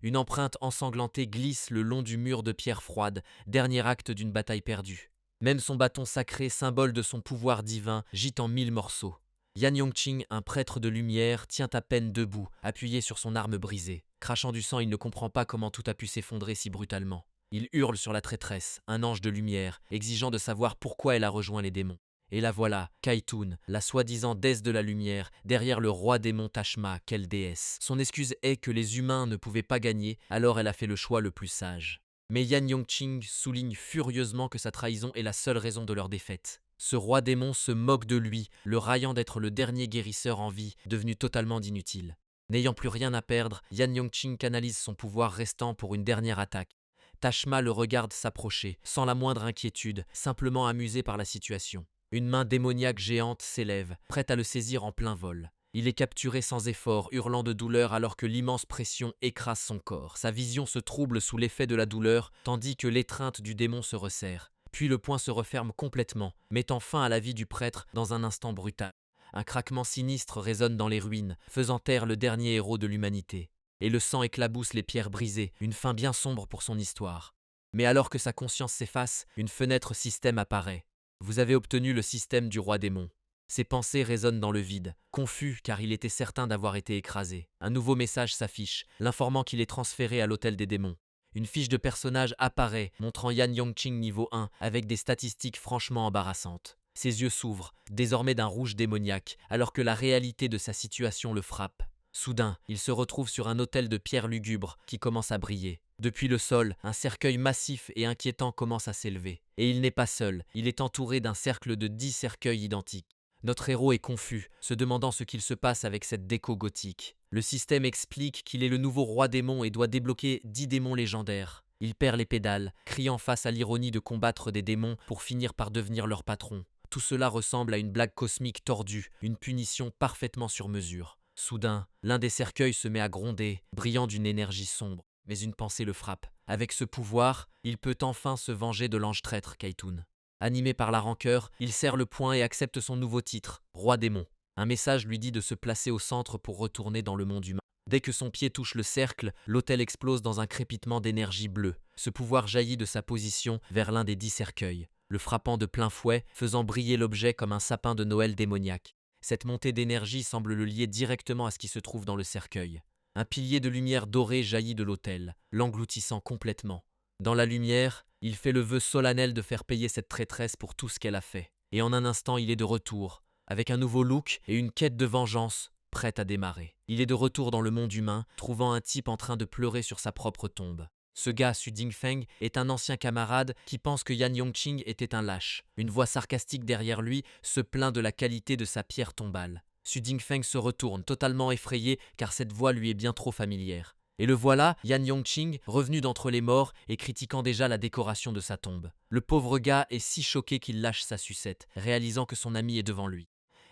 Une empreinte ensanglantée glisse le long du mur de pierre froide, dernier acte d'une bataille perdue. Même son bâton sacré, symbole de son pouvoir divin, gît en mille morceaux. Yan Yongqing, un prêtre de lumière, tient à peine debout, appuyé sur son arme brisée. Crachant du sang, il ne comprend pas comment tout a pu s'effondrer si brutalement. Il hurle sur la traîtresse, un ange de lumière, exigeant de savoir pourquoi elle a rejoint les démons. Et la voilà, Kaitun, la soi-disant déesse de la lumière, derrière le roi démon Tashma, quelle déesse. Son excuse est que les humains ne pouvaient pas gagner, alors elle a fait le choix le plus sage. Mais Yan Yongqing souligne furieusement que sa trahison est la seule raison de leur défaite. Ce roi démon se moque de lui, le raillant d'être le dernier guérisseur en vie, devenu totalement inutile. N'ayant plus rien à perdre, Yan Yongqing canalise son pouvoir restant pour une dernière attaque. Tashma le regarde s'approcher, sans la moindre inquiétude, simplement amusé par la situation. Une main démoniaque géante s'élève, prête à le saisir en plein vol. Il est capturé sans effort, hurlant de douleur alors que l'immense pression écrase son corps. Sa vision se trouble sous l'effet de la douleur, tandis que l'étreinte du démon se resserre. Puis le poing se referme complètement, mettant fin à la vie du prêtre dans un instant brutal. Un craquement sinistre résonne dans les ruines, faisant taire le dernier héros de l'humanité. Et le sang éclabousse les pierres brisées, une fin bien sombre pour son histoire. Mais alors que sa conscience s'efface, une fenêtre système apparaît. Vous avez obtenu le système du roi démon. Ses pensées résonnent dans le vide, confus car il était certain d'avoir été écrasé. Un nouveau message s'affiche, l'informant qu'il est transféré à l'hôtel des démons. Une fiche de personnage apparaît, montrant Yan Yongqing niveau 1, avec des statistiques franchement embarrassantes. Ses yeux s'ouvrent, désormais d'un rouge démoniaque, alors que la réalité de sa situation le frappe. Soudain, il se retrouve sur un autel de pierre lugubre qui commence à briller. Depuis le sol, un cercueil massif et inquiétant commence à s'élever. Et il n'est pas seul, il est entouré d'un cercle de 10 cercueils identiques. Notre héros est confus, se demandant ce qu'il se passe avec cette déco gothique. Le système explique qu'il est le nouveau roi démon et doit débloquer 10 démons légendaires. Il perd les pédales, criant face à l'ironie de combattre des démons pour finir par devenir leur patron. Tout cela ressemble à une blague cosmique tordue, une punition parfaitement sur mesure. Soudain, l'un des cercueils se met à gronder, brillant d'une énergie sombre. Mais une pensée le frappe. Avec ce pouvoir, il peut enfin se venger de l'ange traître Kaitun. Animé par la rancœur, il serre le poing et accepte son nouveau titre, roi démon. Un message lui dit de se placer au centre pour retourner dans le monde humain. Dès que son pied touche le cercle, l'autel explose dans un crépitement d'énergie bleue. Ce pouvoir jaillit de sa position vers l'un des 10 cercueils, le frappant de plein fouet, faisant briller l'objet comme un sapin de Noël démoniaque. Cette montée d'énergie semble le lier directement à ce qui se trouve dans le cercueil. Un pilier de lumière dorée jaillit de l'autel, l'engloutissant complètement. Dans la lumière, il fait le vœu solennel de faire payer cette traîtresse pour tout ce qu'elle a fait. Et en un instant, il est de retour, avec un nouveau look et une quête de vengeance prête à démarrer. Il est de retour dans le monde humain, trouvant un type en train de pleurer sur sa propre tombe. Ce gars, Su Dingfeng, est un ancien camarade qui pense que Yan Yongqing était un lâche. Une voix sarcastique derrière lui se plaint de la qualité de sa pierre tombale. Su Dingfeng se retourne, totalement effrayé car cette voix lui est bien trop familière. Et le voilà, Yan Yongqing, revenu d'entre les morts et critiquant déjà la décoration de sa tombe. Le pauvre gars est si choqué qu'il lâche sa sucette, réalisant que son ami est devant lui.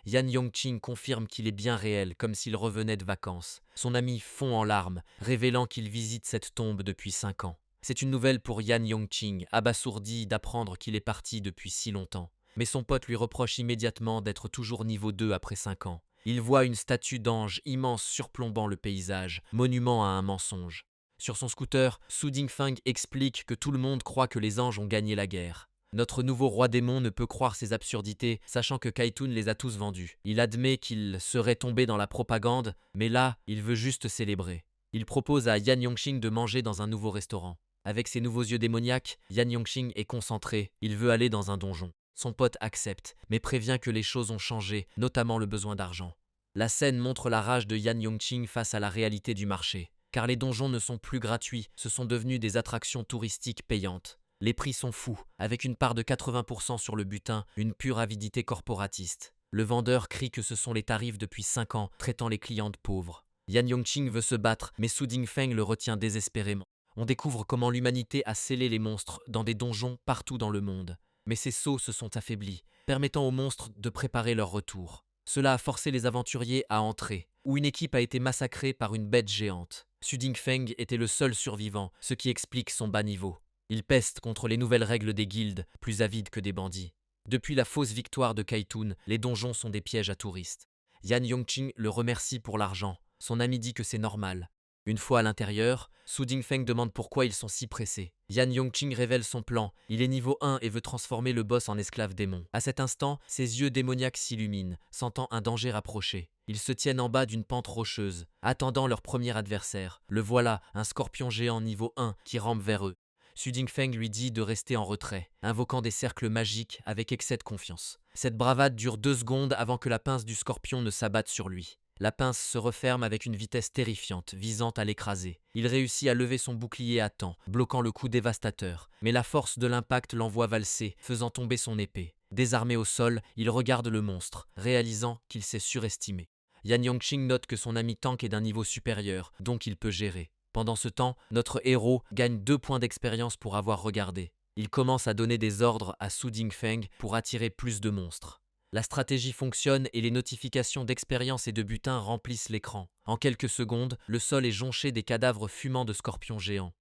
Yan Yongqing confirme qu'il est bien réel, comme s'il revenait de vacances. Son ami fond en larmes, révélant qu'il visite cette tombe depuis 5 ans. C'est une nouvelle pour Yan Yongqing, abasourdi d'apprendre qu'il est parti depuis si longtemps. Mais son pote lui reproche immédiatement d'être toujours niveau 2 après 5 ans. Il voit une statue d'ange immense surplombant le paysage, monument à un mensonge. Sur son scooter, Su Dingfeng explique que tout le monde croit que les anges ont gagné la guerre. Notre nouveau roi démon ne peut croire ces absurdités, sachant que Kaitun les a tous vendus. Il admet qu'il serait tombé dans la propagande, mais là, il veut juste célébrer. Il propose à Yan Yongqing de manger dans un nouveau restaurant. Avec ses nouveaux yeux démoniaques, Yan Yongqing est concentré, il veut aller dans un donjon. Son pote accepte, mais prévient que les choses ont changé, notamment le besoin d'argent. La scène montre la rage de Yan Yongqing face à la réalité du marché. Car les donjons ne sont plus gratuits, ce sont devenus des attractions touristiques payantes. Les prix sont fous, avec une part de 80% sur le butin, une pure avidité corporatiste. Le vendeur crie que ce sont les tarifs depuis 5 ans, traitant les clients de pauvres. Yan Yongqing veut se battre, mais Su Dingfeng le retient désespérément. On découvre comment l'humanité a scellé les monstres dans des donjons partout dans le monde. Mais ces sceaux se sont affaiblis, permettant aux monstres de préparer leur retour. Cela a forcé les aventuriers à entrer, où une équipe a été massacrée par une bête géante. Su Dingfeng était le seul survivant, ce qui explique son bas niveau. Il peste contre les nouvelles règles des guildes, plus avides que des bandits. Depuis la fausse victoire de Kaitun, les donjons sont des pièges à touristes. Yan Yongqing le remercie pour l'argent. Son ami dit que c'est normal. Une fois à l'intérieur, Su Dingfeng demande pourquoi ils sont si pressés. Yan Yongqing révèle son plan. Il est niveau 1 et veut transformer le boss en esclave démon. À cet instant, ses yeux démoniaques s'illuminent, sentant un danger approcher. Ils se tiennent en bas d'une pente rocheuse, attendant leur premier adversaire. Le voilà, un scorpion géant niveau 1 qui rampe vers eux. Su Dingfeng lui dit de rester en retrait, invoquant des cercles magiques avec excès de confiance. Cette bravade dure 2 secondes avant que la pince du scorpion ne s'abatte sur lui. La pince se referme avec une vitesse terrifiante, visant à l'écraser. Il réussit à lever son bouclier à temps, bloquant le coup dévastateur. Mais la force de l'impact l'envoie valser, faisant tomber son épée. Désarmé au sol, il regarde le monstre, réalisant qu'il s'est surestimé. Yan Yongqing note que son ami tank est d'un niveau supérieur, donc il peut gérer. Pendant ce temps, notre héros gagne 2 points d'expérience pour avoir regardé. Il commence à donner des ordres à Su Dingfeng pour attirer plus de monstres. La stratégie fonctionne et les notifications d'expérience et de butin remplissent l'écran. En quelques secondes, le sol est jonché des cadavres fumants de scorpions géants.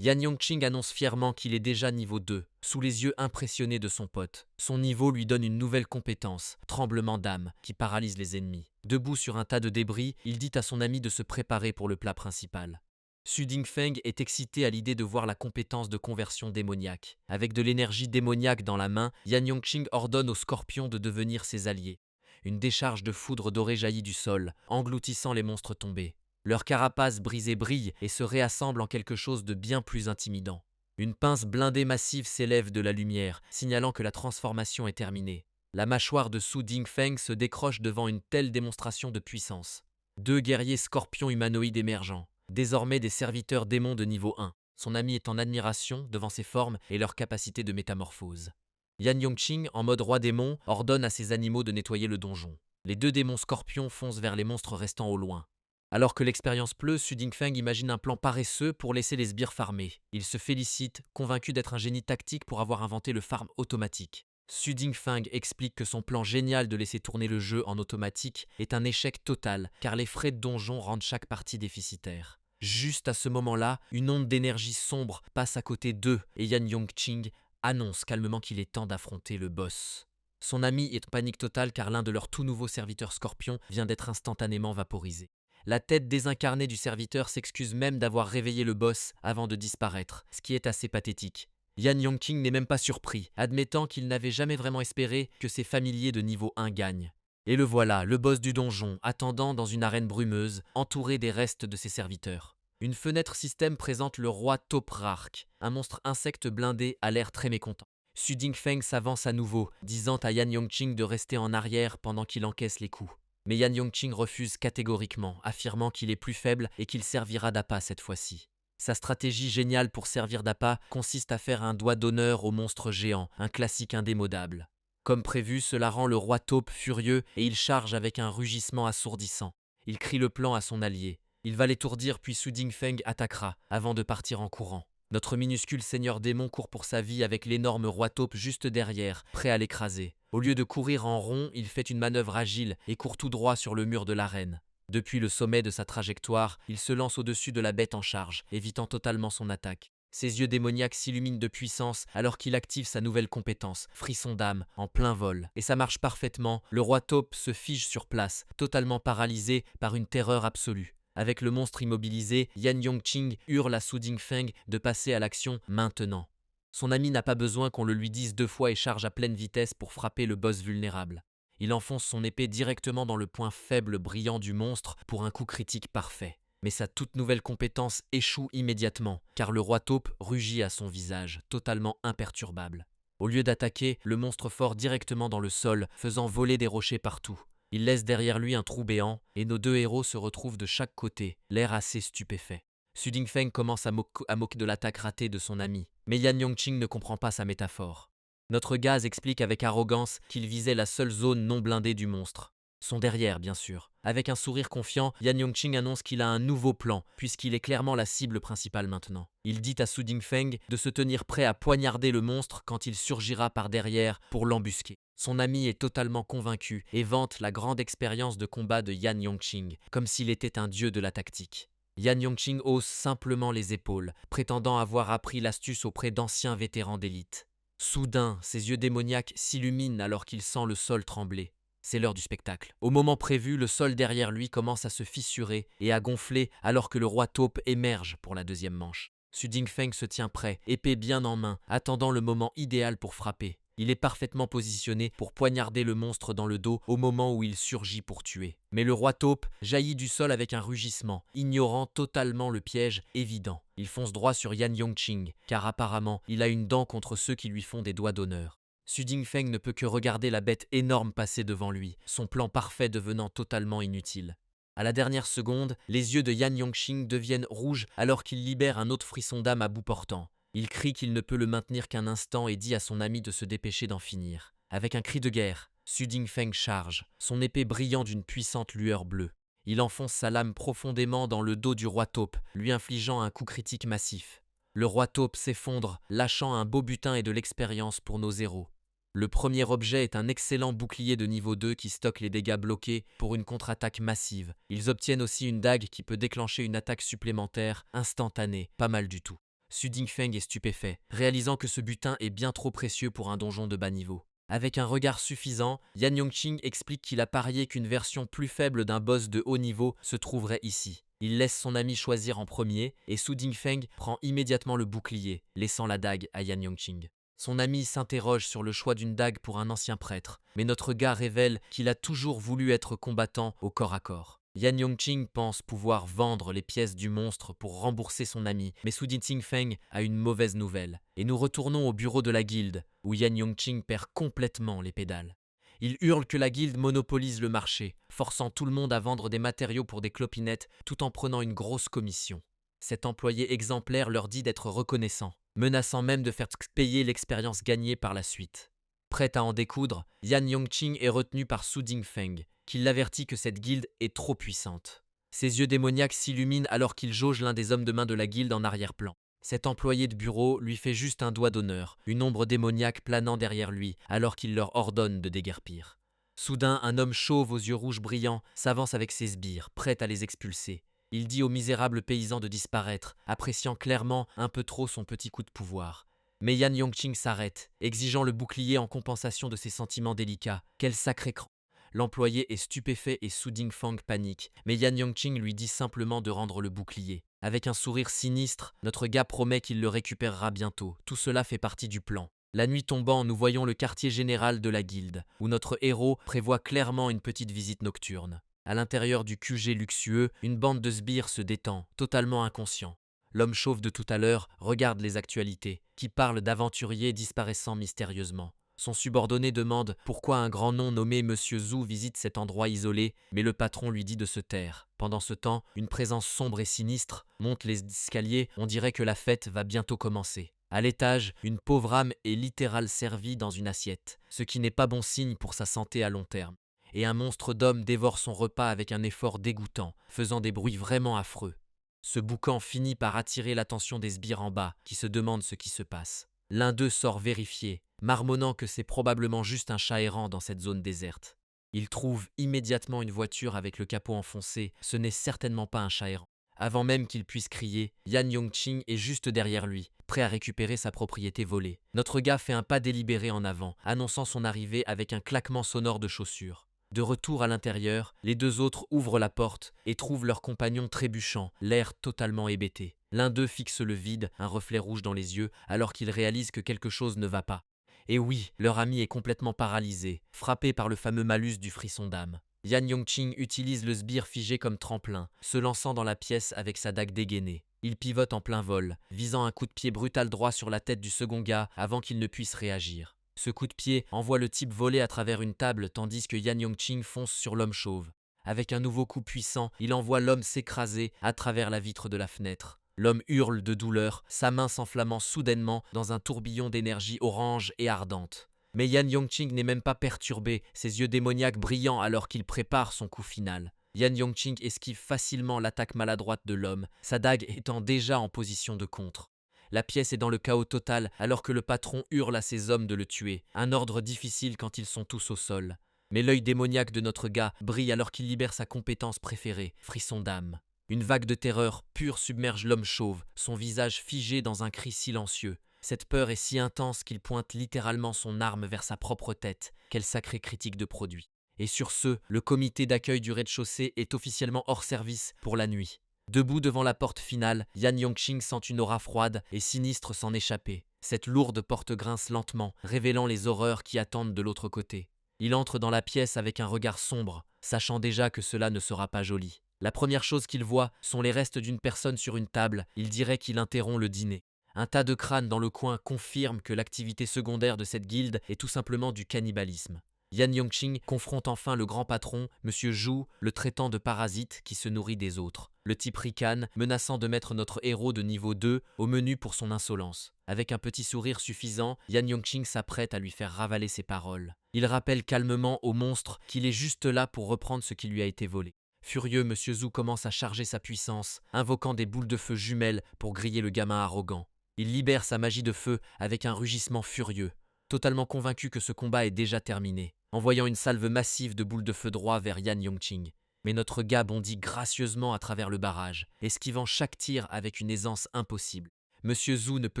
Yan Yongqing annonce fièrement qu'il est déjà niveau 2, sous les yeux impressionnés de son pote. Son niveau lui donne une nouvelle compétence, tremblement d'âme, qui paralyse les ennemis. Debout sur un tas de débris, il dit à son ami de se préparer pour le plat principal. Su Dingfeng est excité à l'idée de voir la compétence de conversion démoniaque. Avec de l'énergie démoniaque dans la main, Yan Yongqing ordonne aux scorpions de devenir ses alliés. Une décharge de foudre dorée jaillit du sol, engloutissant les monstres tombés. Leurs carapaces brisées brillent et se réassemblent en quelque chose de bien plus intimidant. Une pince blindée massive s'élève de la lumière, signalant que la transformation est terminée. La mâchoire de Su Dingfeng se décroche devant une telle démonstration de puissance. 2 guerriers scorpions humanoïdes émergents. Désormais des serviteurs démons de niveau 1. Son ami est en admiration devant ses formes et leur capacité de métamorphose. Yan Yongqing, en mode roi démon, ordonne à ses animaux de nettoyer le donjon. Les 2 démons scorpions foncent vers les monstres restants au loin. Alors que l'expérience pleut, Su Dingfeng imagine un plan paresseux pour laisser les sbires farmer. Il se félicite, convaincu d'être un génie tactique pour avoir inventé le farm automatique. Su Dingfeng explique que son plan génial de laisser tourner le jeu en automatique est un échec total, car les frais de donjon rendent chaque partie déficitaire. Juste à ce moment-là, une onde d'énergie sombre passe à côté d'eux et Yan Yongqing annonce calmement qu'il est temps d'affronter le boss. Son ami est en panique totale car l'un de leurs tout nouveaux serviteurs scorpions vient d'être instantanément vaporisé. La tête désincarnée du serviteur s'excuse même d'avoir réveillé le boss avant de disparaître, ce qui est assez pathétique. Yan Yongqing n'est même pas surpris, admettant qu'il n'avait jamais vraiment espéré que ses familiers de niveau 1 gagnent. Et le voilà, le boss du donjon, attendant dans une arène brumeuse, entouré des restes de ses serviteurs. Une fenêtre système présente le roi Toprark, un monstre insecte blindé à l'air très mécontent. Su Dingfeng s'avance à nouveau, disant à Yan Yongqing de rester en arrière pendant qu'il encaisse les coups. Mais Yan Yongqing refuse catégoriquement, affirmant qu'il est plus faible et qu'il servira d'appât cette fois-ci. Sa stratégie géniale pour servir d'appât consiste à faire un doigt d'honneur au monstre géant, un classique indémodable. Comme prévu, cela rend le roi taupe furieux et il charge avec un rugissement assourdissant. Il crie le plan à son allié. Il va l'étourdir puis Su Dingfeng attaquera, avant de partir en courant. Notre minuscule seigneur démon court pour sa vie avec l'énorme roi taupe juste derrière, prêt à l'écraser. Au lieu de courir en rond, il fait une manœuvre agile et court tout droit sur le mur de l'arène. Depuis le sommet de sa trajectoire, il se lance au-dessus de la bête en charge, évitant totalement son attaque. Ses yeux démoniaques s'illuminent de puissance alors qu'il active sa nouvelle compétence, frisson d'âme, en plein vol. Et ça marche parfaitement, le roi taupe se fige sur place, totalement paralysé par une terreur absolue. Avec le monstre immobilisé, Yan Yongqing hurle à Su Dingfeng de passer à l'action maintenant. Son ami n'a pas besoin qu'on le lui dise 2 fois et charge à pleine vitesse pour frapper le boss vulnérable. Il enfonce son épée directement dans le point faible brillant du monstre pour un coup critique parfait. Mais sa toute nouvelle compétence échoue immédiatement, car le roi taupe rugit à son visage, totalement imperturbable. Au lieu d'attaquer, le monstre ford directement dans le sol, faisant voler des rochers partout. Il laisse derrière lui un trou béant, et nos 2 héros se retrouvent de chaque côté, l'air assez stupéfait. Su Dingfeng commence à moquer de l'attaque ratée de son ami, mais Yan Yongqing ne comprend pas sa métaphore. Notre gaz explique avec arrogance qu'il visait la seule zone non blindée du monstre. Son derrière, bien sûr. Avec un sourire confiant, Yan Yongqing annonce qu'il a un nouveau plan, puisqu'il est clairement la cible principale maintenant. Il dit à Su Dingfeng de se tenir prêt à poignarder le monstre quand il surgira par derrière pour l'embusquer. Son ami est totalement convaincu et vante la grande expérience de combat de Yan Yongqing, comme s'il était un dieu de la tactique. Yan Yongqing hausse simplement les épaules, prétendant avoir appris l'astuce auprès d'anciens vétérans d'élite. Soudain, ses yeux démoniaques s'illuminent alors qu'il sent le sol trembler. C'est l'heure du spectacle. Au moment prévu, le sol derrière lui commence à se fissurer et à gonfler alors que le roi taupe émerge pour la deuxième manche. Su Dingfeng se tient prêt, épée bien en main, attendant le moment idéal pour frapper. Il est parfaitement positionné pour poignarder le monstre dans le dos au moment où il surgit pour tuer. Mais le roi taupe jaillit du sol avec un rugissement, ignorant totalement le piège évident. Il fonce droit sur Yan Yongqing, car apparemment il a une dent contre ceux qui lui font des doigts d'honneur. Su Dingfeng ne peut que regarder la bête énorme passer devant lui, son plan parfait devenant totalement inutile. À la dernière seconde, les yeux de Yan Yongqing deviennent rouges alors qu'il libère un autre frisson d'âme à bout portant. Il crie qu'il ne peut le maintenir qu'un instant et dit à son ami de se dépêcher d'en finir. Avec un cri de guerre, Su Dingfeng charge, son épée brillant d'une puissante lueur bleue. Il enfonce sa lame profondément dans le dos du roi taupe, lui infligeant un coup critique massif. Le roi taupe s'effondre, lâchant un beau butin et de l'expérience pour nos héros. Le premier objet est un excellent bouclier de niveau 2 qui stocke les dégâts bloqués pour une contre-attaque massive. Ils obtiennent aussi une dague qui peut déclencher une attaque supplémentaire, instantanée, pas mal du tout. Su Dingfeng est stupéfait, réalisant que ce butin est bien trop précieux pour un donjon de bas niveau. Avec un regard suffisant, Yan Yongqing explique qu'il a parié qu'une version plus faible d'un boss de haut niveau se trouverait ici. Il laisse son ami choisir en premier et Su Dingfeng prend immédiatement le bouclier, laissant la dague à Yan Yongqing. Son ami s'interroge sur le choix d'une dague pour un ancien prêtre, mais notre gars révèle qu'il a toujours voulu être combattant au corps à corps. Yan Yongqing pense pouvoir vendre les pièces du monstre pour rembourser son ami, mais Su Dingfeng a une mauvaise nouvelle. Et nous retournons au bureau de la guilde, où Yan Yongqing perd complètement les pédales. Il hurle que la guilde monopolise le marché, forçant tout le monde à vendre des matériaux pour des clopinettes tout en prenant une grosse commission. Cet employé exemplaire leur dit d'être reconnaissant, menaçant même de faire payer l'expérience gagnée par la suite. Prêt à en découdre, Yan Yongqing est retenu par Su Dingfeng, qui l'avertit que cette guilde est trop puissante. Ses yeux démoniaques s'illuminent alors qu'il jauge l'un des hommes de main de la guilde en arrière-plan. Cet employé de bureau lui fait juste un doigt d'honneur, une ombre démoniaque planant derrière lui alors qu'il leur ordonne de déguerpir. Soudain, un homme chauve aux yeux rouges brillants s'avance avec ses sbires, prêt à les expulser. Il dit au misérable paysan de disparaître, appréciant clairement un peu trop son petit coup de pouvoir. Mais Yan Yongqing s'arrête, exigeant le bouclier en compensation de ses sentiments délicats. Quel sacré cran! L'employé est stupéfait et Su Dingfeng panique, mais Yan Yongqing lui dit simplement de rendre le bouclier. Avec un sourire sinistre, notre gars promet qu'il le récupérera bientôt. Tout cela fait partie du plan. La nuit tombant, nous voyons le quartier général de la guilde, où notre héros prévoit clairement une petite visite nocturne. À l'intérieur du QG luxueux, une bande de sbires se détend, totalement inconscient. L'homme chauve de tout à l'heure regarde les actualités, qui parlent d'aventuriers disparaissant mystérieusement. Son subordonné demande pourquoi un grand nom nommé Monsieur Zhu visite cet endroit isolé, mais le patron lui dit de se taire. Pendant ce temps, une présence sombre et sinistre monte les escaliers, on dirait que la fête va bientôt commencer. À l'étage, une pauvre âme est littéralement servie dans une assiette, ce qui n'est pas bon signe pour sa santé à long terme. Et un monstre d'homme dévore son repas avec un effort dégoûtant, faisant des bruits vraiment affreux. Ce boucan finit par attirer l'attention des sbires en bas, qui se demandent ce qui se passe. L'un d'eux sort vérifier, marmonnant que c'est probablement juste un chat errant dans cette zone déserte. Il trouve immédiatement une voiture avec le capot enfoncé, ce n'est certainement pas un chat errant. Avant même qu'il puisse crier, Yan Yongqing est juste derrière lui, prêt à récupérer sa propriété volée. Notre gars fait un pas délibéré en avant, annonçant son arrivée avec un claquement sonore de chaussures. De retour à l'intérieur, les deux autres ouvrent la porte et trouvent leur compagnon trébuchant, l'air totalement hébété. L'un d'eux fixe le vide, un reflet rouge dans les yeux, alors qu'il réalise que quelque chose ne va pas. Et oui, leur ami est complètement paralysé, frappé par le fameux malus du frisson d'âme. Yan Yongqing utilise le sbire figé comme tremplin, se lançant dans la pièce avec sa dague dégainée. Il pivote en plein vol, visant un coup de pied brutal droit sur la tête du second gars avant qu'il ne puisse réagir. Ce coup de pied envoie le type voler à travers une table tandis que Yan Yongqing fonce sur l'homme chauve. Avec un nouveau coup puissant, il envoie l'homme s'écraser à travers la vitre de la fenêtre. L'homme hurle de douleur, sa main s'enflammant soudainement dans un tourbillon d'énergie orange et ardente. Mais Yan Yongqing n'est même pas perturbé, ses yeux démoniaques brillant alors qu'il prépare son coup final. Yan Yongqing esquive facilement l'attaque maladroite de l'homme, sa dague étant déjà en position de contre. La pièce est dans le chaos total alors que le patron hurle à ses hommes de le tuer, un ordre difficile quand ils sont tous au sol. Mais l'œil démoniaque de notre gars brille alors qu'il libère sa compétence préférée, frisson d'âme. Une vague de terreur pure submerge l'homme chauve, son visage figé dans un cri silencieux. Cette peur est si intense qu'il pointe littéralement son arme vers sa propre tête. Quel sacré critique de produit. Et sur ce, le comité d'accueil du rez-de-chaussée est officiellement hors service pour la nuit. Debout devant la porte finale, Yan Yongqing sent une aura froide et sinistre s'en échapper. Cette lourde porte grince lentement, révélant les horreurs qui attendent de l'autre côté. Il entre dans la pièce avec un regard sombre, sachant déjà que cela ne sera pas joli. La première chose qu'il voit sont les restes d'une personne sur une table, il dirait qu'il interrompt le dîner. Un tas de crânes dans le coin confirme que l'activité secondaire de cette guilde est tout simplement du cannibalisme. Yan Yongqing confronte enfin le grand patron, Monsieur Zhu, le traitant de parasite qui se nourrit des autres. Le type ricane, menaçant de mettre notre héros de niveau 2 au menu pour son insolence. Avec un petit sourire suffisant, Yan Yongqing s'apprête à lui faire ravaler ses paroles. Il rappelle calmement au monstre qu'il est juste là pour reprendre ce qui lui a été volé. Furieux, Monsieur Zhu commence à charger sa puissance, invoquant des boules de feu jumelles pour griller le gamin arrogant. Il libère sa magie de feu avec un rugissement furieux, totalement convaincu que ce combat est déjà terminé, envoyant une salve massive de boules de feu droit vers Yan Yongqing. Mais notre gars bondit gracieusement à travers le barrage, esquivant chaque tir avec une aisance impossible. Monsieur Zhu ne peut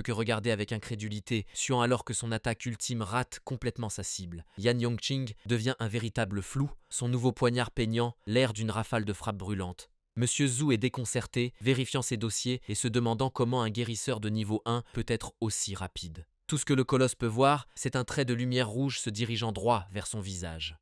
que regarder avec incrédulité, suant alors que son attaque ultime rate complètement sa cible. Yan Yongqing devient un véritable flou, son nouveau poignard peignant l'air d'une rafale de frappe brûlante. Monsieur Zhu est déconcerté, vérifiant ses dossiers et se demandant comment un guérisseur de niveau 1 peut être aussi rapide. Tout ce que le colosse peut voir, c'est un trait de lumière rouge se dirigeant droit vers son visage.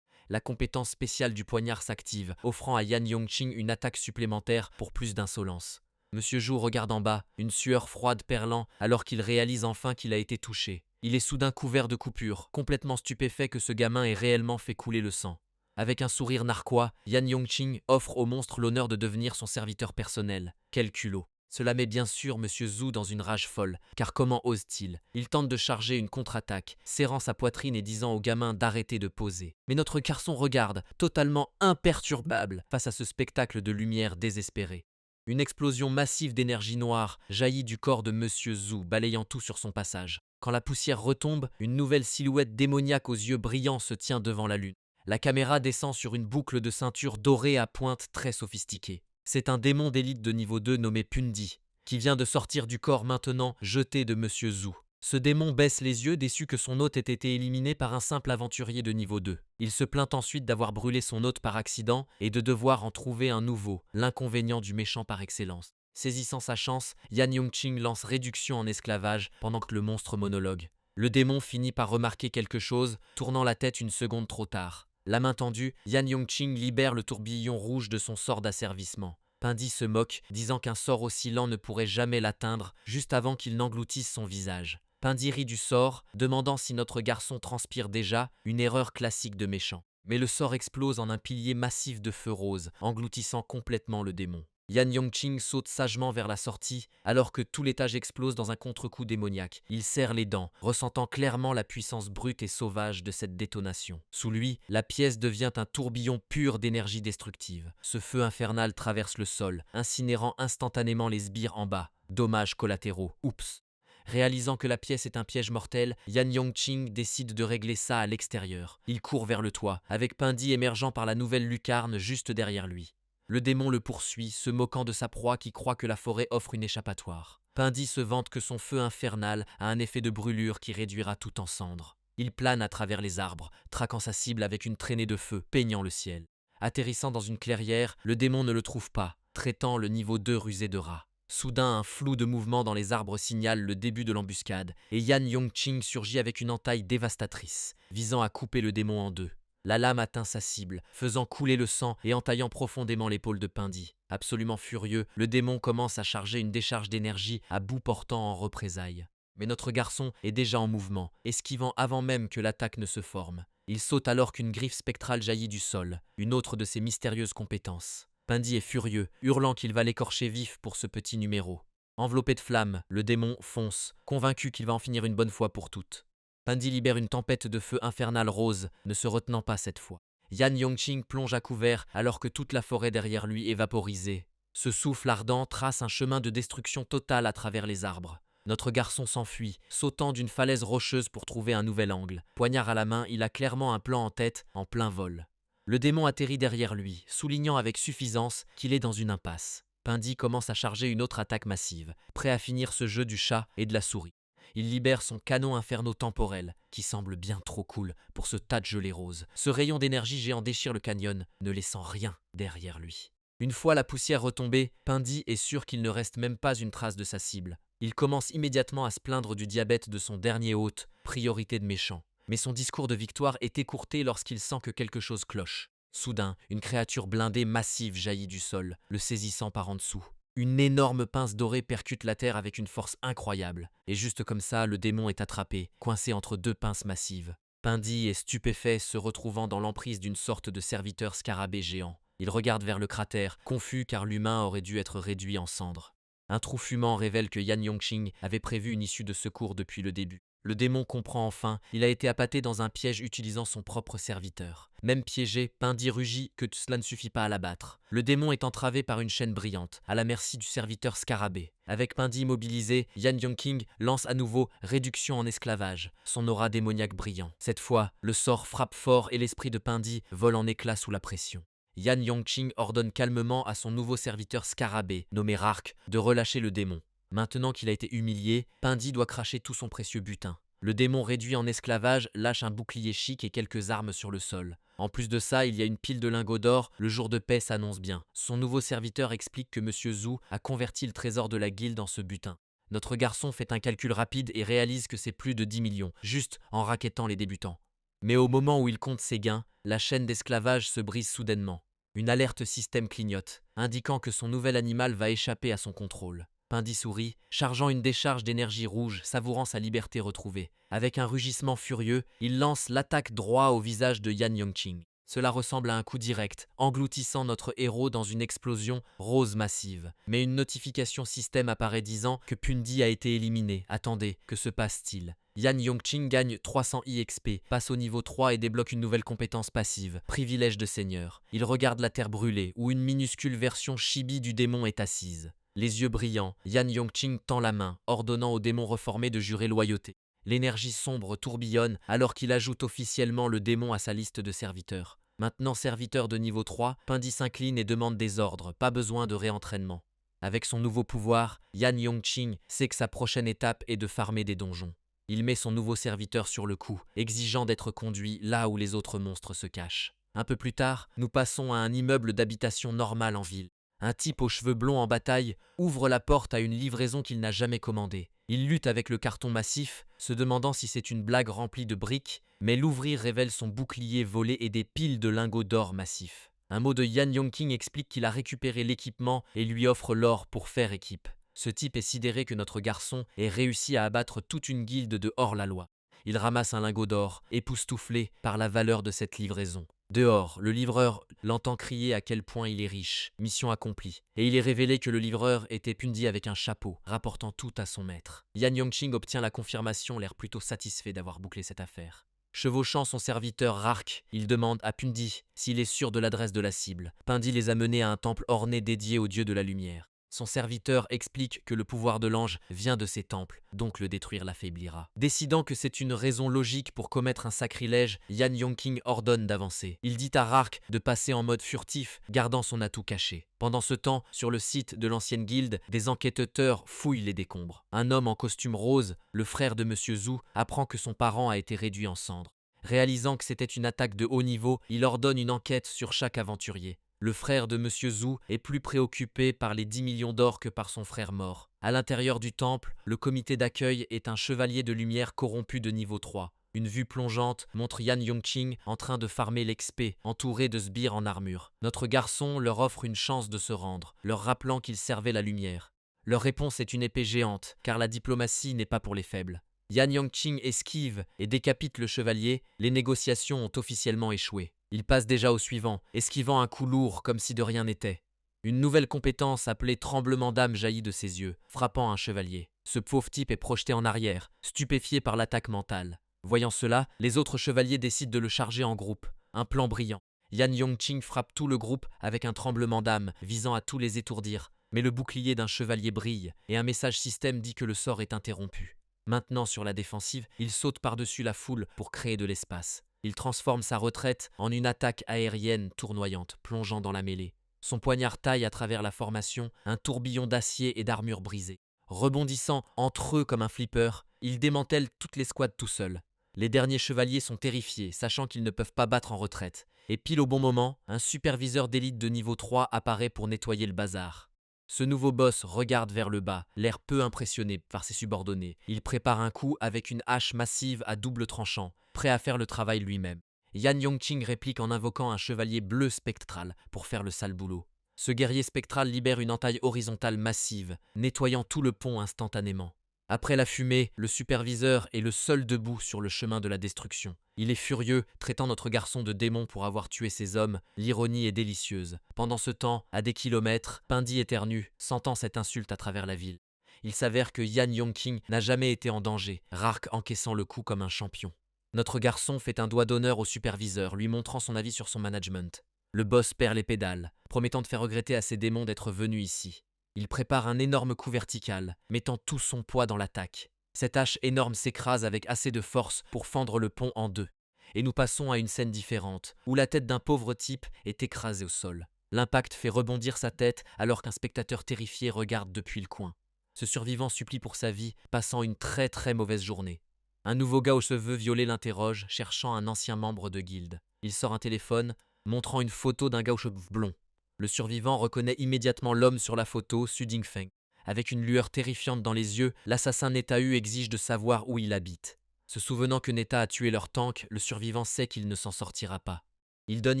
La compétence spéciale du poignard s'active, offrant à Yan Yongqing une attaque supplémentaire pour plus d'insolence. Monsieur Zhu regarde en bas, une sueur froide perlant alors qu'il réalise enfin qu'il a été touché. Il est soudain couvert de coupures, complètement stupéfait que ce gamin ait réellement fait couler le sang. Avec un sourire narquois, Yan Yongqing offre au monstre l'honneur de devenir son serviteur personnel. Quel culot! Cela met bien sûr Monsieur Zhu dans une rage folle, car comment ose-t-il? Il tente de charger une contre-attaque, serrant sa poitrine et disant au gamin d'arrêter de poser. Mais notre garçon regarde, totalement imperturbable, face à ce spectacle de lumière désespérée. Une explosion massive d'énergie noire jaillit du corps de Monsieur Zhu, balayant tout sur son passage. Quand la poussière retombe, une nouvelle silhouette démoniaque aux yeux brillants se tient devant la lune. La caméra descend sur une boucle de ceinture dorée à pointe très sophistiquée. C'est un démon d'élite de niveau 2 nommé Pundi, qui vient de sortir du corps maintenant jeté de Monsieur Zhu. Ce démon baisse les yeux, déçu que son hôte ait été éliminé par un simple aventurier de niveau 2. Il se plaint ensuite d'avoir brûlé son hôte par accident et de devoir en trouver un nouveau, l'inconvénient du méchant par excellence. Saisissant sa chance, Yan Yongqing lance réduction en esclavage pendant que le monstre monologue. Le démon finit par remarquer quelque chose, tournant la tête une seconde trop tard. La main tendue, Yan Yongqing libère le tourbillon rouge de son sort d'asservissement. Pundi se moque, disant qu'un sort aussi lent ne pourrait jamais l'atteindre, juste avant qu'il n'engloutisse son visage. Pundi rit du sort, demandant si notre garçon transpire déjà, une erreur classique de méchant. Mais le sort explose en un pilier massif de feu rose, engloutissant complètement le démon. Yan Yongqing saute sagement vers la sortie, alors que tout l'étage explose dans un contre-coup démoniaque. Il serre les dents, ressentant clairement la puissance brute et sauvage de cette détonation. Sous lui, la pièce devient un tourbillon pur d'énergie destructive. Ce feu infernal traverse le sol, incinérant instantanément les sbires en bas. Dommages collatéraux. Oups! Réalisant que la pièce est un piège mortel, Yan Yongqing décide de régler ça à l'extérieur. Il court vers le toit, avec Pundi émergeant par la nouvelle lucarne juste derrière lui. Le démon le poursuit, se moquant de sa proie qui croit que la forêt offre une échappatoire. Pundi se vante que son feu infernal a un effet de brûlure qui réduira tout en cendres. Il plane à travers les arbres, traquant sa cible avec une traînée de feu, peignant le ciel. Atterrissant dans une clairière, le démon ne le trouve pas, traitant le niveau 2 rusé de rat. Soudain, un flou de mouvement dans les arbres signale le début de l'embuscade, et Yan Yongqing surgit avec une entaille dévastatrice, visant à couper le démon en deux. La lame atteint sa cible, faisant couler le sang et entaillant profondément l'épaule de Pundi. Absolument furieux, le démon commence à charger une décharge d'énergie à bout portant en représailles. Mais notre garçon est déjà en mouvement, esquivant avant même que l'attaque ne se forme. Il saute alors qu'une griffe spectrale jaillit du sol, une autre de ses mystérieuses compétences. Pundi est furieux, hurlant qu'il va l'écorcher vif pour ce petit numéro. Enveloppé de flammes, le démon fonce, convaincu qu'il va en finir une bonne fois pour toutes. Pundi libère une tempête de feu infernal rose, ne se retenant pas cette fois. Yan Yongqing plonge à couvert alors que toute la forêt derrière lui est vaporisée. Ce souffle ardent trace un chemin de destruction totale à travers les arbres. Notre garçon s'enfuit, sautant d'une falaise rocheuse pour trouver un nouvel angle. Poignard à la main, il a clairement un plan en tête, en plein vol. Le démon atterrit derrière lui, soulignant avec suffisance qu'il est dans une impasse. Pundi commence à charger une autre attaque massive, prêt à finir ce jeu du chat et de la souris. il libère son canon inferno temporel, qui semble bien trop cool pour ce tas de gelée rose. Ce rayon d'énergie géant déchire le canyon, ne laissant rien derrière lui. Une fois la poussière retombée, Pindy est sûr qu'il ne reste même pas une trace de sa cible. Il commence immédiatement à se plaindre du diabète de son dernier hôte, priorité de méchant. Mais son discours de victoire est écourté lorsqu'il sent que quelque chose cloche. Soudain, une créature blindée massive jaillit du sol, le saisissant par en dessous. Une énorme pince dorée percute la terre avec une force incroyable. Et juste comme ça, le démon est attrapé, coincé entre deux pinces massives. Pindy est stupéfait, se retrouvant dans l'emprise d'une sorte de serviteur scarabée géant. Il regarde vers le cratère, confus car l'humain aurait dû être réduit en cendres. Un trou fumant révèle que Yan Yongqing avait prévu une issue de secours depuis le début. Le démon comprend enfin, il a été appâté dans un piège utilisant son propre serviteur. Même piégé, Pindy rugit que cela ne suffit pas à l'abattre. Le démon est entravé par une chaîne brillante, à la merci du serviteur scarabée. Avec Pindy immobilisé, Yan Yongqing lance à nouveau réduction en esclavage, son aura démoniaque brillant. Cette fois, le sort frappe fort et l'esprit de Pindy vole en éclats sous la pression. Yan Yongqing ordonne calmement à son nouveau serviteur scarabée, nommé Rark, de relâcher le démon. Maintenant qu'il a été humilié, Pindy doit cracher tout son précieux butin. Le démon réduit en esclavage lâche un bouclier chic et quelques armes sur le sol. En plus de ça, il y a une pile de lingots d'or, le jour de paix s'annonce bien. Son nouveau serviteur explique que Monsieur Zhu a converti le trésor de la guilde en ce butin. Notre garçon fait un calcul rapide et réalise que c'est plus de 10 millions, juste en racketant les débutants. Mais au moment où il compte ses gains, la chaîne d'esclavage se brise soudainement. Une alerte système clignote, indiquant que son nouvel animal va échapper à son contrôle. Pindy sourit, chargeant une décharge d'énergie rouge, savourant sa liberté retrouvée. Avec un rugissement furieux, il lance l'attaque droit au visage de Yan Yongqing. Cela ressemble à un coup direct, engloutissant notre héros dans une explosion rose massive. Mais une notification système apparaît disant que Pindy a été éliminé. Attendez, que se passe-t-il ? Yan Yongqing gagne 300 IXP, passe au niveau 3 et débloque une nouvelle compétence passive, privilège de seigneur. Il regarde la terre brûlée, où une minuscule version chibi du démon est assise. Les yeux brillants, Yan Yongqing tend la main, ordonnant au démon reformé de jurer loyauté. L'énergie sombre tourbillonne alors qu'il ajoute officiellement le démon à sa liste de serviteurs. Maintenant serviteur de niveau 3, Pindy s'incline et demande des ordres, pas besoin de réentraînement. Avec son nouveau pouvoir, Yan Yongqing sait que sa prochaine étape est de farmer des donjons. Il met son nouveau serviteur sur le coup, exigeant d'être conduit là où les autres monstres se cachent. Un peu plus tard, nous passons à un immeuble d'habitation normal en ville. Un type aux cheveux blonds en bataille ouvre la porte à une livraison qu'il n'a jamais commandée. Il lutte avec le carton massif, se demandant si c'est une blague remplie de briques, mais l'ouvrir révèle son bouclier volé et des piles de lingots d'or massifs. Un mot de Yan Yongqing explique qu'il a récupéré l'équipement et lui offre l'or pour faire équipe. Ce type est sidéré que notre garçon ait réussi à abattre toute une guilde de hors-la-loi. Il ramasse un lingot d'or, époustouflé par la valeur de cette livraison. Dehors, le livreur l'entend crier à quel point il est riche, mission accomplie, et il est révélé que le livreur était Pindy avec un chapeau, rapportant tout à son maître. Yan Yongqing obtient la confirmation, l'air plutôt satisfait d'avoir bouclé cette affaire. Chevauchant son serviteur Rark, il demande à Pindy s'il est sûr de l'adresse de la cible. Pindy les a menés à un temple orné dédié au dieu de la lumière. Son serviteur explique que le pouvoir de l'ange vient de ces temples, donc le détruire l'affaiblira. Décidant que c'est une raison logique pour commettre un sacrilège, Yan Yongqing ordonne d'avancer. Il dit à Rark de passer en mode furtif, gardant son atout caché. Pendant ce temps, sur le site de l'ancienne guilde, des enquêteurs fouillent les décombres. Un homme en costume rose, le frère de Monsieur Zhu, apprend que son parent a été réduit en cendres. Réalisant que c'était une attaque de haut niveau, il ordonne une enquête sur chaque aventurier. Le frère de Monsieur Zhu est plus préoccupé par les 10 millions d'or que par son frère mort. À l'intérieur du temple, le comité d'accueil est un chevalier de lumière corrompu de niveau 3. Une vue plongeante montre Yan Yongqing en train de farmer l'XP, entouré de sbires en armure. Notre garçon leur offre une chance de se rendre, leur rappelant qu'il servait la lumière. Leur réponse est une épée géante, car la diplomatie n'est pas pour les faibles. Yan Yongqing esquive et décapite le chevalier, les négociations ont officiellement échoué. Il passe déjà au suivant, esquivant un coup lourd comme si de rien n'était. Une nouvelle compétence appelée tremblement d'âme jaillit de ses yeux, frappant un chevalier. Ce pauvre type est projeté en arrière, stupéfié par l'attaque mentale. Voyant cela, les autres chevaliers décident de le charger en groupe. Un plan brillant. Yan Yongqing frappe tout le groupe avec un tremblement d'âme, visant à tous les étourdir. Mais le bouclier d'un chevalier brille, et un message système dit que le sort est interrompu. Maintenant sur la défensive, il saute par-dessus la foule pour créer de l'espace. Il transforme sa retraite en une attaque aérienne tournoyante, plongeant dans la mêlée. Son poignard taille à travers la formation un tourbillon d'acier et d'armure brisée. Rebondissant entre eux comme un flipper, il démantèle toute l'escouade tout seul. Les derniers chevaliers sont terrifiés, sachant qu'ils ne peuvent pas battre en retraite. Et pile au bon moment, un superviseur d'élite de niveau 3 apparaît pour nettoyer le bazar. Ce nouveau boss regarde vers le bas, l'air peu impressionné par ses subordonnés. Il prépare un coup avec une hache massive à double tranchant, prêt à faire le travail lui-même. Yan Yongqing réplique en invoquant un chevalier bleu spectral pour faire le sale boulot. Ce guerrier spectral libère une entaille horizontale massive, nettoyant tout le pont instantanément. Après la fumée, le superviseur est le seul debout sur le chemin de la destruction. Il est furieux, traitant notre garçon de démon pour avoir tué ses hommes. L'ironie est délicieuse. Pendant ce temps, à des kilomètres, Pindy éternue, sentant cette insulte à travers la ville. Il s'avère que Yan Yongqing n'a jamais été en danger, Rark encaissant le coup comme un champion. Notre garçon fait un doigt d'honneur au superviseur, lui montrant son avis sur son management. Le boss perd les pédales, promettant de faire regretter à ses démons d'être venus ici. Il prépare un énorme coup vertical, mettant tout son poids dans l'attaque. Cette hache énorme s'écrase avec assez de force pour fendre le pont en deux. Et nous passons à une scène différente, où la tête d'un pauvre type est écrasée au sol. L'impact fait rebondir sa tête alors qu'un spectateur terrifié regarde depuis le coin. Ce survivant supplie pour sa vie, passant une très mauvaise journée. Un nouveau gars aux cheveux violets l'interroge, cherchant un ancien membre de guilde. Il sort un téléphone, montrant une photo d'un gars aux cheveux blonds. Le survivant reconnaît immédiatement l'homme sur la photo, Su Dingfeng. Avec une lueur terrifiante dans les yeux, l'assassin Neta-Hu exige de savoir où il habite. Se souvenant que Neta a tué leur tank, le survivant sait qu'il ne s'en sortira pas. Il donne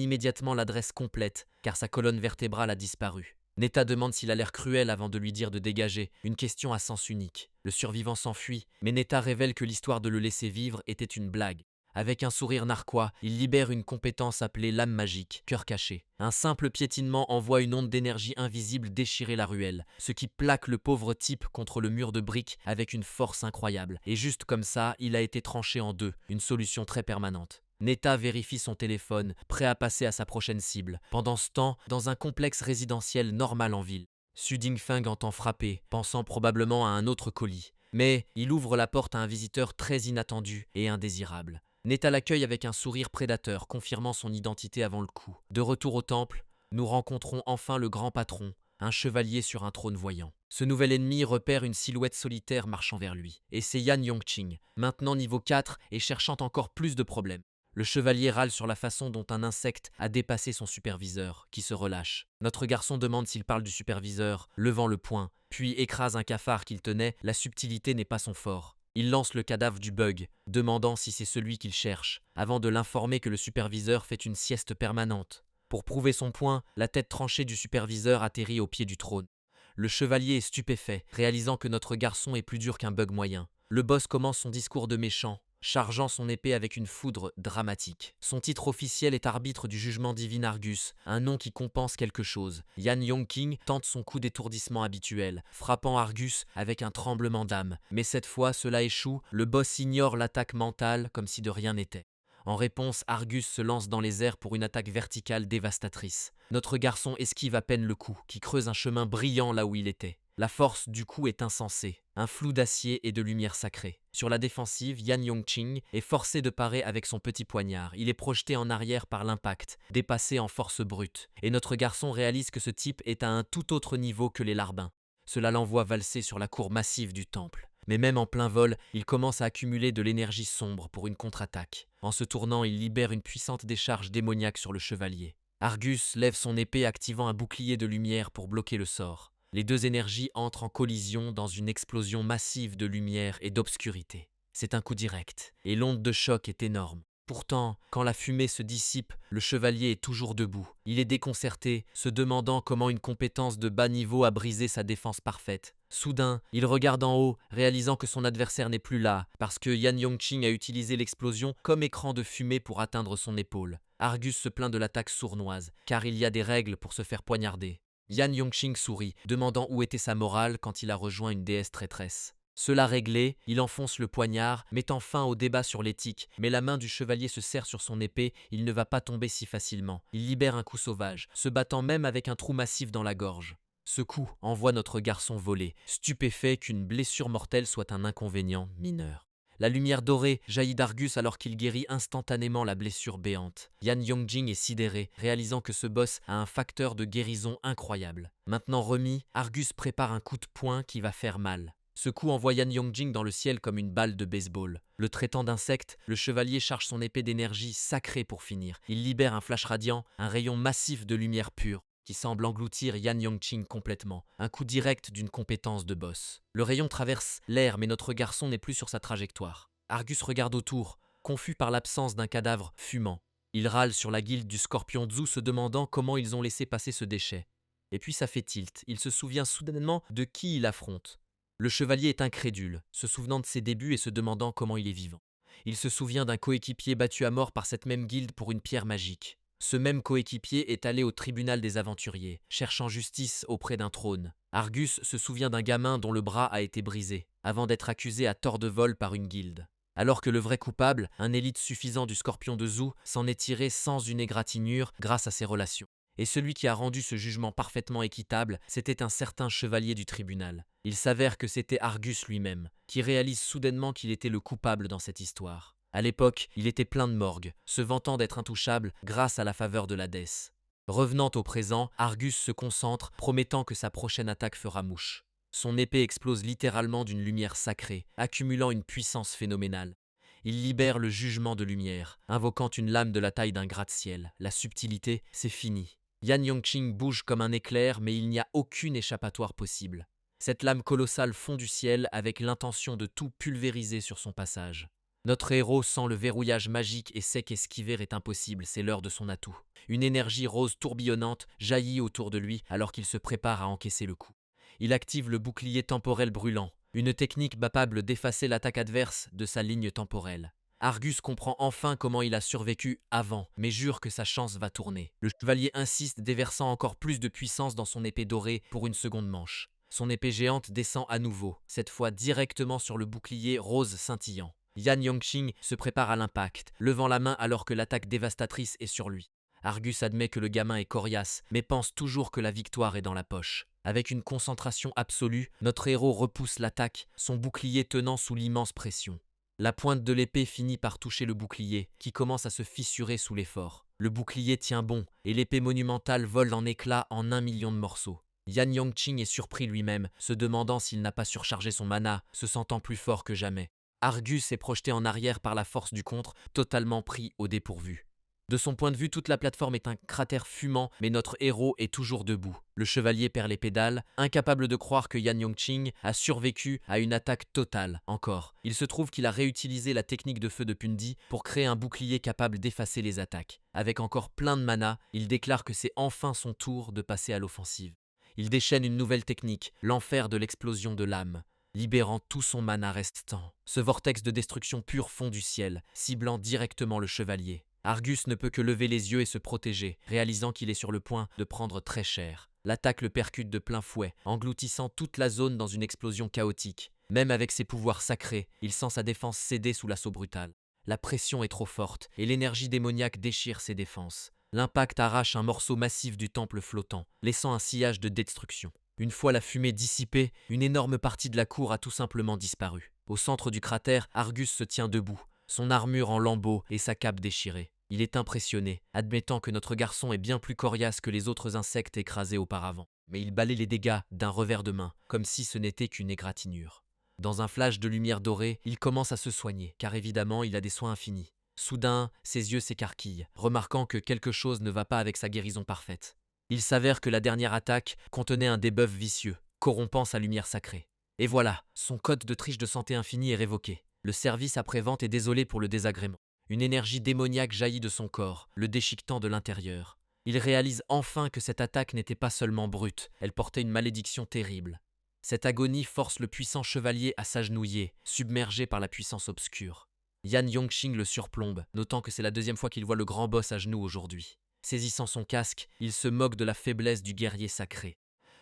immédiatement l'adresse complète, car sa colonne vertébrale a disparu. Neta demande s'il a l'air cruel avant de lui dire de dégager, une question à sens unique. Le survivant s'enfuit, mais Neta révèle que l'histoire de le laisser vivre était une blague. Avec un sourire narquois, il libère une compétence appelée lame magique, cœur caché. Un simple piétinement envoie une onde d'énergie invisible déchirer la ruelle, ce qui plaque le pauvre type contre le mur de briques avec une force incroyable. Et juste comme ça, il a été tranché en deux, une solution très permanente. Neta vérifie son téléphone, prêt à passer à sa prochaine cible. Pendant ce temps, dans un complexe résidentiel normal en ville, Su Dingfeng entend frapper, pensant probablement à un autre colis. Mais il ouvre la porte à un visiteur très inattendu et indésirable. Neta l'accueille avec un sourire prédateur, confirmant son identité avant le coup. De retour au temple, nous rencontrons enfin le grand patron, un chevalier sur un trône voyant. Ce nouvel ennemi repère une silhouette solitaire marchant vers lui. Et c'est Yan Yongqing, maintenant niveau 4 et cherchant encore plus de problèmes. Le chevalier râle sur la façon dont un insecte a dépassé son superviseur, qui se relâche. Notre garçon demande s'il parle du superviseur, levant le poing, puis écrase un cafard qu'il tenait, la subtilité n'est pas son fort. Il lance le cadavre du bug, demandant si c'est celui qu'il cherche, avant de l'informer que le superviseur fait une sieste permanente. Pour prouver son point, la tête tranchée du superviseur atterrit au pied du trône. Le chevalier est stupéfait, réalisant que notre garçon est plus dur qu'un bug moyen. Le boss commence son discours de méchant, chargeant son épée avec une foudre dramatique. Son titre officiel est arbitre du jugement divin Argus, un nom qui compense quelque chose. Yan Yongqing tente son coup d'étourdissement habituel, frappant Argus avec un tremblement d'âme. Mais cette fois, cela échoue, le boss ignore l'attaque mentale comme si de rien n'était. En réponse, Argus se lance dans les airs pour une attaque verticale dévastatrice. Notre garçon esquive à peine le coup, qui creuse un chemin brillant là où il était. La force du coup est insensée, un flou d'acier et de lumière sacrée. Sur la défensive, Yan Yongqing est forcé de parer avec son petit poignard. Il est projeté en arrière par l'impact, dépassé en force brute. Et notre garçon réalise que ce type est à un tout autre niveau que les larbins. Cela l'envoie valser sur la cour massive du temple. Mais même en plein vol, il commence à accumuler de l'énergie sombre pour une contre-attaque. En se tournant, il libère une puissante décharge démoniaque sur le chevalier. Argus lève son épée activant un bouclier de lumière pour bloquer le sort. Les deux énergies entrent en collision dans une explosion massive de lumière et d'obscurité. C'est un coup direct, et l'onde de choc est énorme. Pourtant, quand la fumée se dissipe, le chevalier est toujours debout. Il est déconcerté, se demandant comment une compétence de bas niveau a brisé sa défense parfaite. Soudain, il regarde en haut, réalisant que son adversaire n'est plus là, parce que Yan Yongqing a utilisé l'explosion comme écran de fumée pour atteindre son épaule. Argus se plaint de l'attaque sournoise, car il y a des règles pour se faire poignarder. Yan Yongqing sourit, demandant où était sa morale quand il a rejoint une déesse traîtresse. Cela réglé, il enfonce le poignard, mettant fin au débat sur l'éthique, mais la main du chevalier se serre sur son épée, il ne va pas tomber si facilement. Il libère un coup sauvage, se battant même avec un trou massif dans la gorge. Ce coup envoie notre garçon voler, stupéfait qu'une blessure mortelle soit un inconvénient mineur. La lumière dorée jaillit d'Argus alors qu'il guérit instantanément la blessure béante. Yan Yongqing est sidéré, réalisant que ce boss a un facteur de guérison incroyable. Maintenant remis, Argus prépare un coup de poing qui va faire mal. Ce coup envoie Yan Yongjing dans le ciel comme une balle de baseball. Le traitant d'insectes, le chevalier charge son épée d'énergie sacrée pour finir. Il libère un flash radiant, un rayon massif de lumière pure, qui semble engloutir Yan Yongqing complètement. Un coup direct d'une compétence de boss. Le rayon traverse l'air, mais notre garçon n'est plus sur sa trajectoire. Argus regarde autour, confus par l'absence d'un cadavre fumant. Il râle sur la guilde du Scorpion Tzu, se demandant comment ils ont laissé passer ce déchet. Et puis ça fait tilt. Il se souvient soudainement de qui il affronte. Le chevalier est incrédule, se souvenant de ses débuts et se demandant comment il est vivant. Il se souvient d'un coéquipier battu à mort par cette même guilde pour une pierre magique. Ce même coéquipier est allé au tribunal des aventuriers, cherchant justice auprès d'un trône. Argus se souvient d'un gamin dont le bras a été brisé, avant d'être accusé à tort de vol par une guilde. Alors que le vrai coupable, un élite suffisant du Scorpion de Zou, s'en est tiré sans une égratignure grâce à ses relations. Et celui qui a rendu ce jugement parfaitement équitable, c'était un certain chevalier du tribunal. Il s'avère que c'était Argus lui-même, qui réalise soudainement qu'il était le coupable dans cette histoire. À l'époque, il était plein de morgue, se vantant d'être intouchable grâce à la faveur de l'Hadès. Revenant au présent, Argus se concentre, promettant que sa prochaine attaque fera mouche. Son épée explose littéralement d'une lumière sacrée, accumulant une puissance phénoménale. Il libère le jugement de lumière, invoquant une lame de la taille d'un gratte-ciel. La subtilité, c'est fini. Yan Yongqing bouge comme un éclair, mais il n'y a aucune échappatoire possible. Cette lame colossale fond du ciel avec l'intention de tout pulvériser sur son passage. Notre héros sent le verrouillage magique et sait qu'esquiver est impossible, c'est l'heure de son atout. Une énergie rose tourbillonnante jaillit autour de lui alors qu'il se prépare à encaisser le coup. Il active le bouclier temporel brûlant, une technique capable d'effacer l'attaque adverse de sa ligne temporelle. Argus comprend enfin comment il a survécu avant, mais jure que sa chance va tourner. Le chevalier insiste, déversant encore plus de puissance dans son épée dorée pour une seconde manche. Son épée géante descend à nouveau, cette fois directement sur le bouclier rose scintillant. Yan Yongqing se prépare à l'impact, levant la main alors que l'attaque dévastatrice est sur lui. Argus admet que le gamin est coriace, mais pense toujours que la victoire est dans la poche. Avec une concentration absolue, notre héros repousse l'attaque, son bouclier tenant sous l'immense pression. La pointe de l'épée finit par toucher le bouclier, qui commence à se fissurer sous l'effort. Le bouclier tient bon, et l'épée monumentale vole en éclats en 1 million de morceaux. Yan Yongqing est surpris lui-même, se demandant s'il n'a pas surchargé son mana, se sentant plus fort que jamais. Argus est projeté en arrière par la force du contre, totalement pris au dépourvu. De son point de vue, toute la plateforme est un cratère fumant, mais notre héros est toujours debout. Le chevalier perd les pédales, incapable de croire que Yan Yongqing a survécu à une attaque totale. Encore, il se trouve qu'il a réutilisé la technique de feu de Pundi pour créer un bouclier capable d'effacer les attaques. Avec encore plein de mana, il déclare que c'est enfin son tour de passer à l'offensive. Il déchaîne une nouvelle technique, l'enfer de l'explosion de l'âme, libérant tout son mana restant. Ce vortex de destruction pure fond du ciel, ciblant directement le chevalier. Argus ne peut que lever les yeux et se protéger, réalisant qu'il est sur le point de prendre très cher. L'attaque le percute de plein fouet, engloutissant toute la zone dans une explosion chaotique. Même avec ses pouvoirs sacrés, il sent sa défense céder sous l'assaut brutal. La pression est trop forte, et l'énergie démoniaque déchire ses défenses. L'impact arrache un morceau massif du temple flottant, laissant un sillage de destruction. Une fois la fumée dissipée, une énorme partie de la cour a tout simplement disparu. Au centre du cratère, Argus se tient debout, son armure en lambeaux et sa cape déchirée. Il est impressionné, admettant que notre garçon est bien plus coriace que les autres insectes écrasés auparavant. Mais il balaie les dégâts d'un revers de main, comme si ce n'était qu'une égratignure. Dans un flash de lumière dorée, il commence à se soigner, car évidemment il a des soins infinis. Soudain, ses yeux s'écarquillent, remarquant que quelque chose ne va pas avec sa guérison parfaite. Il s'avère que la dernière attaque contenait un debuff vicieux, corrompant sa lumière sacrée. Et voilà, son code de triche de santé infinie est révoqué. Le service après-vente est désolé pour le désagrément. Une énergie démoniaque jaillit de son corps, le déchiquetant de l'intérieur. Il réalise enfin que cette attaque n'était pas seulement brute, elle portait une malédiction terrible. Cette agonie force le puissant chevalier à s'agenouiller, submergé par la puissance obscure. Yan Yongqing le surplombe, notant que c'est la deuxième fois qu'il voit le grand boss à genoux aujourd'hui. Saisissant son casque, il se moque de la faiblesse du guerrier sacré.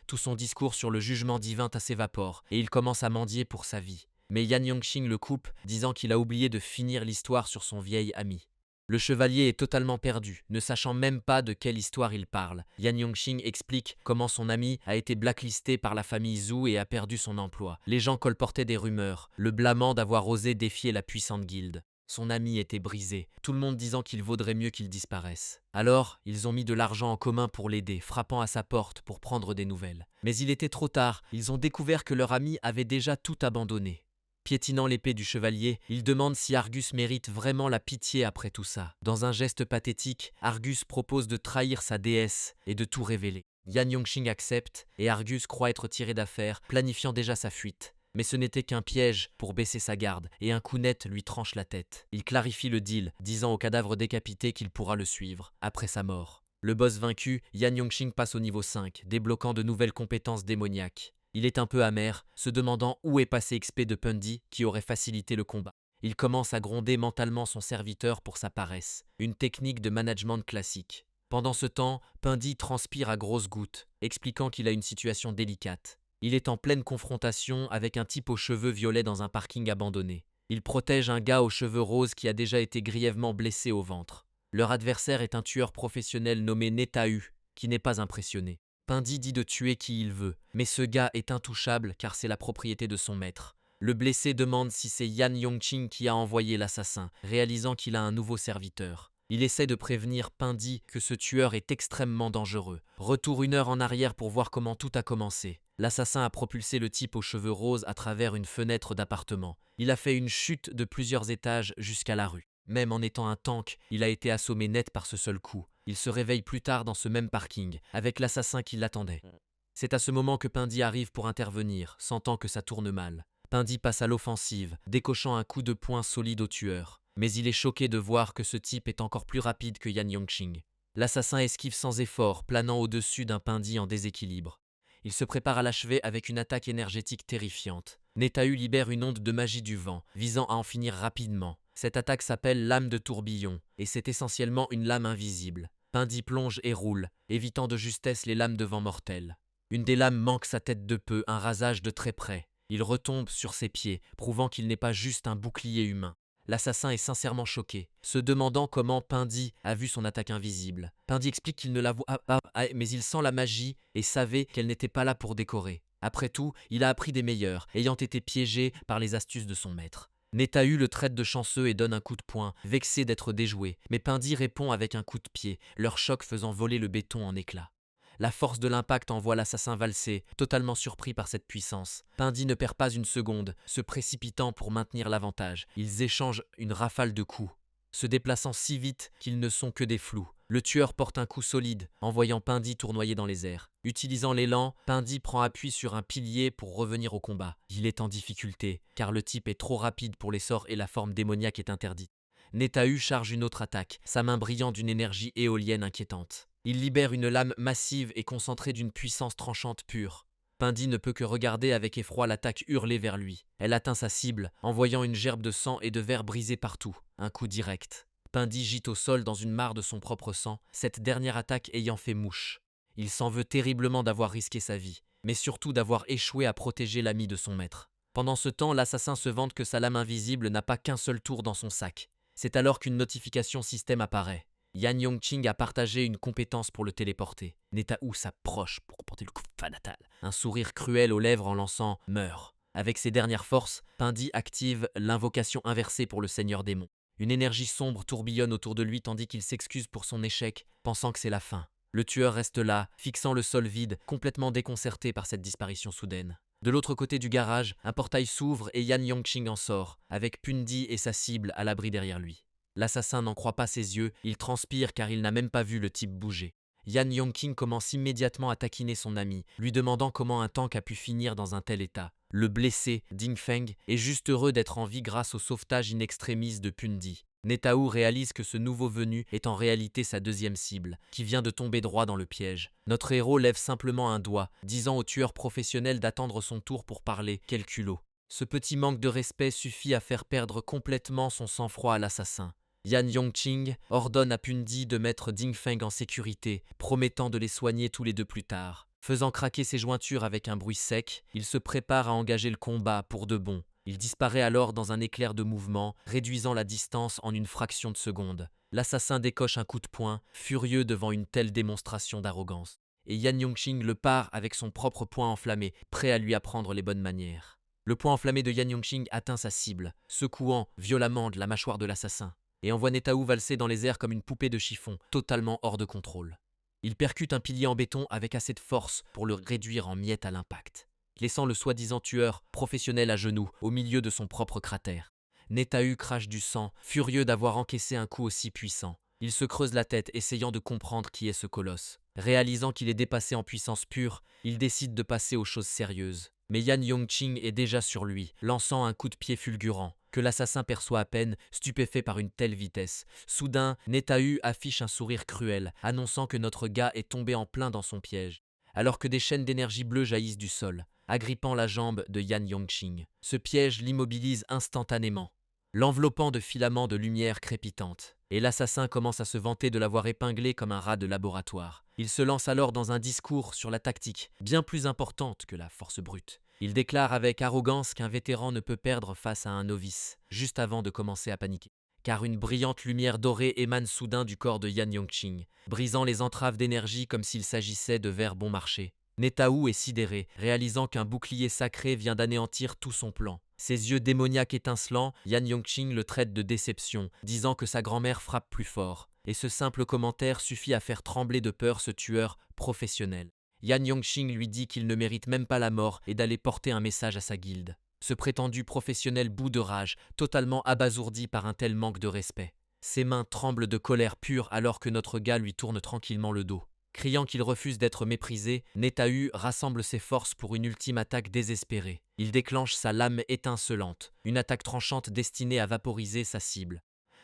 Tout son discours sur le jugement divin s'évapore, et il commence à mendier pour sa vie. Mais Yan Yongqing le coupe, disant qu'il a oublié de finir l'histoire sur son vieil ami. Le chevalier est totalement perdu, ne sachant même pas de quelle histoire il parle. Yan Yongqing explique comment son ami a été blacklisté par la famille Zhu et a perdu son emploi. Les gens colportaient des rumeurs, le blâmant d'avoir osé défier la puissante guilde. Son ami était brisé, tout le monde disant qu'il vaudrait mieux qu'il disparaisse. Alors, ils ont mis de l'argent en commun pour l'aider, frappant à sa porte pour prendre des nouvelles. Mais il était trop tard, ils ont découvert que leur ami avait déjà tout abandonné. Piétinant l'épée du chevalier, il demande si Argus mérite vraiment la pitié après tout ça. Dans un geste pathétique, Argus propose de trahir sa déesse et de tout révéler. Yan Yongqing accepte et Argus croit être tiré d'affaire, planifiant déjà sa fuite. Mais ce n'était qu'un piège pour baisser sa garde, et un coup net lui tranche la tête. Il clarifie le deal, disant au cadavre décapité qu'il pourra le suivre, après sa mort. Le boss vaincu, Yan Yongqing passe au niveau 5, débloquant de nouvelles compétences démoniaques. Il est un peu amer, se demandant où est passé XP de Pundy qui aurait facilité le combat. Il commence à gronder mentalement son serviteur pour sa paresse, une technique de management classique. Pendant ce temps, Pundy transpire à grosses gouttes, expliquant qu'il a une situation délicate. Il est en pleine confrontation avec un type aux cheveux violets dans un parking abandonné. Il protège un gars aux cheveux roses qui a déjà été grièvement blessé au ventre. Leur adversaire est un tueur professionnel nommé Netahu, qui n'est pas impressionné. Pundy dit de tuer qui il veut, mais ce gars est intouchable car c'est la propriété de son maître. Le blessé demande si c'est Yan Yongqing qui a envoyé l'assassin, réalisant qu'il a un nouveau serviteur. Il essaie de prévenir Pundy que ce tueur est extrêmement dangereux. Retour 1 heure en arrière pour voir comment tout a commencé. L'assassin a propulsé le type aux cheveux roses à travers une fenêtre d'appartement. Il a fait une chute de plusieurs étages jusqu'à la rue. Même en étant un tank, il a été assommé net par ce seul coup. Il se réveille plus tard dans ce même parking, avec l'assassin qui l'attendait. C'est à ce moment que Pundy arrive pour intervenir, sentant que ça tourne mal. Pundy passe à l'offensive, décochant un coup de poing solide au tueur. Mais il est choqué de voir que ce type est encore plus rapide que Yan Yongqing. L'assassin esquive sans effort, planant au-dessus d'un Pundy en déséquilibre. Il se prépare à l'achever avec une attaque énergétique terrifiante. Netahu libère une onde de magie du vent, visant à en finir rapidement. Cette attaque s'appelle lame de tourbillon, et c'est essentiellement une lame invisible. Pundy plonge et roule, évitant de justesse les lames de vent mortelles. Une des lames manque sa tête de peu, un rasage de très près. Il retombe sur ses pieds, prouvant qu'il n'est pas juste un bouclier humain. L'assassin est sincèrement choqué, se demandant comment Pundy a vu son attaque invisible. Pundy explique qu'il ne la voit pas, mais il sent la magie et savait qu'elle n'était pas là pour décorer. Après tout, il a appris des meilleurs, ayant été piégé par les astuces de son maître. Netahu le traite de chanceux et donne un coup de poing, vexé d'être déjoué, mais Pundy répond avec un coup de pied, leur choc faisant voler le béton en éclats. La force de l'impact envoie l'assassin valser, totalement surpris par cette puissance. Pundy ne perd pas une seconde, se précipitant pour maintenir l'avantage. Ils échangent une rafale de coups, se déplaçant si vite qu'ils ne sont que des flous. Le tueur porte un coup solide, envoyant Pundy tournoyer dans les airs. Utilisant l'élan, Pundy prend appui sur un pilier pour revenir au combat. Il est en difficulté, car le type est trop rapide pour les sorts et la forme démoniaque est interdite. Netahu charge une autre attaque, sa main brillant d'une énergie éolienne inquiétante. Il libère une lame massive et concentrée d'une puissance tranchante pure. Pundy ne peut que regarder avec effroi l'attaque hurler vers lui. Elle atteint sa cible, envoyant une gerbe de sang et de verre brisés partout. Un coup direct. Pundy gît au sol dans une mare de son propre sang, cette dernière attaque ayant fait mouche. Il s'en veut terriblement d'avoir risqué sa vie, mais surtout d'avoir échoué à protéger l'ami de son maître. Pendant ce temps, l'assassin se vante que sa lame invisible n'a pas qu'un seul tour dans son sac. C'est alors qu'une notification système apparaît. Yan Yongqing a partagé une compétence pour le téléporter. Netahu s'approche pour porter le coup fatal. Un sourire cruel aux lèvres en lançant « Meurs ». Avec ses dernières forces, Pundy active l'invocation inversée pour le seigneur démon. Une énergie sombre tourbillonne autour de lui tandis qu'il s'excuse pour son échec, pensant que c'est la fin. Le tueur reste là, fixant le sol vide, complètement déconcerté par cette disparition soudaine. De l'autre côté du garage, un portail s'ouvre et Yan Yongqing en sort, avec Pundy et sa cible à l'abri derrière lui. L'assassin n'en croit pas ses yeux, il transpire car il n'a même pas vu le type bouger. Yan Yongqing commence immédiatement à taquiner son ami, lui demandant comment un tank a pu finir dans un tel état. Le blessé, Ding Feng, est juste heureux d'être en vie grâce au sauvetage in extremis de Pundy. Netahu réalise que ce nouveau venu est en réalité sa deuxième cible, qui vient de tomber droit dans le piège. Notre héros lève simplement un doigt, disant au tueur professionnel d'attendre son tour pour parler, quel culot. Ce petit manque de respect suffit à faire perdre complètement son sang-froid à l'assassin. Yan Yongqing ordonne à Pundy de mettre Ding Feng en sécurité, promettant de les soigner tous les deux plus tard. Faisant craquer ses jointures avec un bruit sec, il se prépare à engager le combat pour de bon. Il disparaît alors dans un éclair de mouvement, réduisant la distance en une fraction de seconde. L'assassin décoche un coup de poing, furieux devant une telle démonstration d'arrogance. Et Yan Yongqing le pare avec son propre poing enflammé, prêt à lui apprendre les bonnes manières. Le poing enflammé de Yan Yongqing atteint sa cible, secouant violemment de la mâchoire de l'assassin, et envoie Netao valser dans les airs comme une poupée de chiffon, totalement hors de contrôle. Il percute un pilier en béton avec assez de force pour le réduire en miettes à l'impact, laissant le soi-disant tueur professionnel à genoux au milieu de son propre cratère. Netao crache du sang, furieux d'avoir encaissé un coup aussi puissant. Il se creuse la tête, essayant de comprendre qui est ce colosse. Réalisant qu'il est dépassé en puissance pure, il décide de passer aux choses sérieuses. Mais Yan Yongqing est déjà sur lui, lançant un coup de pied fulgurant, que l'assassin perçoit à peine, stupéfait par une telle vitesse. Soudain, Netao affiche un sourire cruel, annonçant que notre gars est tombé en plein dans son piège, alors que des chaînes d'énergie bleue jaillissent du sol, agrippant la jambe de Yan Yongqing. Ce piège l'immobilise instantanément, l'enveloppant de filaments de lumière crépitante, et l'assassin commence à se vanter de l'avoir épinglé comme un rat de laboratoire. Il se lance alors dans un discours sur la tactique, bien plus importante que la force brute. Il déclare avec arrogance qu'un vétéran ne peut perdre face à un novice, juste avant de commencer à paniquer. Car une brillante lumière dorée émane soudain du corps de Yan Yongqing, brisant les entraves d'énergie comme s'il s'agissait de verre bon marché. Netao est sidéré, réalisant qu'un bouclier sacré vient d'anéantir tout son plan. Ses yeux démoniaques étincelants, Yan Yongqing le traite de déception, disant que sa grand-mère frappe plus fort. Et ce simple commentaire suffit à faire trembler de peur ce tueur professionnel. Yan Yongqing lui dit qu'il ne mérite même pas la mort et d'aller porter un message à sa guilde. Ce prétendu professionnel bout de rage, totalement abasourdi par un tel manque de respect. Ses mains tremblent de colère pure alors que notre gars lui tourne tranquillement le dos. Criant qu'il refuse d'être méprisé, Netao rassemble ses forces pour une ultime attaque désespérée. Il déclenche sa lame étincelante, une attaque tranchante destinée à vaporiser sa cible.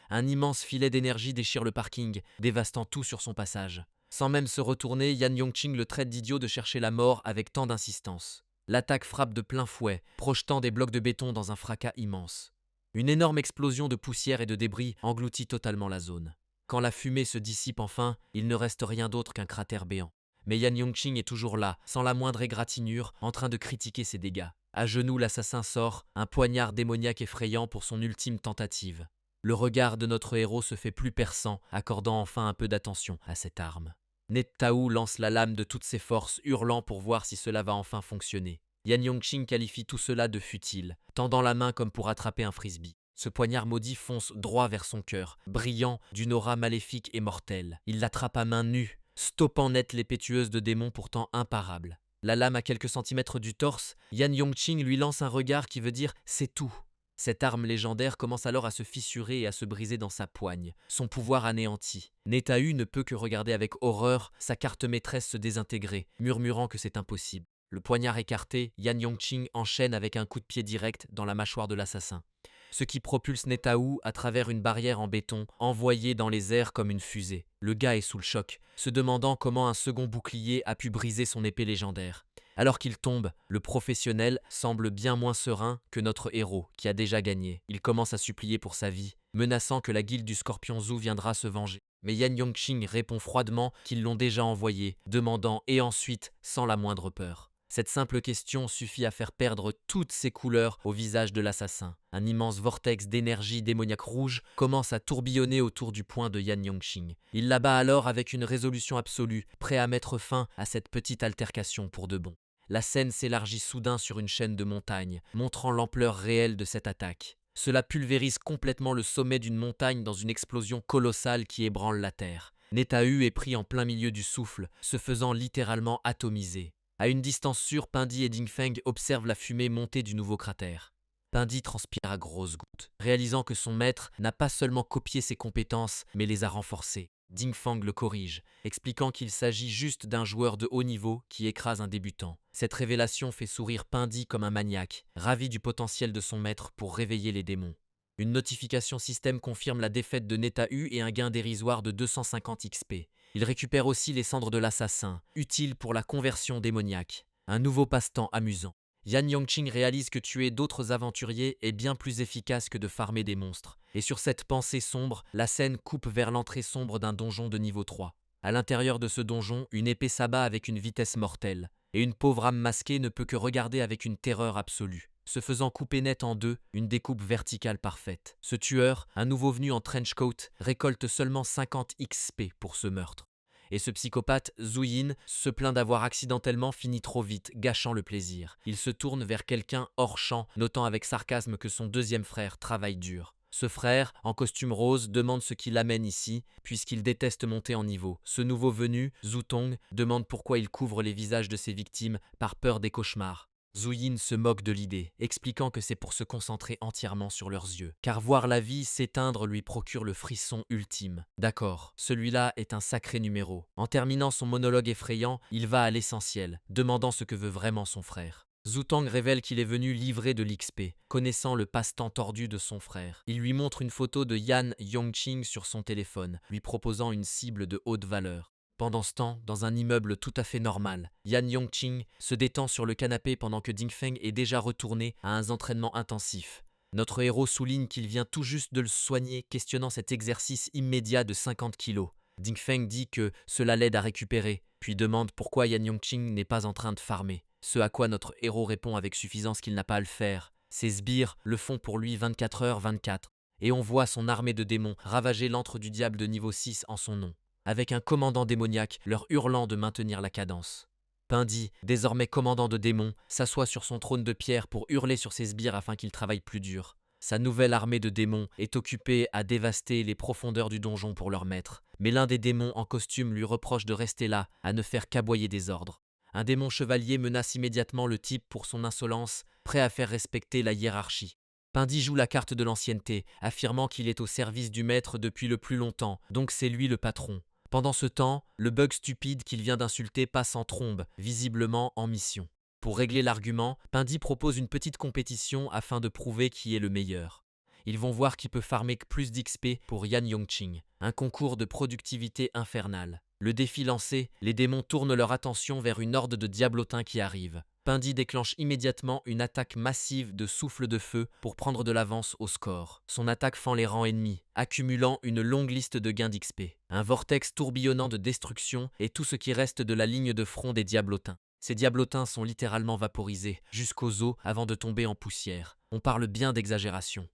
Un immense filet d'énergie déchire le parking, dévastant tout sur son passage. Sans même se retourner, Yan Yongqing le traite d'idiot de chercher la mort avec tant d'insistance. L'attaque frappe de plein fouet, projetant des blocs de béton dans un fracas immense. Une énorme explosion de poussière et de débris engloutit totalement la zone. Quand la fumée se dissipe enfin, il ne reste rien d'autre qu'un cratère béant. Mais Yan Yongqing est toujours là, sans la moindre égratignure, en train de critiquer ses dégâts. À genoux, l'assassin sort, un poignard démoniaque effrayant pour son ultime tentative. Le regard de notre héros se fait plus perçant, accordant enfin un peu d'attention à cette arme. Netao lance la lame de toutes ses forces, hurlant pour voir si cela va enfin fonctionner. Yan Yongqing qualifie tout cela de futile, tendant la main comme pour attraper un frisbee. Ce poignard maudit fonce droit vers son cœur, brillant d'une aura maléfique et mortelle. Il l'attrape à main nue, stoppant net l'épétueuse de démons pourtant imparable. La lame à quelques centimètres du torse, Yan Yongqing lui lance un regard qui veut dire « c'est tout ». Cette arme légendaire commence alors à se fissurer et à se briser dans sa poigne, son pouvoir anéanti. Netao ne peut que regarder avec horreur sa carte maîtresse se désintégrer, murmurant que c'est impossible. Le poignard écarté, Yan Yongqing enchaîne avec un coup de pied direct dans la mâchoire de l'assassin, ce qui propulse Netao à travers une barrière en béton, envoyée dans les airs comme une fusée. Le gars est sous le choc, se demandant comment un second bouclier a pu briser son épée légendaire. Alors qu'il tombe, le professionnel semble bien moins serein que notre héros, qui a déjà gagné. Il commence à supplier pour sa vie, menaçant que la guilde du Scorpion Zoo viendra se venger. Mais Yan Yongqing répond froidement qu'ils l'ont déjà envoyé, demandant « et ensuite ?» sans la moindre peur. Cette simple question suffit à faire perdre toutes ses couleurs au visage de l'assassin. Un immense vortex d'énergie démoniaque rouge commence à tourbillonner autour du poing de Yan Yongqing. Il l'abat alors avec une résolution absolue, prêt à mettre fin à cette petite altercation pour de bon. La scène s'élargit soudain sur une chaîne de montagnes, montrant l'ampleur réelle de cette attaque. Cela pulvérise complètement le sommet d'une montagne dans une explosion colossale qui ébranle la terre. Netao est pris en plein milieu du souffle, se faisant littéralement atomiser. À une distance sûre, Pindi et Dingfeng observent la fumée monter du nouveau cratère. Pindi transpire à grosses gouttes, réalisant que son maître n'a pas seulement copié ses compétences, mais les a renforcées. Dingfeng le corrige, expliquant qu'il s'agit juste d'un joueur de haut niveau qui écrase un débutant. Cette révélation fait sourire Pindi comme un maniaque, ravi du potentiel de son maître pour réveiller les démons. Une notification système confirme la défaite de Netao et un gain dérisoire de 250 XP. Il récupère aussi les cendres de l'assassin, utiles pour la conversion démoniaque. Un nouveau passe-temps amusant. Yan Yongqing réalise que tuer d'autres aventuriers est bien plus efficace que de farmer des monstres. Et sur cette pensée sombre, la scène coupe vers l'entrée sombre d'un donjon de niveau 3. À l'intérieur de ce donjon, une épée s'abat avec une vitesse mortelle. Et une pauvre âme masquée ne peut que regarder avec une terreur absolue. Se faisant couper net en deux, une découpe verticale parfaite. Ce tueur, un nouveau venu en trench coat, récolte seulement 50 XP pour ce meurtre. Et ce psychopathe, Zhu Yin, se plaint d'avoir accidentellement fini trop vite, gâchant le plaisir. Il se tourne vers quelqu'un hors champ, notant avec sarcasme que son deuxième frère travaille dur. Ce frère, en costume rose, demande ce qui l'amène ici, puisqu'il déteste monter en niveau. Ce nouveau venu, Zhu Tong, demande pourquoi il couvre les visages de ses victimes par peur des cauchemars. Zhu Yin se moque de l'idée, expliquant que c'est pour se concentrer entièrement sur leurs yeux, car voir la vie s'éteindre lui procure le frisson ultime. D'accord, celui-là est un sacré numéro. En terminant son monologue effrayant, il va à l'essentiel, demandant ce que veut vraiment son frère. Zhu Tang révèle qu'il est venu livrer de l'XP, connaissant le passe-temps tordu de son frère. Il lui montre une photo de Yan Yongqing sur son téléphone, lui proposant une cible de haute valeur. Pendant ce temps, dans un immeuble tout à fait normal, Yan Yongqing se détend sur le canapé pendant que Ding Feng est déjà retourné à un entraînement intensif. Notre héros souligne qu'il vient tout juste de le soigner, questionnant cet exercice immédiat de 50 kilos. Ding Feng dit que cela l'aide à récupérer, puis demande pourquoi Yan Yongqing n'est pas en train de farmer. Ce à quoi notre héros répond avec suffisance qu'il n'a pas à le faire. Ses sbires le font pour lui 24h/24, et on voit son armée de démons ravager l'antre du diable de niveau 6 en son nom, avec un commandant démoniaque leur hurlant de maintenir la cadence. Pindi, désormais commandant de démons, s'assoit sur son trône de pierre pour hurler sur ses sbires afin qu'ils travaillent plus dur. Sa nouvelle armée de démons est occupée à dévaster les profondeurs du donjon pour leur maître, mais l'un des démons en costume lui reproche de rester là, à ne faire qu'aboyer des ordres. Un démon chevalier menace immédiatement le type pour son insolence, prêt à faire respecter la hiérarchie. Pindi joue la carte de l'ancienneté, affirmant qu'il est au service du maître depuis le plus longtemps, donc c'est lui le patron. Pendant ce temps, le bug stupide qu'il vient d'insulter passe en trombe, visiblement en mission. Pour régler l'argument, Pindi propose une petite compétition afin de prouver qui est le meilleur. Ils vont voir qui peut farmer plus d'XP pour Yan Yongqing, un concours de productivité infernale. Le défi lancé, les démons tournent leur attention vers une horde de diablotins qui arrivent. Pindi déclenche immédiatement une attaque massive de souffle de feu pour prendre de l'avance au score. Son attaque fend les rangs ennemis, accumulant une longue liste de gains d'XP. Un vortex tourbillonnant de destruction est tout ce qui reste de la ligne de front des diablotins. Ces diablotins sont littéralement vaporisés, jusqu'aux os avant de tomber en poussière. On parle bien d'exagération.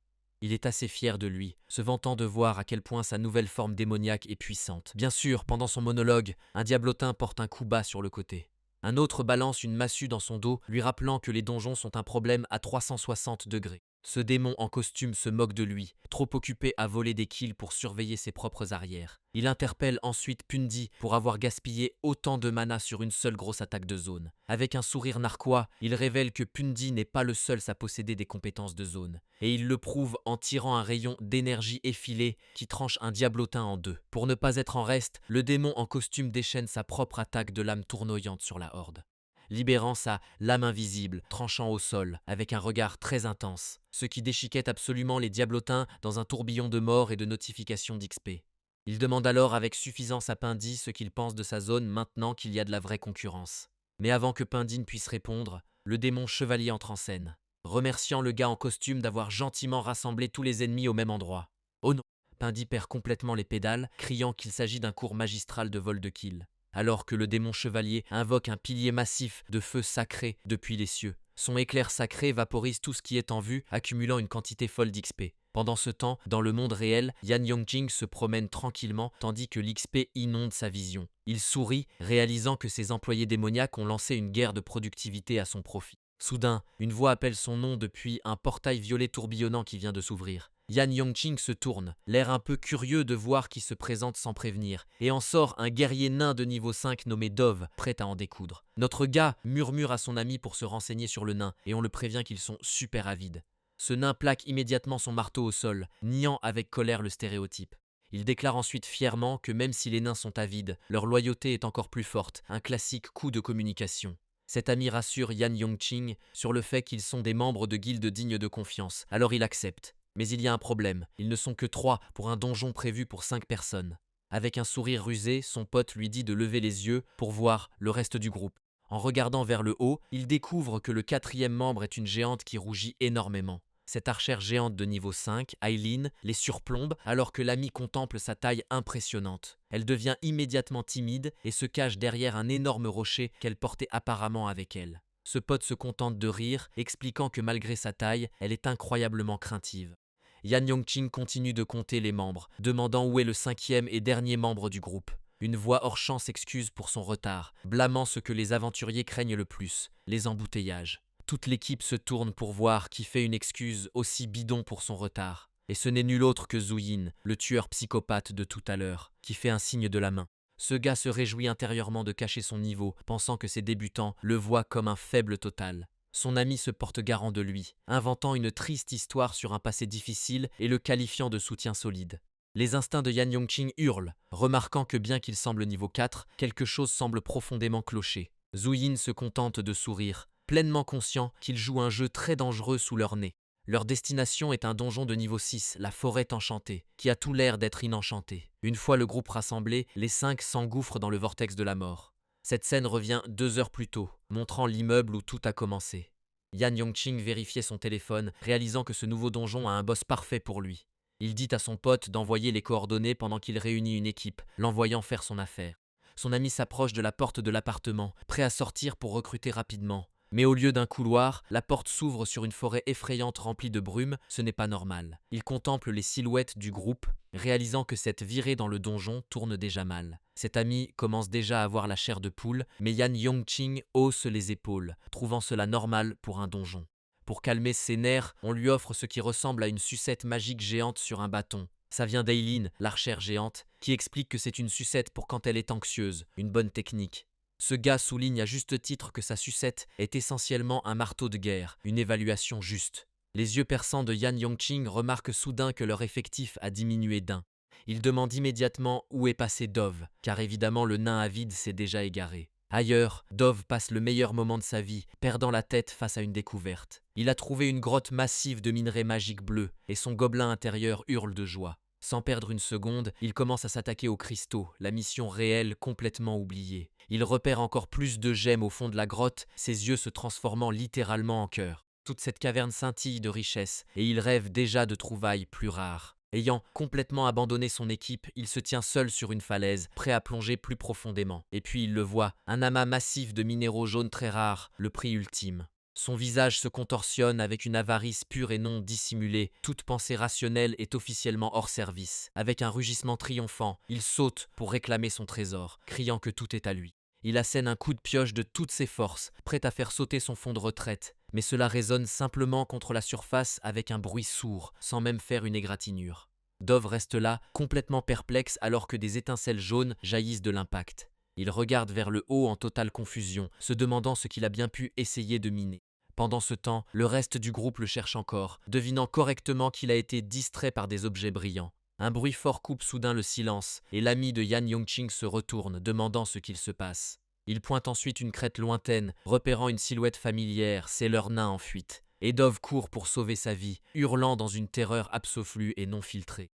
Il est assez fier de lui, se vantant de voir à quel point sa nouvelle forme démoniaque est puissante. Bien sûr, pendant son monologue, un diablotin porte un coup bas sur le côté. Un autre balance une massue dans son dos, lui rappelant que les donjons sont un problème à 360 degrés. Ce démon en costume se moque de lui, trop occupé à voler des kills pour surveiller ses propres arrières. Il interpelle ensuite Pindi pour avoir gaspillé autant de mana sur une seule grosse attaque de zone. Avec un sourire narquois, il révèle que Pindi n'est pas le seul à posséder des compétences de zone. Et il le prouve en tirant un rayon d'énergie effilé qui tranche un diablotin en deux. Pour ne pas être en reste, le démon en costume déchaîne sa propre attaque de lame tournoyante sur la horde, libérant sa lame invisible, tranchant au sol, avec un regard très intense, ce qui déchiquette absolument les diablotins dans un tourbillon de mort et de notifications d'XP. Il demande alors avec suffisance à Pindi ce qu'il pense de sa zone maintenant qu'il y a de la vraie concurrence. Mais avant que Pindi ne puisse répondre, le démon chevalier entre en scène, remerciant le gars en costume d'avoir gentiment rassemblé tous les ennemis au même endroit. Oh non! Pindi perd complètement les pédales, criant qu'il s'agit d'un cours magistral de vol de kill. Alors que le démon chevalier invoque un pilier massif de feu sacré depuis les cieux. Son éclair sacré vaporise tout ce qui est en vue, accumulant une quantité folle d'XP. Pendant ce temps, dans le monde réel, Yan Yongqing se promène tranquillement tandis que l'XP inonde sa vision. Il sourit, réalisant que ses employés démoniaques ont lancé une guerre de productivité à son profit. Soudain, une voix appelle son nom depuis un portail violet tourbillonnant qui vient de s'ouvrir. Yan Yongqing se tourne, l'air un peu curieux de voir qui se présente sans prévenir, et en sort un guerrier nain de niveau 5 nommé Dove, prêt à en découdre. Notre gars murmure à son ami pour se renseigner sur le nain, et on le prévient qu'ils sont super avides. Ce nain plaque immédiatement son marteau au sol, niant avec colère le stéréotype. Il déclare ensuite fièrement que même si les nains sont avides, leur loyauté est encore plus forte, un classique coup de communication. Cet ami rassure Yan Yongqing sur le fait qu'ils sont des membres de guildes dignes de confiance, alors il accepte. Mais il y a un problème, ils ne sont que 3 pour un donjon prévu pour 5 personnes. Avec un sourire rusé, son pote lui dit de lever les yeux pour voir le reste du groupe. En regardant vers le haut, il découvre que le 4e membre est une géante qui rougit énormément. Cette archère géante de niveau 5, Aileen, les surplombe alors que l'ami contemple sa taille impressionnante. Elle devient immédiatement timide et se cache derrière un énorme rocher qu'elle portait apparemment avec elle. Ce pote se contente de rire, expliquant que malgré sa taille, elle est incroyablement craintive. Yan Yongqing continue de compter les membres, demandant où est le 5e et dernier membre du groupe. Une voix hors champ s'excuse pour son retard, blâmant ce que les aventuriers craignent le plus, les embouteillages. Toute l'équipe se tourne pour voir qui fait une excuse aussi bidon pour son retard. Et ce n'est nul autre que Zhu Yin, le tueur psychopathe de tout à l'heure, qui fait un signe de la main. Ce gars se réjouit intérieurement de cacher son niveau, pensant que ses débutants le voient comme un faible total. Son ami se porte garant de lui, inventant une triste histoire sur un passé difficile et le qualifiant de soutien solide. Les instincts de Yan Yongqing hurlent, remarquant que bien qu'il semble niveau 4, quelque chose semble profondément clocher. Zhu Yin se contente de sourire, pleinement conscient qu'il joue un jeu très dangereux sous leur nez. Leur destination est un donjon de niveau 6, la forêt enchantée, qui a tout l'air d'être inenchanté. Une fois le groupe rassemblé, les 5 s'engouffrent dans le vortex de la mort. Cette scène revient 2 heures plus tôt, montrant l'immeuble où tout a commencé. Yan Yongqing vérifiait son téléphone, réalisant que ce nouveau donjon a un boss parfait pour lui. Il dit à son pote d'envoyer les coordonnées pendant qu'il réunit une équipe, l'envoyant faire son affaire. Son ami s'approche de la porte de l'appartement, prêt à sortir pour recruter rapidement. Mais au lieu d'un couloir, la porte s'ouvre sur une forêt effrayante remplie de brume, ce n'est pas normal. Il contemple les silhouettes du groupe, réalisant que cette virée dans le donjon tourne déjà mal. Cet ami commence déjà à avoir la chair de poule, mais Yan Yongqing hausse les épaules, trouvant cela normal pour un donjon. Pour calmer ses nerfs, on lui offre ce qui ressemble à une sucette magique géante sur un bâton. Ça vient d'Eileen, l'archère géante, qui explique que c'est une sucette pour quand elle est anxieuse, une bonne technique. Ce gars souligne à juste titre que sa sucette est essentiellement un marteau de guerre, une évaluation juste. Les yeux perçants de Yan Yongqing remarquent soudain que leur effectif a diminué d'1. Il demande immédiatement où est passé Dove, car évidemment le nain avide s'est déjà égaré. Ailleurs, Dove passe le meilleur moment de sa vie, perdant la tête face à une découverte. Il a trouvé une grotte massive de minerais magiques bleus, et son gobelin intérieur hurle de joie. Sans perdre une seconde, il commence à s'attaquer aux cristaux, la mission réelle complètement oubliée. Il repère encore plus de gemmes au fond de la grotte, ses yeux se transformant littéralement en cœur. Toute cette caverne scintille de richesse, et il rêve déjà de trouvailles plus rares. Ayant complètement abandonné son équipe, il se tient seul sur une falaise, prêt à plonger plus profondément. Et puis il le voit, un amas massif de minéraux jaunes très rares, le prix ultime. Son visage se contorsionne avec une avarice pure et non dissimulée. Toute pensée rationnelle est officiellement hors service. Avec un rugissement triomphant, il saute pour réclamer son trésor, criant que tout est à lui. Il assène un coup de pioche de toutes ses forces, prêt à faire sauter son fond de retraite. Mais cela résonne simplement contre la surface avec un bruit sourd, sans même faire une égratignure. Dove reste là, complètement perplexe alors que des étincelles jaunes jaillissent de l'impact. Il regarde vers le haut en totale confusion, se demandant ce qu'il a bien pu essayer de miner. Pendant ce temps, le reste du groupe le cherche encore, devinant correctement qu'il a été distrait par des objets brillants. Un bruit fort coupe soudain le silence, et l'ami de Yan Yongqing se retourne, demandant ce qu'il se passe. Il pointe ensuite une crête lointaine, repérant une silhouette familière, c'est leur nain en fuite. Et Dove court pour sauver sa vie, hurlant dans une terreur absolue et non filtrée.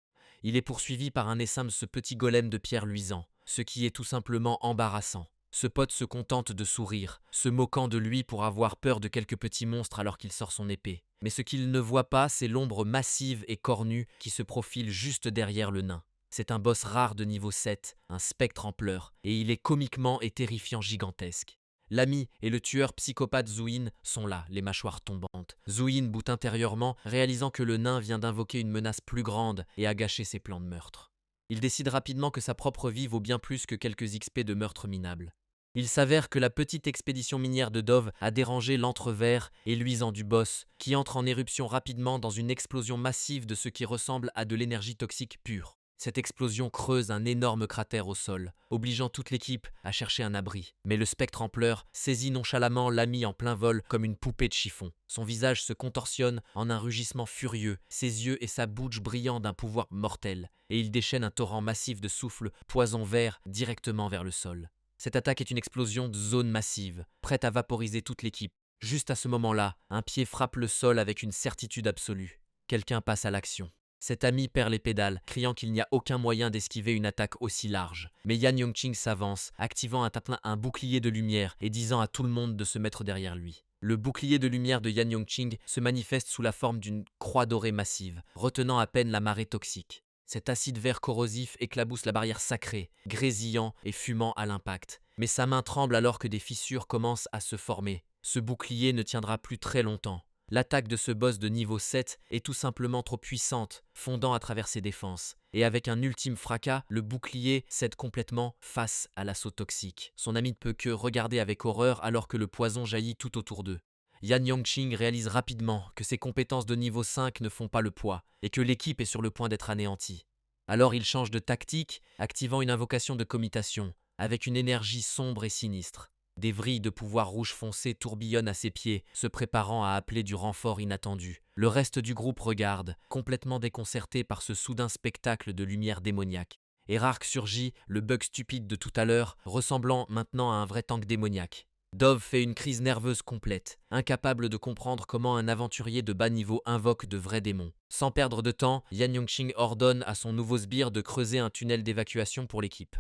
Il est poursuivi par un essaim de ce petit golem de pierre luisant, ce qui est tout simplement embarrassant. Ce pote se contente de sourire, se moquant de lui pour avoir peur de quelques petits monstres alors qu'il sort son épée. Mais ce qu'il ne voit pas, c'est l'ombre massive et cornue qui se profile juste derrière le nain. C'est un boss rare de niveau 7, un spectre en pleurs, et il est comiquement et terrifiant gigantesque. L'ami et le tueur psychopathe Zhu Yin sont là, les mâchoires tombantes. Zhu Yin boute intérieurement, réalisant que le nain vient d'invoquer une menace plus grande et a gâché ses plans de meurtre. Il décide rapidement que sa propre vie vaut bien plus que quelques XP de meurtre minable. Il s'avère que la petite expédition minière de Dove a dérangé l'antre vert et luisant du boss, qui entre en éruption rapidement dans une explosion massive de ce qui ressemble à de l'énergie toxique pure. Cette explosion creuse un énorme cratère au sol, obligeant toute l'équipe à chercher un abri. Mais le spectre en pleurs saisit nonchalamment l'ami en plein vol comme une poupée de chiffon. Son visage se contorsionne en un rugissement furieux, ses yeux et sa bouche brillant d'un pouvoir mortel, et il déchaîne un torrent massif de souffle poison vert directement vers le sol. Cette attaque est une explosion de zone massive, prête à vaporiser toute l'équipe. Juste à ce moment-là, un pied frappe le sol avec une certitude absolue. Quelqu'un passe à l'action. Cet ami perd les pédales, criant qu'il n'y a aucun moyen d'esquiver une attaque aussi large. Mais Yan Yongqing s'avance, activant un bouclier de lumière et disant à tout le monde de se mettre derrière lui. Le bouclier de lumière de Yan Yongqing se manifeste sous la forme d'une croix dorée massive, retenant à peine la marée toxique. Cet acide vert corrosif éclabousse la barrière sacrée, grésillant et fumant à l'impact. Mais sa main tremble alors que des fissures commencent à se former. Ce bouclier ne tiendra plus très longtemps. L'attaque de ce boss de niveau 7 est tout simplement trop puissante, fondant à travers ses défenses, et avec un ultime fracas, le bouclier cède complètement face à l'assaut toxique. Son ami ne peut que regarder avec horreur alors que le poison jaillit tout autour d'eux. Yan Yongqing réalise rapidement que ses compétences de niveau 5 ne font pas le poids et que l'équipe est sur le point d'être anéantie. Alors il change de tactique, activant une invocation de commutation, avec une énergie sombre et sinistre. Des vrilles de pouvoir rouge foncé tourbillonnent à ses pieds, se préparant à appeler du renfort inattendu. Le reste du groupe regarde, complètement déconcerté par ce soudain spectacle de lumière démoniaque. Et Rark surgit, le bug stupide de tout à l'heure, ressemblant maintenant à un vrai tank démoniaque. Dove fait une crise nerveuse complète, incapable de comprendre comment un aventurier de bas niveau invoque de vrais démons. Sans perdre de temps, Yan Yongqing ordonne à son nouveau sbire de creuser un tunnel d'évacuation pour l'équipe.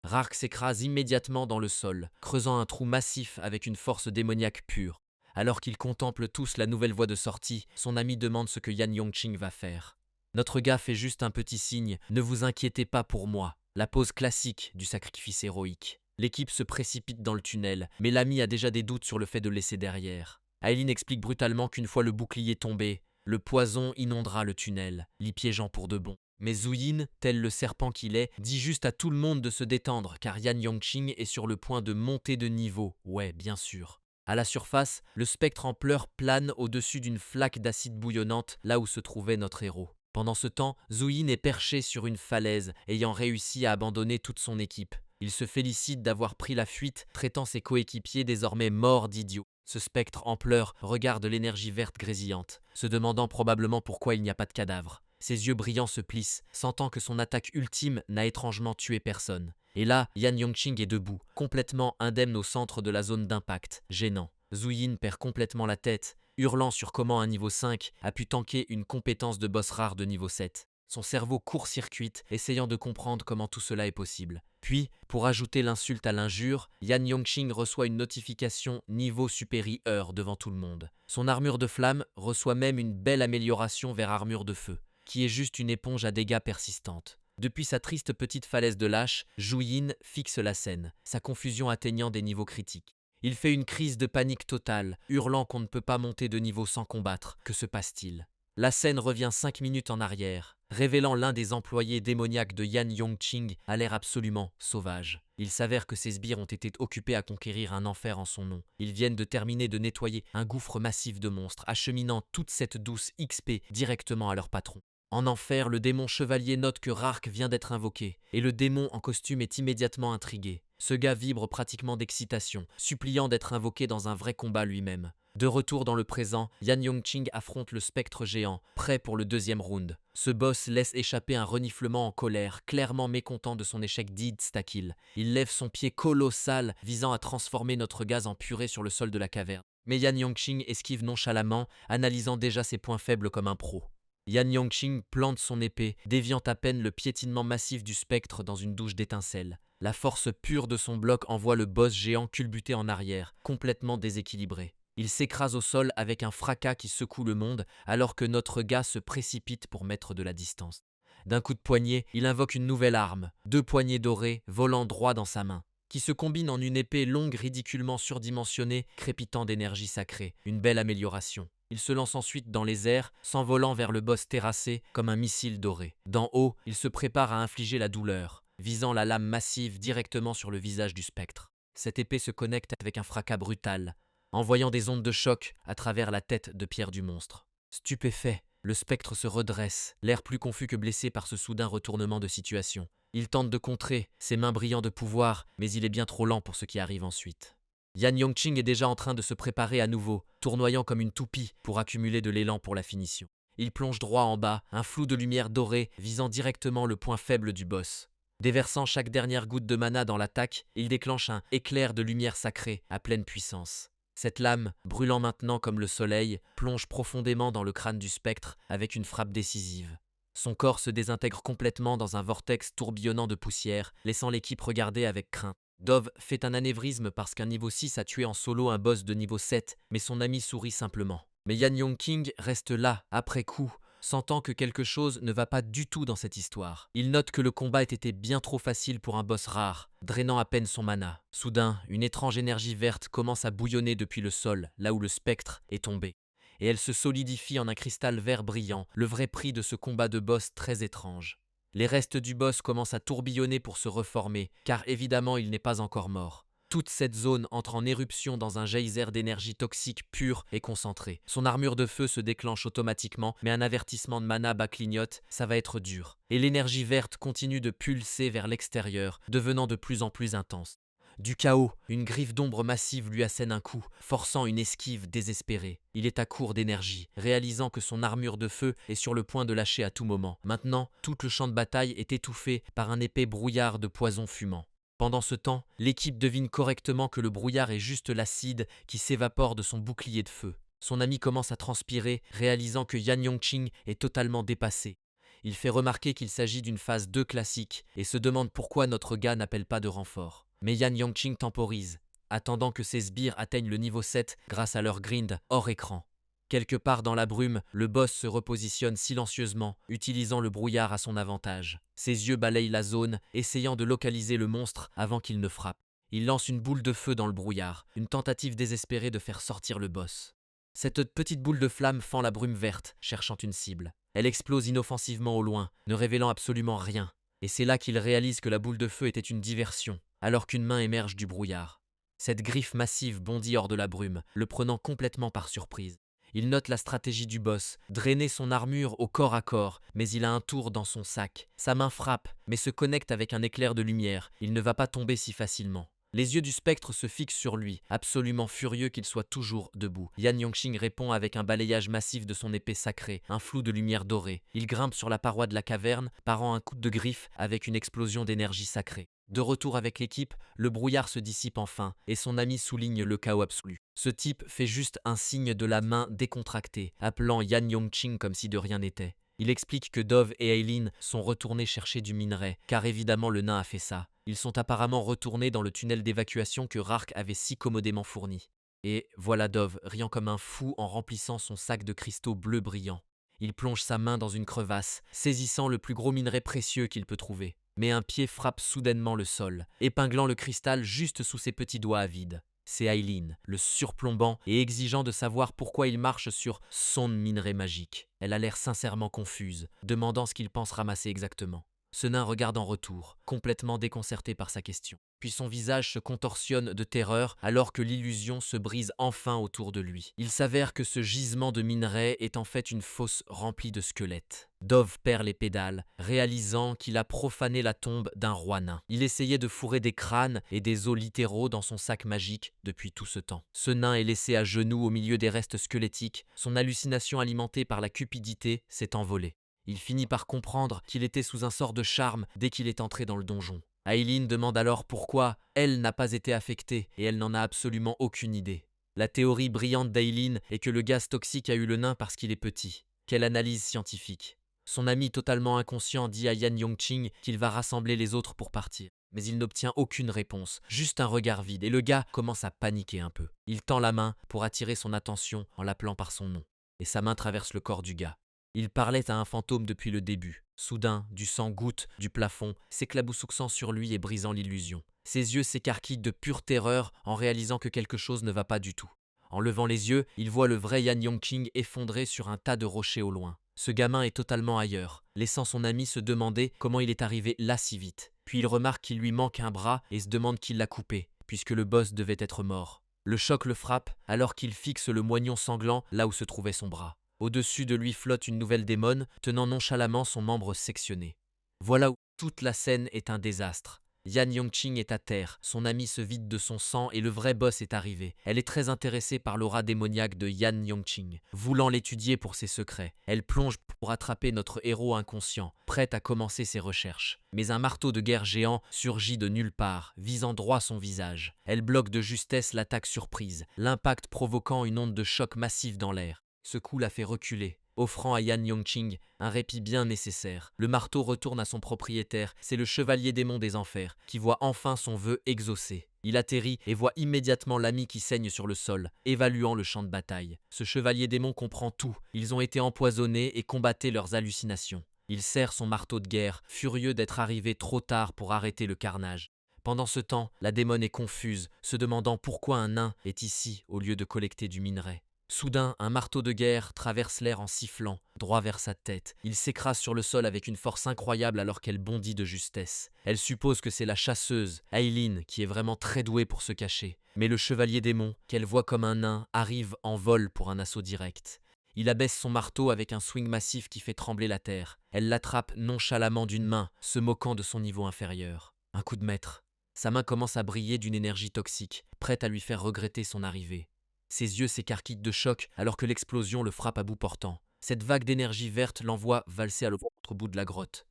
Rark s'écrase immédiatement dans le sol, creusant un trou massif avec une force démoniaque pure. Alors qu'ils contemplent tous la nouvelle voie de sortie, son ami demande ce que Yan Yongqing va faire. Notre gars fait juste un petit signe, ne vous inquiétez pas pour moi, la pose classique du sacrifice héroïque. L'équipe se précipite dans le tunnel, mais l'ami a déjà des doutes sur le fait de le laisser derrière. Aileen explique brutalement qu'une fois le bouclier tombé, le poison inondera le tunnel, l'y piégeant pour de bon. Mais Zhu Yin, tel le serpent qu'il est, dit juste à tout le monde de se détendre car Yan Yongqing est sur le point de monter de niveau, ouais bien sûr. À la surface, le spectre en pleurs plane au-dessus d'une flaque d'acide bouillonnante là où se trouvait notre héros. Pendant ce temps, Zhu Yin est perché sur une falaise, ayant réussi à abandonner toute son équipe. Il se félicite d'avoir pris la fuite, traitant ses coéquipiers désormais morts d'idiots. Ce spectre en pleurs regarde l'énergie verte grésillante, se demandant probablement pourquoi il n'y a pas de cadavre. Ses yeux brillants se plissent, sentant que son attaque ultime n'a étrangement tué personne. Et là, Yan Yongqing est debout, complètement indemne au centre de la zone d'impact, gênant. Zhu Yin perd complètement la tête, hurlant sur comment un niveau 5 a pu tanker une compétence de boss rare de niveau 7. Son cerveau court-circuite, essayant de comprendre comment tout cela est possible. Puis, pour ajouter l'insulte à l'injure, Yan Yongqing reçoit une notification niveau supérieur devant tout le monde. Son armure de flamme reçoit même une belle amélioration vers armure de feu, qui est juste une éponge à dégâts persistante. Depuis sa triste petite falaise de lâche, Zhu Yin fixe la scène, sa confusion atteignant des niveaux critiques. Il fait une crise de panique totale, hurlant qu'on ne peut pas monter de niveau sans combattre. Que se passe-t-il ? La scène revient 5 minutes en arrière, révélant l'un des employés démoniaques de Yan Yongqing à l'air absolument sauvage. Il s'avère que ses sbires ont été occupés à conquérir un enfer en son nom. Ils viennent de terminer de nettoyer un gouffre massif de monstres, acheminant toute cette douce XP directement à leur patron. En enfer, le démon chevalier note que Rark vient d'être invoqué, et le démon en costume est immédiatement intrigué. Ce gars vibre pratiquement d'excitation, suppliant d'être invoqué dans un vrai combat lui-même. De retour dans le présent, Yan Yongqing affronte le spectre géant, prêt pour le deuxième round. Ce boss laisse échapper un reniflement en colère, clairement mécontent de son échec d'insta-kill. Il lève son pied colossal, visant à transformer notre gaz en purée sur le sol de la caverne. Mais Yan Yongqing esquive nonchalamment, analysant déjà ses points faibles comme un pro. Yan Yongqing plante son épée, déviant à peine le piétinement massif du spectre dans une douche d'étincelles. La force pure de son bloc envoie le boss géant culbuter en arrière, complètement déséquilibré. Il s'écrase au sol avec un fracas qui secoue le monde, alors que notre gars se précipite pour mettre de la distance. D'un coup de poignet, il invoque une nouvelle arme, 2 poignets dorés volant droit dans sa main, qui se combine en une épée longue ridiculement surdimensionnée, crépitant d'énergie sacrée. Une belle amélioration. Il se lance ensuite dans les airs, s'envolant vers le boss terrassé comme un missile doré. D'en haut, il se prépare à infliger la douleur, visant la lame massive directement sur le visage du spectre. Cette épée se connecte avec un fracas brutal, envoyant des ondes de choc à travers la tête de pierre du monstre. Stupéfait, le spectre se redresse, l'air plus confus que blessé par ce soudain retournement de situation. Il tente de contrer, ses mains brillant de pouvoir, mais il est bien trop lent pour ce qui arrive ensuite. Yan Yongqing est déjà en train de se préparer à nouveau, tournoyant comme une toupie pour accumuler de l'élan pour la finition. Il plonge droit en bas, un flou de lumière dorée visant directement le point faible du boss. Déversant chaque dernière goutte de mana dans l'attaque, il déclenche un éclair de lumière sacrée à pleine puissance. Cette lame, brûlant maintenant comme le soleil, plonge profondément dans le crâne du spectre avec une frappe décisive. Son corps se désintègre complètement dans un vortex tourbillonnant de poussière, laissant l'équipe regarder avec crainte. Dove fait un anévrisme parce qu'un niveau 6 a tué en solo un boss de niveau 7, mais son ami sourit simplement. Mais Yan Yongqing reste là, après coup, sentant que quelque chose ne va pas du tout dans cette histoire. Il note que le combat ait été bien trop facile pour un boss rare, drainant à peine son mana. Soudain, une étrange énergie verte commence à bouillonner depuis le sol, là où le spectre est tombé. Et elle se solidifie en un cristal vert brillant, le vrai prix de ce combat de boss très étrange. Les restes du boss commencent à tourbillonner pour se reformer, car évidemment il n'est pas encore mort. Toute cette zone entre en éruption dans un geyser d'énergie toxique pure et concentrée. Son armure de feu se déclenche automatiquement, mais un avertissement de mana bas clignote, ça va être dur. Et l'énergie verte continue de pulser vers l'extérieur, devenant de plus en plus intense. Du chaos, une griffe d'ombre massive lui assène un coup, forçant une esquive désespérée. Il est à court d'énergie, réalisant que son armure de feu est sur le point de lâcher à tout moment. Maintenant, tout le champ de bataille est étouffé par un épais brouillard de poison fumant. Pendant ce temps, l'équipe devine correctement que le brouillard est juste l'acide qui s'évapore de son bouclier de feu. Son ami commence à transpirer, réalisant que Yan Yongqing est totalement dépassé. Il fait remarquer qu'il s'agit d'une phase 2 classique et se demande pourquoi notre gars n'appelle pas de renfort. Mais Yan Yongqing temporise, attendant que ses sbires atteignent le niveau 7 grâce à leur grind hors écran. Quelque part dans la brume, le boss se repositionne silencieusement, utilisant le brouillard à son avantage. Ses yeux balayent la zone, essayant de localiser le monstre avant qu'il ne frappe. Il lance une boule de feu dans le brouillard, une tentative désespérée de faire sortir le boss. Cette petite boule de flamme fend la brume verte, cherchant une cible. Elle explose inoffensivement au loin, ne révélant absolument rien. Et c'est là qu'il réalise que la boule de feu était une diversion, alors qu'une main émerge du brouillard. Cette griffe massive bondit hors de la brume, le prenant complètement par surprise. Il note la stratégie du boss, drainer son armure au corps à corps, mais il a un tour dans son sac. Sa main frappe, mais se connecte avec un éclair de lumière. Il ne va pas tomber si facilement. Les yeux du spectre se fixent sur lui, absolument furieux qu'il soit toujours debout. Yan Yongqing répond avec un balayage massif de son épée sacrée, un flou de lumière dorée. Il grimpe sur la paroi de la caverne, parant un coup de griffe avec une explosion d'énergie sacrée. De retour avec l'équipe, le brouillard se dissipe enfin, et son ami souligne le chaos absolu. Ce type fait juste un signe de la main décontractée, appelant Yan Yongqing comme si de rien n'était. Il explique que Dove et Aileen sont retournés chercher du minerai, car évidemment le nain a fait ça. Ils sont apparemment retournés dans le tunnel d'évacuation que Rark avait si commodément fourni. Et voilà Dove, riant comme un fou en remplissant son sac de cristaux bleus brillants. Il plonge sa main dans une crevasse, saisissant le plus gros minerai précieux qu'il peut trouver. Mais un pied frappe soudainement le sol, épinglant le cristal juste sous ses petits doigts avides. C'est Aileen, le surplombant et exigeant de savoir pourquoi il marche sur son minerai magique. Elle a l'air sincèrement confuse, demandant ce qu'il pense ramasser exactement. Ce nain regarde en retour, complètement déconcerté par sa question. Puis son visage se contorsionne de terreur alors que l'illusion se brise enfin autour de lui. Il s'avère que ce gisement de minerai est en fait une fosse remplie de squelettes. Dove perd les pédales, réalisant qu'il a profané la tombe d'un roi nain. Il essayait de fourrer des crânes et des os littéraux dans son sac magique depuis tout ce temps. Ce nain est laissé à genoux au milieu des restes squelettiques, son hallucination alimentée par la cupidité s'est envolée. Il finit par comprendre qu'il était sous un sort de charme dès qu'il est entré dans le donjon. Aileen demande alors pourquoi elle n'a pas été affectée et elle n'en a absolument aucune idée. La théorie brillante d'Aileen est que le gaz toxique a eu le nain parce qu'il est petit. Quelle analyse scientifique. Son ami totalement inconscient dit à Yan Yongqing qu'il va rassembler les autres pour partir. Mais il n'obtient aucune réponse, juste un regard vide, et le gars commence à paniquer un peu. Il tend la main pour attirer son attention en l'appelant par son nom. Et sa main traverse le corps du gars. Il parlait à un fantôme depuis le début. Soudain, du sang goutte du plafond, s'éclaboussant sur lui et brisant l'illusion. Ses yeux s'écarquillent de pure terreur en réalisant que quelque chose ne va pas du tout. En levant les yeux, il voit le vrai Yan Yongqing effondré sur un tas de rochers au loin. Ce gamin est totalement ailleurs, laissant son ami se demander comment il est arrivé là si vite. Puis il remarque qu'il lui manque un bras et se demande qui l'a coupé, puisque le boss devait être mort. Le choc le frappe alors qu'il fixe le moignon sanglant là où se trouvait son bras. Au-dessus de lui flotte une nouvelle démone, tenant nonchalamment son membre sectionné. Voilà où toute la scène est un désastre. Yan Yongqing est à terre, son ami se vide de son sang et le vrai boss est arrivé. Elle est très intéressée par l'aura démoniaque de Yan Yongqing. Voulant l'étudier pour ses secrets, elle plonge pour attraper notre héros inconscient, prête à commencer ses recherches. Mais un marteau de guerre géant surgit de nulle part, visant droit son visage. Elle bloque de justesse l'attaque surprise, l'impact provoquant une onde de choc massive dans l'air. Ce coup la fait reculer, offrant à Yan Yongqing un répit bien nécessaire. Le marteau retourne à son propriétaire, c'est le chevalier démon des enfers, qui voit enfin son vœu exaucé. Il atterrit et voit immédiatement l'ami qui saigne sur le sol, évaluant le champ de bataille. Ce chevalier démon comprend tout, ils ont été empoisonnés et combattaient leurs hallucinations. Il serre son marteau de guerre, furieux d'être arrivé trop tard pour arrêter le carnage. Pendant ce temps, la démone est confuse, se demandant pourquoi un nain est ici au lieu de collecter du minerai. Soudain, un marteau de guerre traverse l'air en sifflant, droit vers sa tête. Il s'écrase sur le sol avec une force incroyable alors qu'elle bondit de justesse. Elle suppose que c'est la chasseuse, Aileen, qui est vraiment très douée pour se cacher. Mais le chevalier démon, qu'elle voit comme un nain, arrive en vol pour un assaut direct. Il abaisse son marteau avec un swing massif qui fait trembler la terre. Elle l'attrape nonchalamment d'une main, se moquant de son niveau inférieur. Un coup de maître. Sa main commence à briller d'une énergie toxique, prête à lui faire regretter son arrivée. Ses yeux s'écarquillent de choc alors que l'explosion le frappe à bout portant. Cette vague d'énergie verte l'envoie valser à l'autre bout de la grotte.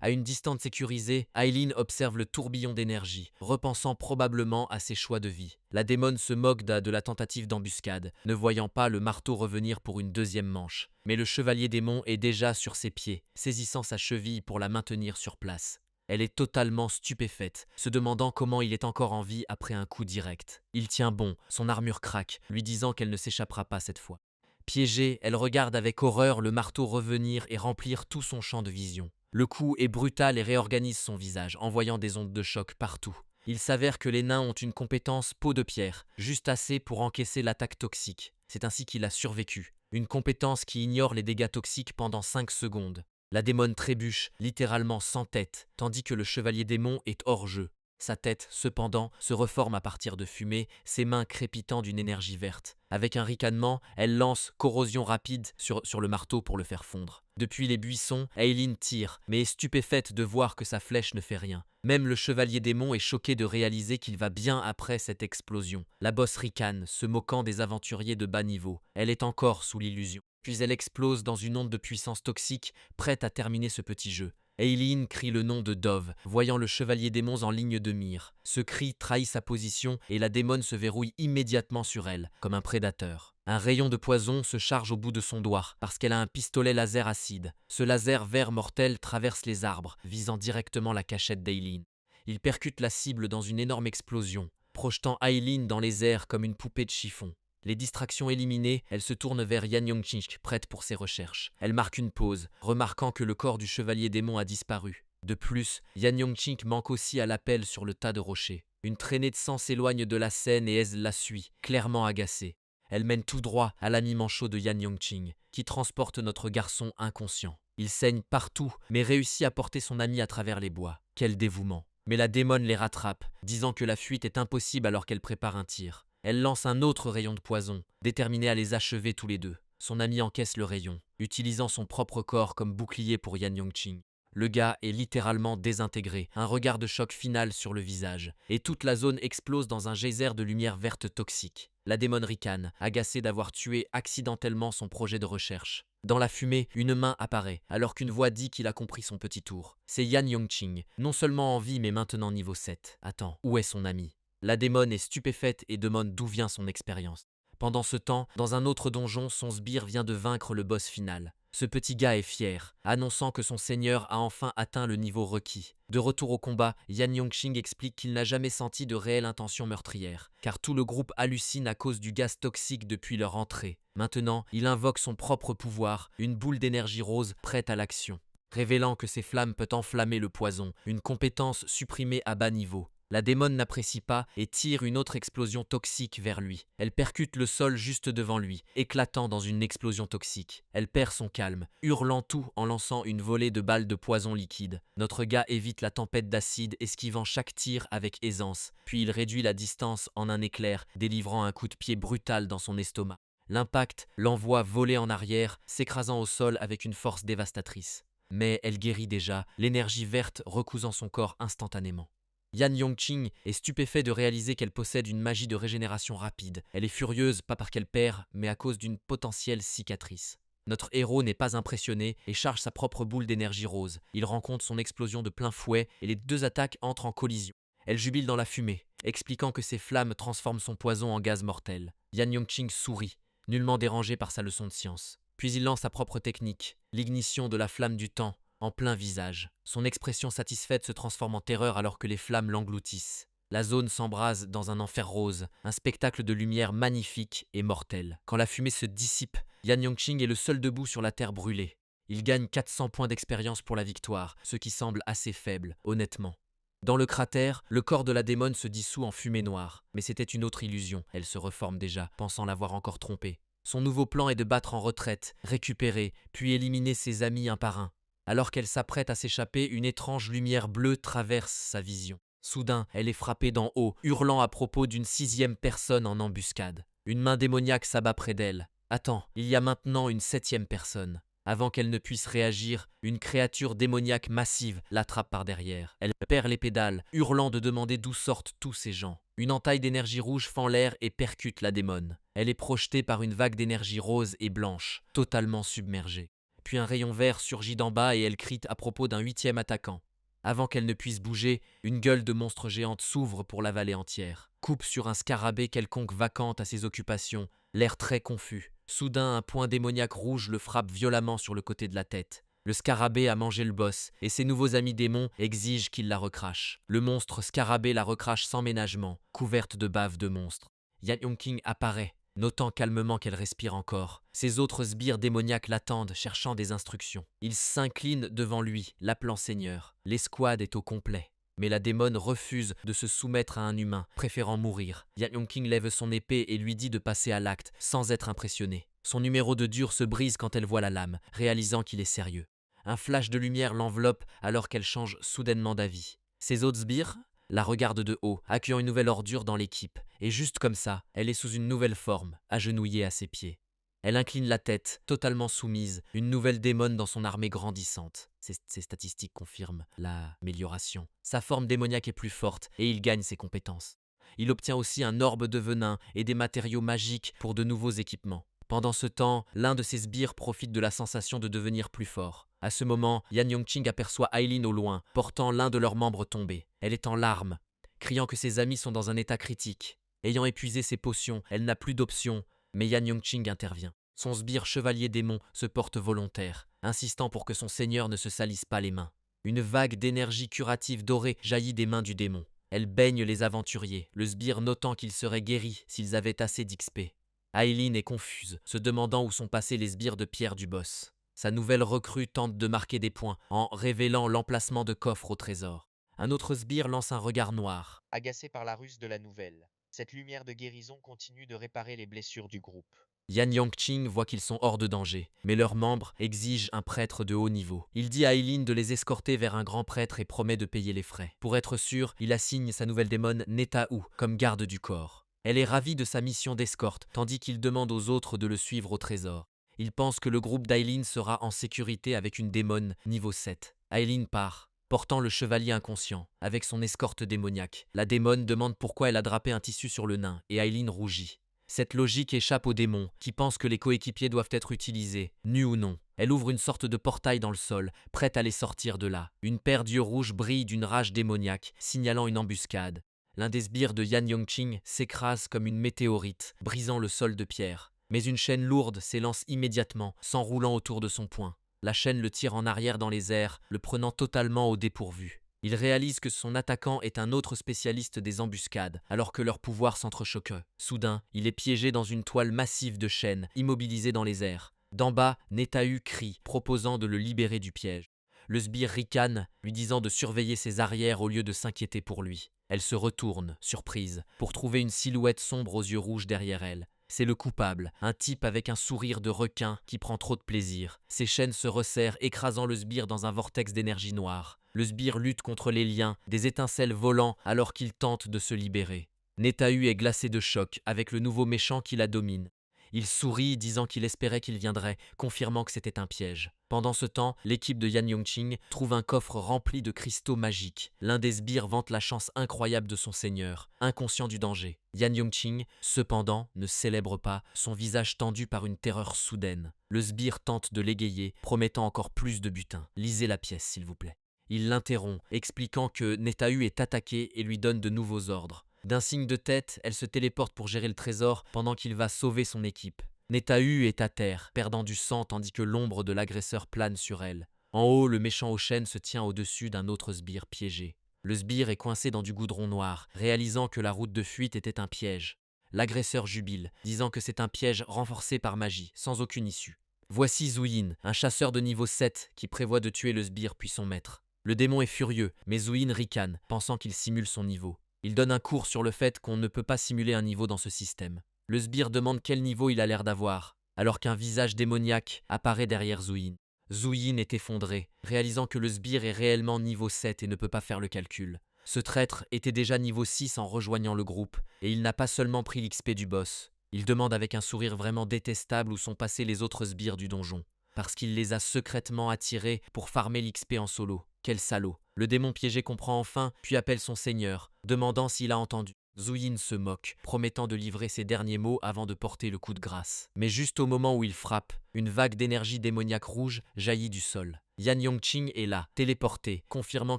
À une distance sécurisée, Aileen observe le tourbillon d'énergie, repensant probablement à ses choix de vie. La démone se moque de la tentative d'embuscade, ne voyant pas le marteau revenir pour une deuxième manche. Mais le chevalier démon est déjà sur ses pieds, saisissant sa cheville pour la maintenir sur place. Elle est totalement stupéfaite, se demandant comment il est encore en vie après un coup direct. Il tient bon, son armure craque, lui disant qu'elle ne s'échappera pas cette fois. Piégée, elle regarde avec horreur le marteau revenir et remplir tout son champ de vision. Le coup est brutal et réorganise son visage, envoyant des ondes de choc partout. Il s'avère que les nains ont une compétence peau de pierre, juste assez pour encaisser l'attaque toxique. C'est ainsi qu'il a survécu. Une compétence qui ignore les dégâts toxiques pendant 5 secondes. La démone trébuche, littéralement sans tête, tandis que le chevalier démon est hors jeu. Sa tête, cependant, se reforme à partir de fumée, ses mains crépitant d'une énergie verte. Avec un ricanement, elle lance corrosion rapide sur le marteau pour le faire fondre. Depuis les buissons, Aileen tire, mais est stupéfaite de voir que sa flèche ne fait rien. Même le chevalier démon est choqué de réaliser qu'il va bien après cette explosion. La bosse ricane, se moquant des aventuriers de bas niveau. Elle est encore sous l'illusion. Puis elle explose dans une onde de puissance toxique, prête à terminer ce petit jeu. Aileen crie le nom de Dove, voyant le chevalier démon en ligne de mire. Ce cri trahit sa position et la démone se verrouille immédiatement sur elle, comme un prédateur. Un rayon de poison se charge au bout de son doigt, parce qu'elle a un pistolet laser acide. Ce laser vert mortel traverse les arbres, visant directement la cachette d'Aileen. Il percute la cible dans une énorme explosion, projetant Aileen dans les airs comme une poupée de chiffon. Les distractions éliminées, elle se tourne vers Yan Yongching, prête pour ses recherches. Elle marque une pause, remarquant que le corps du chevalier démon a disparu. De plus, Yan Yongching manque aussi à l'appel sur le tas de rochers. Une traînée de sang s'éloigne de la scène et Elle la suit, clairement agacée. Elle mène tout droit à l'ami manchot de Yan Yongching, qui transporte notre garçon inconscient. Il saigne partout, mais réussit à porter son ami à travers les bois. Quel dévouement! Mais la démone les rattrape, disant que la fuite est impossible alors qu'elle prépare un tir. Elle lance un autre rayon de poison, déterminée à les achever tous les deux. Son ami encaisse le rayon, utilisant son propre corps comme bouclier pour Yan Yongching. Le gars est littéralement désintégré, un regard de choc final sur le visage, et toute la zone explose dans un geyser de lumière verte toxique. La démone ricane, agacée d'avoir tué accidentellement son projet de recherche. Dans la fumée, une main apparaît, alors qu'une voix dit qu'il a compris son petit tour. C'est Yan Yongching, non seulement en vie mais maintenant niveau 7. Attends, où est son ami? La démone est stupéfaite et demande d'où vient son expérience. Pendant ce temps, dans un autre donjon, son sbire vient de vaincre le boss final. Ce petit gars est fier, annonçant que son seigneur a enfin atteint le niveau requis. De retour au combat, Yan Yongching explique qu'il n'a jamais senti de réelle intention meurtrière, car tout le groupe hallucine à cause du gaz toxique depuis leur entrée. Maintenant, il invoque son propre pouvoir, une boule d'énergie rose prête à l'action, révélant que ses flammes peuvent enflammer le poison, une compétence supprimée à bas niveau. La démone n'apprécie pas et tire une autre explosion toxique vers lui. Elle percute le sol juste devant lui, éclatant dans une explosion toxique. Elle perd son calme, hurlant tout en lançant une volée de balles de poison liquide. Notre gars évite la tempête d'acide, esquivant chaque tir avec aisance, puis il réduit la distance en un éclair, délivrant un coup de pied brutal dans son estomac. L'impact l'envoie voler en arrière, s'écrasant au sol avec une force dévastatrice. Mais elle guérit déjà, l'énergie verte recousant son corps instantanément. Yan Yongching est stupéfait de réaliser qu'elle possède une magie de régénération rapide. Elle est furieuse, pas parce qu'elle perd, mais à cause d'une potentielle cicatrice. Notre héros n'est pas impressionné et charge sa propre boule d'énergie rose. Il rencontre son explosion de plein fouet et les deux attaques entrent en collision. Elle jubile dans la fumée, expliquant que ses flammes transforment son poison en gaz mortel. Yan Yongching sourit, nullement dérangé par sa leçon de science. Puis il lance sa propre technique, l'ignition de la flamme du temps, en plein visage. Son expression satisfaite se transforme en terreur alors que les flammes l'engloutissent. La zone s'embrase dans un enfer rose, un spectacle de lumière magnifique et mortel. Quand la fumée se dissipe, Yan Yongching est le seul debout sur la terre brûlée. Il gagne 400 points d'expérience pour la victoire, ce qui semble assez faible, honnêtement. Dans le cratère, le corps de la démone se dissout en fumée noire. Mais c'était une autre illusion, elle se reforme déjà, pensant l'avoir encore trompé. Son nouveau plan est de battre en retraite, récupérer, puis éliminer ses amis un par un. Alors qu'elle s'apprête à s'échapper, une étrange lumière bleue traverse sa vision. Soudain, elle est frappée d'en haut, hurlant à propos d'une 6e personne en embuscade. Une main démoniaque s'abat près d'elle. Attends, il y a maintenant une 7e personne. Avant qu'elle ne puisse réagir, une créature démoniaque massive l'attrape par derrière. Elle perd les pédales, hurlant de demander d'où sortent tous ces gens. Une entaille d'énergie rouge fend l'air et percute la démone. Elle est projetée par une vague d'énergie rose et blanche, totalement submergée. Puis un rayon vert surgit d'en bas et elle crie à propos d'un 8e attaquant. Avant qu'elle ne puisse bouger, une gueule de monstre géante s'ouvre pour la vallée entière. Coupe sur un scarabée quelconque vacante à ses occupations, l'air très confus. Soudain, un poing démoniaque rouge le frappe violemment sur le côté de la tête. Le scarabée a mangé le boss, et ses nouveaux amis démons exigent qu'il la recrache. Le monstre scarabée la recrache sans ménagement, couverte de bave de monstre. Yan Yongqing apparaît, notant calmement qu'elle respire encore. Ses autres sbires démoniaques l'attendent, cherchant des instructions. Ils s'inclinent devant lui, l'appelant seigneur. L'escouade est au complet. Mais la démone refuse de se soumettre à un humain, préférant mourir. Yan Yongqing lève son épée et lui dit de passer à l'acte, sans être impressionné. Son numéro de dur se brise quand elle voit la lame, réalisant qu'il est sérieux. Un flash de lumière l'enveloppe alors qu'elle change soudainement d'avis. Ses autres sbires la regardent de haut, accueillant une nouvelle ordure dans l'équipe. Et juste comme ça, elle est sous une nouvelle forme, agenouillée à ses pieds. Elle incline la tête, totalement soumise, une nouvelle démone dans son armée grandissante. Ces statistiques confirment l'amélioration. Sa forme démoniaque est plus forte et il gagne ses compétences. Il obtient aussi un orbe de venin et des matériaux magiques pour de nouveaux équipements. Pendant ce temps, l'un de ses sbires profite de la sensation de devenir plus fort. À ce moment, Yan Yongqing aperçoit Aileen au loin, portant l'un de leurs membres tombé. Elle est en larmes, criant que ses amis sont dans un état critique. Ayant épuisé ses potions, elle n'a plus d'option, mais Yan Yongqing intervient. Son sbire chevalier démon se porte volontaire, insistant pour que son seigneur ne se salisse pas les mains. Une vague d'énergie curative dorée jaillit des mains du démon. Elle baigne les aventuriers, le sbire notant qu'ils seraient guéris s'ils avaient assez d'XP. Aileen est confuse, se demandant où sont passés les sbires de pierre du boss. Sa nouvelle recrue tente de marquer des points en révélant l'emplacement de coffres au trésor. Un autre sbire lance un regard noir. Agacé par la ruse de la nouvelle, cette lumière de guérison continue de réparer les blessures du groupe. Yan Yongqing voit qu'ils sont hors de danger, mais leurs membres exigent un prêtre de haut niveau. Il dit à Aileen de les escorter vers un grand prêtre et promet de payer les frais. Pour être sûr, il assigne sa nouvelle démone Netaou comme garde du corps. Elle est ravie de sa mission d'escorte, tandis qu'il demande aux autres de le suivre au trésor. Il pense que le groupe d'Aileen sera en sécurité avec une démone niveau 7. Aileen part, portant le chevalier inconscient, avec son escorte démoniaque. La démone demande pourquoi elle a drapé un tissu sur le nain, et Aileen rougit. Cette logique échappe au démon, qui pense que les coéquipiers doivent être utilisés, nus ou non. Elle ouvre une sorte de portail dans le sol, prête à les sortir de là. Une paire d'yeux rouges brille d'une rage démoniaque, signalant une embuscade. L'un des sbires de Yan Yongqing s'écrase comme une météorite, brisant le sol de pierre. Mais une chaîne lourde s'élance immédiatement, s'enroulant autour de son poing. La chaîne le tire en arrière dans les airs, le prenant totalement au dépourvu. Il réalise que son attaquant est un autre spécialiste des embuscades, alors que leurs pouvoirs s'entrechoquent. Soudain, il est piégé dans une toile massive de chaînes, immobilisé dans les airs. D'en bas, Netahu crie, proposant de le libérer du piège. Le sbire ricane, lui disant de surveiller ses arrières au lieu de s'inquiéter pour lui. Elle se retourne, surprise, pour trouver une silhouette sombre aux yeux rouges derrière elle. C'est le coupable, un type avec un sourire de requin qui prend trop de plaisir. Ses chaînes se resserrent, écrasant le sbire dans un vortex d'énergie noire. Le sbire lutte contre les liens, des étincelles volant alors qu'il tente de se libérer. Netahu est glacé de choc avec le nouveau méchant qui la domine. Il sourit, disant qu'il espérait qu'il viendrait, confirmant que c'était un piège. Pendant ce temps, l'équipe de Yan Yongqing trouve un coffre rempli de cristaux magiques. L'un des sbires vante la chance incroyable de son seigneur, inconscient du danger. Yan Yongqing, cependant, ne célèbre pas, son visage tendu par une terreur soudaine. Le sbire tente de l'égayer, promettant encore plus de butin. Lisez la pièce, s'il vous plaît. Il l'interrompt, expliquant que Netahu est attaqué et lui donne de nouveaux ordres. D'un signe de tête, elle se téléporte pour gérer le trésor pendant qu'il va sauver son équipe. Netahu est à terre, perdant du sang tandis que l'ombre de l'agresseur plane sur elle. En haut, le méchant aux chaînes se tient au-dessus d'un autre sbire piégé. Le sbire est coincé dans du goudron noir, réalisant que la route de fuite était un piège. L'agresseur jubile, disant que c'est un piège renforcé par magie, sans aucune issue. Voici Zouyin, un chasseur de niveau 7 qui prévoit de tuer le sbire puis son maître. Le démon est furieux, mais Zouyin ricane, pensant qu'il simule son niveau. Il donne un cours sur le fait qu'on ne peut pas simuler un niveau dans ce système. Le sbire demande quel niveau il a l'air d'avoir. alors qu'un visage démoniaque apparaît derrière Zuyin. Zuyin est effondré, réalisant que le sbire est réellement niveau 7 et ne peut pas faire le calcul. Ce traître était déjà niveau 6 en rejoignant le groupe, et il n'a pas seulement pris l'XP du boss. Il demande avec un sourire vraiment détestable où sont passés les autres sbires du donjon. Parce qu'il les a secrètement attirés pour farmer l'XP en solo. Quel salaud. Le démon piégé comprend enfin, puis appelle son seigneur, demandant s'il a entendu. Zuyin se moque, promettant de livrer ses derniers mots avant de porter le coup de grâce. Mais juste au moment où il frappe, une vague d'énergie démoniaque rouge jaillit du sol. Yan Yongqing est là, téléporté, confirmant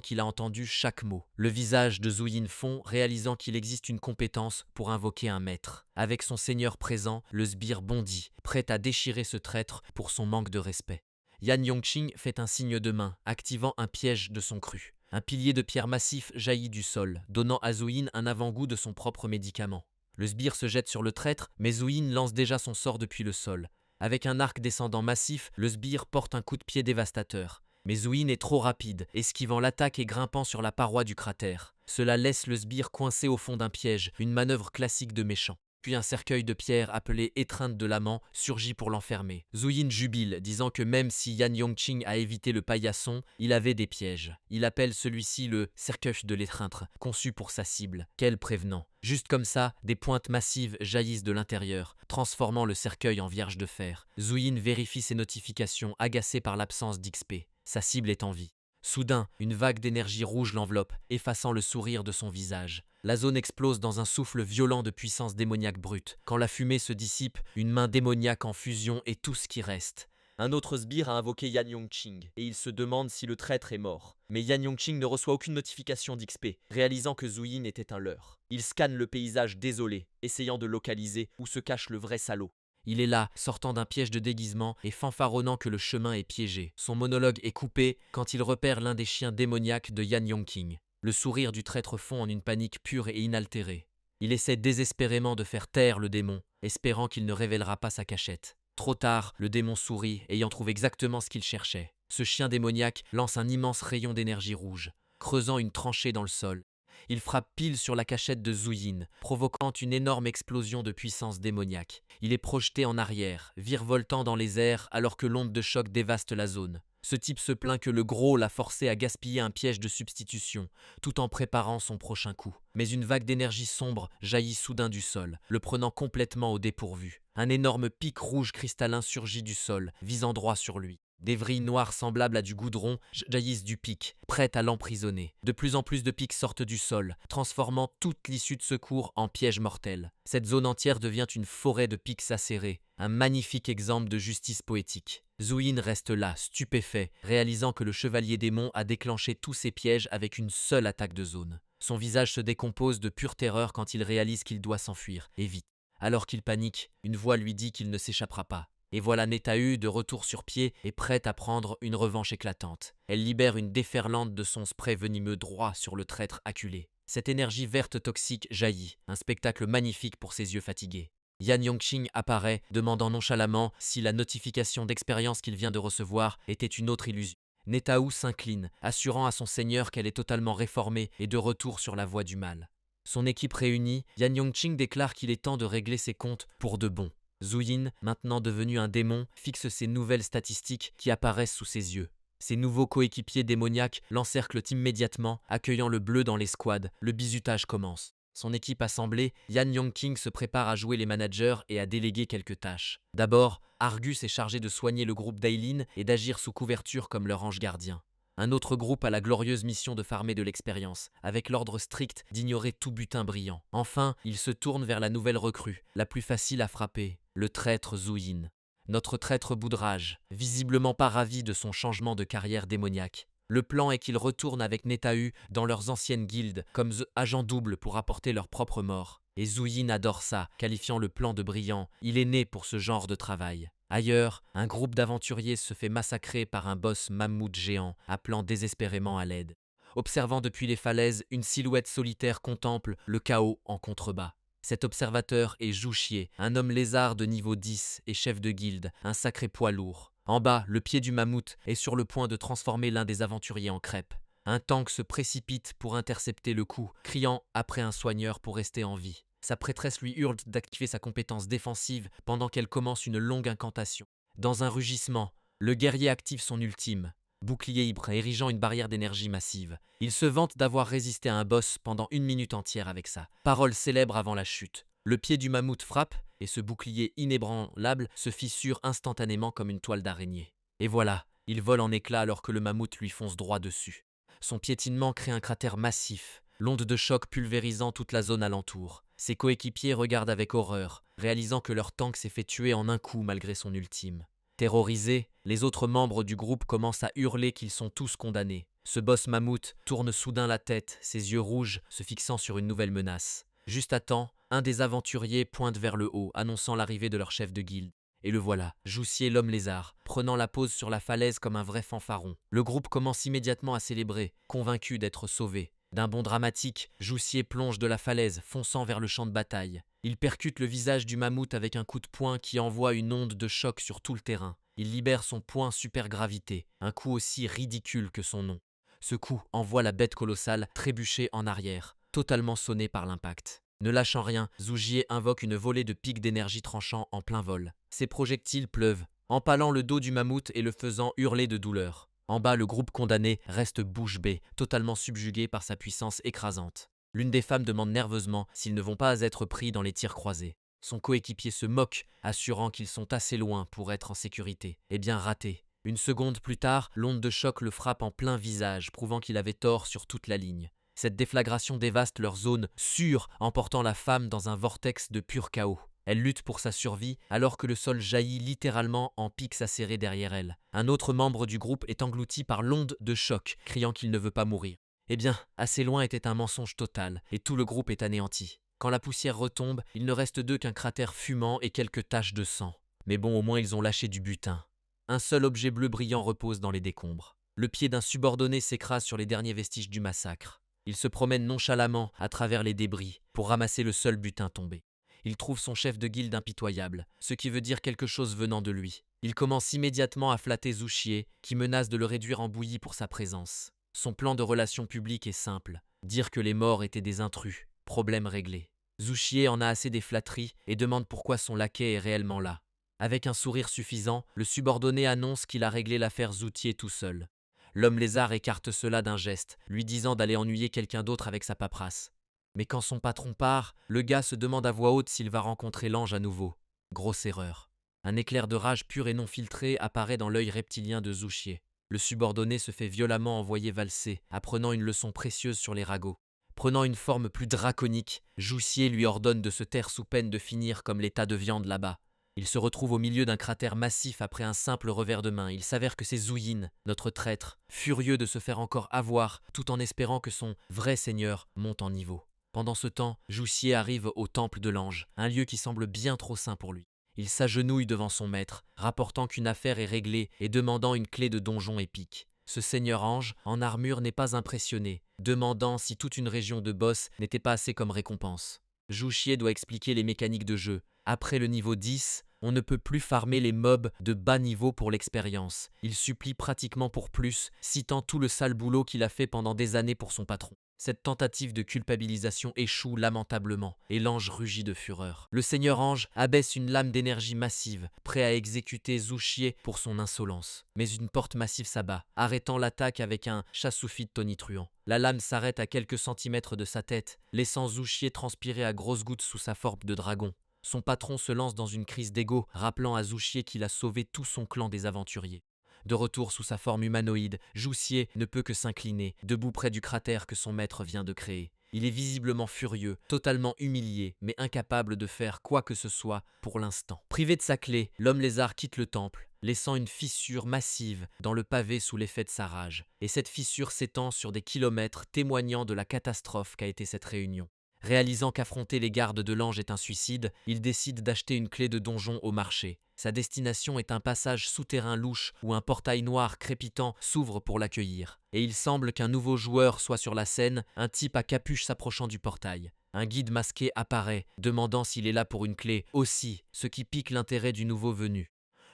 qu'il a entendu chaque mot. Le visage de Zuyin fond, réalisant qu'il existe une compétence pour invoquer un maître. Avec son seigneur présent, le sbire bondit, prêt à déchirer ce traître pour son manque de respect. Yan Yongqing fait un signe de main, activant un piège de son cru. Un pilier de pierre massif jaillit du sol, donnant à Zuyin un avant-goût de son propre médicament. Le sbire se jette sur le traître, mais Zuyin lance déjà son sort depuis le sol. Avec un arc descendant massif, le sbire porte un coup de pied dévastateur. Mais Zuyin est trop rapide, esquivant l'attaque et grimpant sur la paroi du cratère. Cela laisse le sbire coincé au fond d'un piège, une manœuvre classique de méchant. Puis un cercueil de pierre appelé étreinte de l'amant surgit pour l'enfermer. Zuyin jubile, disant que même si Yan Yongqing a évité le paillasson, il avait des pièges. Il appelle celui-ci le cercueil de l'étreinte, conçu pour sa cible. Quel prévenant. Juste comme ça, des pointes massives jaillissent de l'intérieur, transformant le cercueil en vierge de fer. Zuyin vérifie ses notifications, agacé par l'absence d'XP. Sa cible est en vie. Soudain, une vague d'énergie rouge l'enveloppe, effaçant le sourire de son visage. La zone explose dans un souffle violent de puissance démoniaque brute. Quand la fumée se dissipe, une main démoniaque en fusion est tout ce qui reste. Un autre sbire a invoqué Yan Yongqing, et il se demande si le traître est mort. Mais Yan Yongqing ne reçoit aucune notification d'XP, réalisant que Zuyin était un leurre. Il scanne le paysage désolé, essayant de localiser où se cache le vrai salaud. Il est là, sortant d'un piège de déguisement et fanfaronnant que le chemin est piégé. Son monologue est coupé quand il repère l'un des chiens démoniaques de Yan Yongqing. Le sourire du traître fond en une panique pure et inaltérée. Il essaie désespérément de faire taire le démon, espérant qu'il ne révélera pas sa cachette. Trop tard, le démon sourit, ayant trouvé exactement ce qu'il cherchait. Ce chien démoniaque lance un immense rayon d'énergie rouge, creusant une tranchée dans le sol. Il frappe pile sur la cachette de Zuyin, provoquant une énorme explosion de puissance démoniaque. Il est projeté en arrière, virevoltant dans les airs alors que l'onde de choc dévaste la zone. Ce type se plaint que le gros l'a forcé à gaspiller un piège de substitution, tout en préparant son prochain coup. Mais une vague d'énergie sombre jaillit soudain du sol, le prenant complètement au dépourvu. Un énorme pic rouge cristallin surgit du sol, visant droit sur lui. Des vrilles noires semblables à du goudron jaillissent du pic, prêtes à l'emprisonner. De plus en plus de pics sortent du sol, transformant toute l'issue de secours en piège mortel. Cette zone entière devient une forêt de pics acérés, un magnifique exemple de justice poétique. Zuyin reste là, stupéfait, réalisant que le chevalier démon a déclenché tous ses pièges avec une seule attaque de zone. Son visage se décompose de pure terreur quand il réalise qu'il doit s'enfuir, et vite. Alors qu'il panique, une voix lui dit qu'il ne s'échappera pas. Et voilà Netahu de retour sur pied et prête à prendre une revanche éclatante. Elle libère une déferlante de son spray venimeux droit sur le traître acculé. Cette énergie verte toxique jaillit, un spectacle magnifique pour ses yeux fatigués. Yan Yongqing apparaît, demandant nonchalamment si la notification d'expérience qu'il vient de recevoir était une autre illusion. Netahu s'incline, assurant à son seigneur qu'elle est totalement réformée et de retour sur la voie du mal. Son équipe réunie, Yan Yongqing déclare qu'il est temps de régler ses comptes pour de bon. Zuyin, maintenant devenu un démon, fixe ses nouvelles statistiques qui apparaissent sous ses yeux. Ses nouveaux coéquipiers démoniaques l'encerclent immédiatement, accueillant le bleu dans l'escouade. Le bizutage commence. Son équipe assemblée, Yan Yongqing se prépare à jouer les managers et à déléguer quelques tâches. D'abord, Argus est chargé de soigner le groupe d'Aileen et d'agir sous couverture comme leur ange gardien. Un autre groupe a la glorieuse mission de farmer de l'expérience, avec l'ordre strict d'ignorer tout butin brillant. Enfin, il se tourne vers la nouvelle recrue, la plus facile à frapper, le traître Zuyin. Notre traître Boudrage, visiblement pas ravi de son changement de carrière démoniaque. Le plan est qu'ils retournent avec Netahu dans leurs anciennes guildes, comme agents doubles pour apporter leur propre mort. Et Zuyin adore ça, qualifiant le plan de brillant. Il est né pour ce genre de travail. Ailleurs, un groupe d'aventuriers se fait massacrer par un boss mammouth géant, appelant désespérément à l'aide. Observant depuis les falaises, une silhouette solitaire contemple le chaos en contrebas. Cet observateur est Zhu, un homme lézard de niveau 10 et chef de guilde, un sacré poids lourd. En bas, le pied du mammouth est sur le point de transformer l'un des aventuriers en crêpe. Un tank se précipite pour intercepter le coup, criant après un soigneur pour rester en vie. Sa prêtresse lui hurle d'activer sa compétence défensive pendant qu'elle commence une longue incantation. Dans un rugissement, le guerrier active son ultime, bouclier hybride érigeant une barrière d'énergie massive. Il se vante d'avoir résisté à un boss pendant 1 minute entière avec ça. Parole célèbre avant la chute. Le pied du mammouth frappe et ce bouclier inébranlable se fissure instantanément comme une toile d'araignée. Et voilà, il vole en éclats alors que le mammouth lui fonce droit dessus. Son piétinement crée un cratère massif, l'onde de choc pulvérisant toute la zone alentour. Ses coéquipiers regardent avec horreur, réalisant que leur tank s'est fait tuer en un coup malgré son ultime. Terrorisés, les autres membres du groupe commencent à hurler qu'ils sont tous condamnés. Ce boss mammouth tourne soudain la tête, ses yeux rouges se fixant sur une nouvelle menace. Juste à temps, un des aventuriers pointe vers le haut, annonçant l'arrivée de leur chef de guilde. Et le voilà, Joussier l'homme lézard, prenant la pose sur la falaise comme un vrai fanfaron. Le groupe commence immédiatement à célébrer, convaincu d'être sauvé. D'un bond dramatique, Joussier plonge de la falaise, fonçant vers le champ de bataille. Il percute le visage du mammouth avec un coup de poing qui envoie une onde de choc sur tout le terrain. Il libère son poing super-gravité, un coup aussi ridicule que son nom. Ce coup envoie la bête colossale trébucher en arrière, totalement sonnée par l'impact. Ne lâchant rien, Zougier invoque une volée de pics d'énergie tranchant en plein vol. Ses projectiles pleuvent, empalant le dos du mammouth et le faisant hurler de douleur. En bas, le groupe condamné reste bouche bée, totalement subjugué par sa puissance écrasante. L'une des femmes demande nerveusement s'ils ne vont pas être pris dans les tirs croisés. Son coéquipier se moque, assurant qu'ils sont assez loin pour être en sécurité. Eh bien raté. Une seconde plus tard, l'onde de choc le frappe en plein visage, prouvant qu'il avait tort sur toute la ligne. Cette déflagration dévaste leur zone sûre, emportant la femme dans un vortex de pur chaos. Elle lutte pour sa survie alors que le sol jaillit littéralement en pics acérés derrière elle. Un autre membre du groupe est englouti par l'onde de choc, criant qu'il ne veut pas mourir. Eh bien, assez loin était un mensonge total, et tout le groupe est anéanti. Quand la poussière retombe, il ne reste d'eux qu'un cratère fumant et quelques taches de sang. Mais bon, au moins ils ont lâché du butin. Un seul objet bleu brillant repose dans les décombres. Le pied d'un subordonné s'écrase sur les derniers vestiges du massacre. Il se promène nonchalamment à travers les débris pour ramasser le seul butin tombé. Il trouve son chef de guilde impitoyable, ce qui veut dire quelque chose venant de lui. Il commence immédiatement à flatter Zouchier, qui menace de le réduire en bouillie pour sa présence. Son plan de relations publiques est simple, dire que les morts étaient des intrus, problème réglé. Zouchier en a assez des flatteries et demande pourquoi son laquais est réellement là. Avec un sourire suffisant, le subordonné annonce qu'il a réglé l'affaire Zoutier tout seul. L'homme lézard écarte cela d'un geste, lui disant d'aller ennuyer quelqu'un d'autre avec sa paperasse. Mais quand son patron part, le gars se demande à voix haute s'il va rencontrer l'ange à nouveau. Grosse erreur. Un éclair de rage pure et non filtré apparaît dans l'œil reptilien de Zouchier. Le subordonné se fait violemment envoyer valser, apprenant une leçon précieuse sur les ragots. Prenant une forme plus draconique, Joussier lui ordonne de se taire sous peine de finir comme les tas de viande là-bas. Il se retrouve au milieu d'un cratère massif après un simple revers de main. Il s'avère que c'est Zouyin, notre traître, furieux de se faire encore avoir, tout en espérant que son vrai seigneur monte en niveau. Pendant ce temps, Joussier arrive au temple de l'ange, un lieu qui semble bien trop sain pour lui. Il s'agenouille devant son maître, rapportant qu'une affaire est réglée et demandant une clé de donjon épique. Ce seigneur ange, en armure, n'est pas impressionné, demandant si toute une région de boss n'était pas assez comme récompense. Jouchier doit expliquer les mécaniques de jeu. Après le niveau 10, on ne peut plus farmer les mobs de bas niveau pour l'expérience. Il supplie pratiquement pour plus, citant tout le sale boulot qu'il a fait pendant des années pour son patron. Cette tentative de culpabilisation échoue lamentablement, et l'ange rugit de fureur. Le seigneur ange abaisse une lame d'énergie massive, prêt à exécuter Zouchier pour son insolence. Mais une porte massive s'abat, arrêtant l'attaque avec un chassoufi tonitruant. La lame s'arrête à quelques centimètres de sa tête, laissant Zouchier transpirer à grosses gouttes sous sa forme de dragon. Son patron se lance dans une crise d'ego, rappelant à Zouchier qu'il a sauvé tout son clan des aventuriers. De retour sous sa forme humanoïde, Joussier ne peut que s'incliner, debout près du cratère que son maître vient de créer. Il est visiblement furieux, totalement humilié, mais incapable de faire quoi que ce soit pour l'instant. Privé de sa clé, l'homme lézard quitte le temple, laissant une fissure massive dans le pavé sous l'effet de sa rage. Et cette fissure s'étend sur des kilomètres, témoignant de la catastrophe qu'a été cette réunion. Réalisant qu'affronter les gardes de l'ange est un suicide, il décide d'acheter une clé de donjon au marché. Sa destination est un passage souterrain louche où un portail noir crépitant s'ouvre pour l'accueillir. Et il semble qu'un nouveau joueur soit sur la scène, un type à capuche s'approchant du portail. Un guide masqué apparaît, demandant s'il est là pour une clé aussi, ce qui pique l'intérêt du nouveau venu.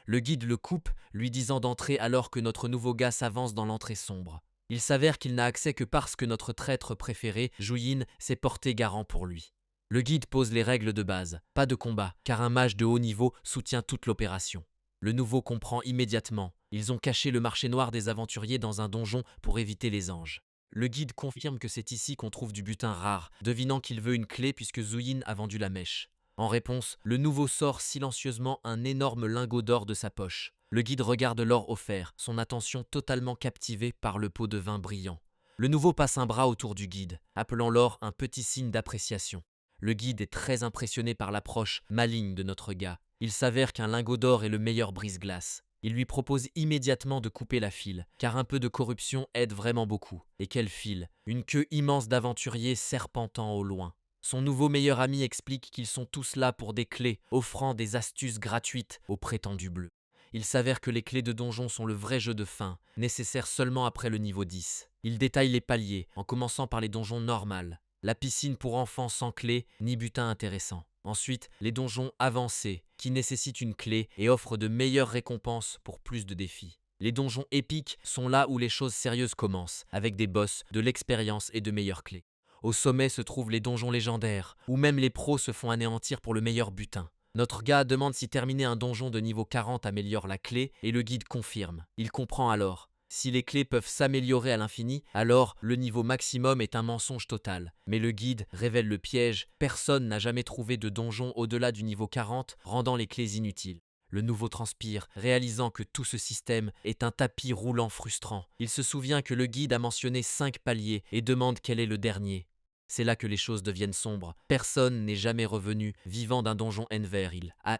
Le guide le coupe, lui disant d'entrer alors que notre nouveau gars s'avance dans l'entrée sombre. Il s'avère qu'il n'a accès que parce que notre traître préféré, Jouyin, s'est porté garant pour lui. Le guide pose les règles de base, pas de combat, car un mage de haut niveau soutient toute l'opération. Le nouveau comprend immédiatement. Ils ont caché le marché noir des aventuriers dans un donjon pour éviter les anges. Le guide confirme que c'est ici qu'on trouve du butin rare, devinant qu'il veut une clé puisque Zuyin a vendu la mèche. En réponse, le nouveau sort silencieusement un énorme lingot d'or de sa poche. Le guide regarde l'or offert, son attention totalement captivée par le pot de vin brillant. Le nouveau passe un bras autour du guide, appelant l'or un petit signe d'appréciation. Le guide est très impressionné par l'approche maligne de notre gars. Il s'avère qu'un lingot d'or est le meilleur brise-glace. Il lui propose immédiatement de couper la file, car un peu de corruption aide vraiment beaucoup. Et quelle file! Une queue immense d'aventuriers serpentant au loin. Son nouveau meilleur ami explique qu'ils sont tous là pour des clés, offrant des astuces gratuites aux prétendus bleus. Il s'avère que les clés de donjon sont le vrai jeu de fin, nécessaire seulement après le niveau 10. Il détaille les paliers, en commençant par les donjons normales. La piscine pour enfants sans clé, ni butin intéressant. Ensuite, les donjons avancés, qui nécessitent une clé et offrent de meilleures récompenses pour plus de défis. Les donjons épiques sont là où les choses sérieuses commencent, avec des boss, de l'expérience et de meilleures clés. Au sommet se trouvent les donjons légendaires, où même les pros se font anéantir pour le meilleur butin. Notre gars demande si terminer un donjon de niveau 40 améliore la clé, et le guide confirme. Il comprend alors. Si les clés peuvent s'améliorer à l'infini, alors le niveau maximum est un mensonge total. Mais le guide révèle le piège, personne n'a jamais trouvé de donjon au-delà du niveau 40, rendant les clés inutiles. Le nouveau transpire, réalisant que tout ce système est un tapis roulant frustrant. Il se souvient que le guide a mentionné 5 paliers et demande quel est le dernier. C'est là que les choses deviennent sombres. Personne n'est jamais revenu vivant d'un donjon Enver.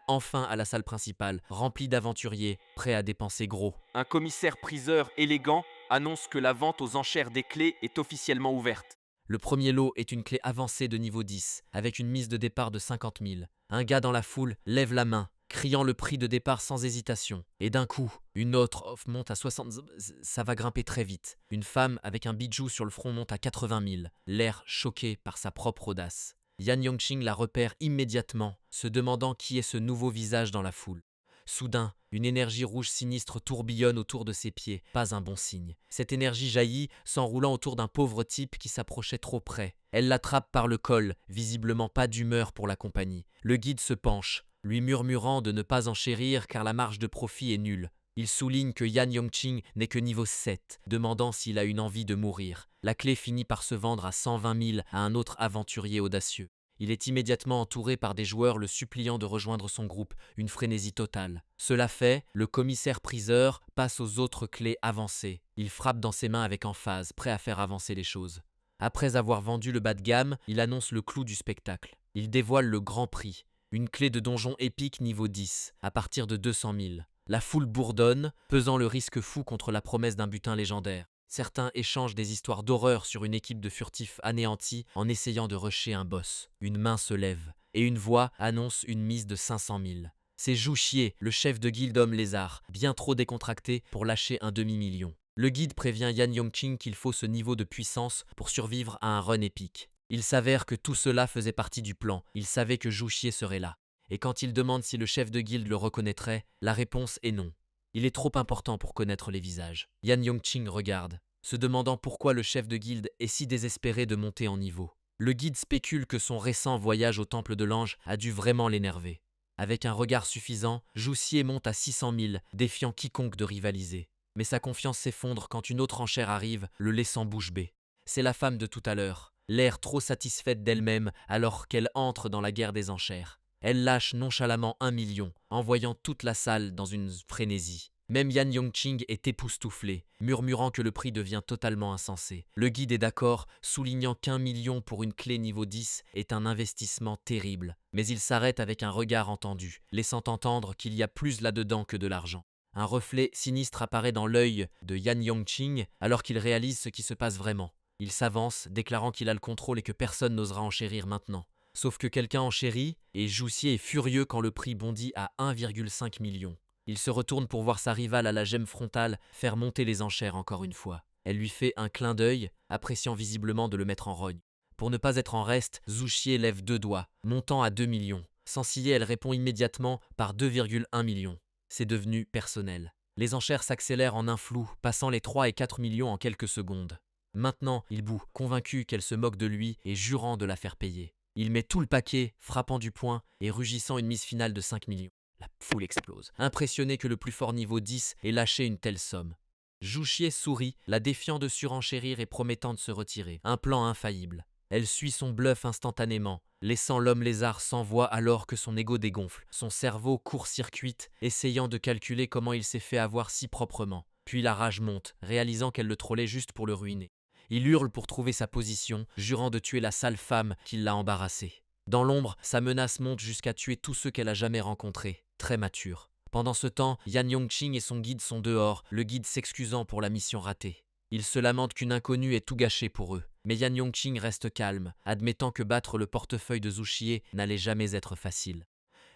Enfin à la salle principale, remplie d'aventuriers, prêts à dépenser gros. Un commissaire-priseur élégant annonce que la vente aux enchères des clés est officiellement ouverte. Le premier lot est une clé avancée de niveau 10, avec une mise de départ de 50 000. Un gars dans la foule lève la main, criant le prix de départ sans hésitation. Et d'un coup, une autre offre monte à 60 000. Ça va grimper très vite. Une femme avec un bijou sur le front monte à 80 000, l'air choqué par sa propre audace. Yan Yongqing la repère immédiatement, se demandant qui est ce nouveau visage dans la foule. Soudain, une énergie rouge sinistre tourbillonne autour de ses pieds, pas un bon signe. Cette énergie jaillit, s'enroulant autour d'un pauvre type qui s'approchait trop près. Elle l'attrape par le col, visiblement pas d'humeur pour la compagnie. Le guide se penche, lui murmurant de ne pas enchérir car la marge de profit est nulle. Il souligne que Yan Yongqing n'est que niveau 7, demandant s'il a une envie de mourir. La clé finit par se vendre à 120 000 à un autre aventurier audacieux. Il est immédiatement entouré par des joueurs le suppliant de rejoindre son groupe, une frénésie totale. Cela fait, le commissaire-priseur passe aux autres clés avancées. Il frappe dans ses mains avec emphase, prêt à faire avancer les choses. Après avoir vendu le bas de gamme, il annonce le clou du spectacle. Il dévoile le grand prix, une clé de donjon épique niveau 10, à partir de 200 000. La foule bourdonne, pesant le risque fou contre la promesse d'un butin légendaire. Certains échangent des histoires d'horreur sur une équipe de furtifs anéantis en essayant de rusher un boss. Une main se lève, et une voix annonce une mise de 500 000. C'est Zhu Xie, le chef de guilde homme lézard, bien trop décontracté pour lâcher un demi-million. Le guide prévient Yan Yongqing qu'il faut ce niveau de puissance pour survivre à un run épique. Il s'avère que tout cela faisait partie du plan, il savait que Zhu Xie serait là. Et quand il demande si le chef de guilde le reconnaîtrait, la réponse est non. Il est trop important pour connaître les visages. Yan Yongqing regarde, se demandant pourquoi le chef de guilde est si désespéré de monter en niveau. Le guide spécule que son récent voyage au temple de l'ange a dû vraiment l'énerver. Avec un regard suffisant, Zhu Xie monte à 600 000, défiant quiconque de rivaliser. Mais sa confiance s'effondre quand une autre enchère arrive, le laissant bouche bée. C'est la femme de tout à l'heure, l'air trop satisfaite d'elle-même alors qu'elle entre dans la guerre des enchères. Elle lâche nonchalamment 1 million, envoyant toute la salle dans une frénésie. Même Yan Yongqing est époustouflé, murmurant que le prix devient totalement insensé. Le guide est d'accord, soulignant qu'1 million pour une clé niveau 10 est un investissement terrible. Mais il s'arrête avec un regard entendu, laissant entendre qu'il y a plus là-dedans que de l'argent. Un reflet sinistre apparaît dans l'œil de Yan Yongqing alors qu'il réalise ce qui se passe vraiment. Il s'avance, déclarant qu'il a le contrôle et que personne n'osera enchérir maintenant. Sauf que quelqu'un enchérit, et Zhu Xie est furieux quand le prix bondit à 1,5 million. Il se retourne pour voir sa rivale à la gemme frontale faire monter les enchères encore une fois. Elle lui fait un clin d'œil, appréciant visiblement de le mettre en rogne. Pour ne pas être en reste, Zhu Xie lève 2 doigts, montant à 2 millions. Sans ciller, elle répond immédiatement par 2,1 millions. C'est devenu personnel. Les enchères s'accélèrent en un flou, passant les 3 et 4 millions en quelques secondes. Maintenant, il bout, convaincu qu'elle se moque de lui et jurant de la faire payer. Il met tout le paquet, frappant du poing et rugissant une mise finale de 5 millions. La foule explose, impressionné que le plus fort niveau 10 ait lâché une telle somme. Zhu Xie sourit, la défiant de surenchérir et promettant de se retirer. Un plan infaillible. Elle suit son bluff instantanément, laissant l'homme lézard sans voix alors que son ego dégonfle. Son cerveau court-circuite, essayant de calculer comment il s'est fait avoir si proprement. Puis la rage monte, réalisant qu'elle le trollait juste pour le ruiner. Il hurle pour trouver sa position, jurant de tuer la sale femme qui l'a embarrassé. Dans l'ombre, sa menace monte jusqu'à tuer tous ceux qu'elle a jamais rencontrés, très mature. Pendant ce temps, Yan Yongqing et son guide sont dehors, le guide s'excusant pour la mission ratée. Ils se lamentent qu'une inconnue ait tout gâché pour eux. Mais Yan Yongqing reste calme, admettant que battre le portefeuille de Zhu Xie n'allait jamais être facile.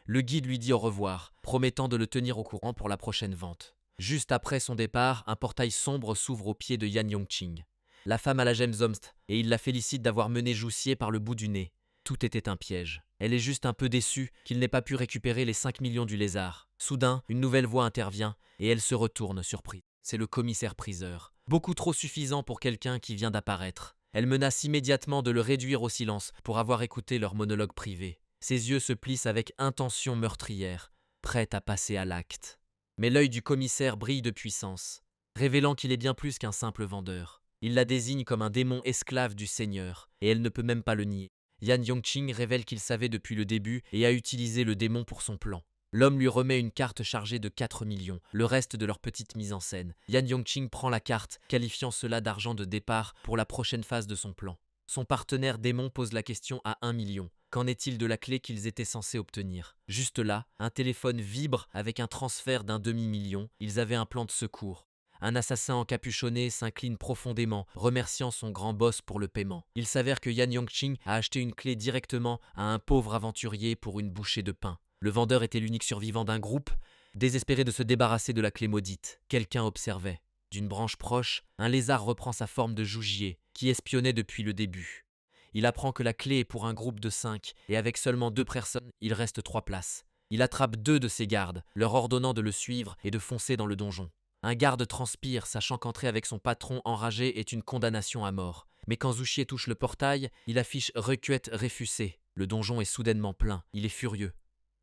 Le guide lui dit au revoir, promettant de le tenir au courant pour la prochaine vente. Juste après son départ, un portail sombre s'ouvre aux pieds de Yan Yongqing. La femme a la gemme Zomst, et il la félicite d'avoir mené Zhu Xie par le bout du nez. Tout était un piège. Elle est juste un peu déçue qu'il n'ait pas pu récupérer les 5 millions du lézard. Soudain, une nouvelle voix intervient, et elle se retourne surprise. C'est le commissaire-priseur. Beaucoup trop suffisant pour quelqu'un qui vient d'apparaître. Elle menace immédiatement de le réduire au silence pour avoir écouté leur monologue privé. Ses yeux se plissent avec intention meurtrière, prête à passer à l'acte. Mais l'œil du commissaire brille de puissance, révélant qu'il est bien plus qu'un simple vendeur. Il la désigne comme un démon esclave du Seigneur, et elle ne peut même pas le nier. Yan Yongqing révèle qu'il savait depuis le début et a utilisé le démon pour son plan. L'homme lui remet une carte chargée de 4 millions, le reste de leur petite mise en scène. Yan Yongqing prend la carte, qualifiant cela d'argent de départ pour la prochaine phase de son plan. Son partenaire démon pose la question à 1 million. Qu'en est-il de la clé qu'ils étaient censés obtenir? Juste là, un téléphone vibre avec un transfert d'un demi-million. Ils avaient un plan de secours. Un assassin encapuchonné s'incline profondément, remerciant son grand boss pour le paiement. Il s'avère que Yan Yongqing a acheté une clé directement à un pauvre aventurier pour une bouchée de pain. Le vendeur était l'unique survivant d'un groupe, désespéré de se débarrasser de la clé maudite. Quelqu'un observait. D'une branche proche, un lézard reprend sa forme de Zhu Xie, qui espionnait depuis le début. Il apprend que la clé est pour un groupe de 5, et avec seulement 2 personnes, il reste 3 places. Il attrape 2 de ses gardes, leur ordonnant de le suivre et de foncer dans le donjon. Un garde transpire, sachant qu'entrer avec son patron enragé est une condamnation à mort. Mais quand Zhu Xie touche le portail, il affiche requête refusée. Le donjon est soudainement plein, il est furieux,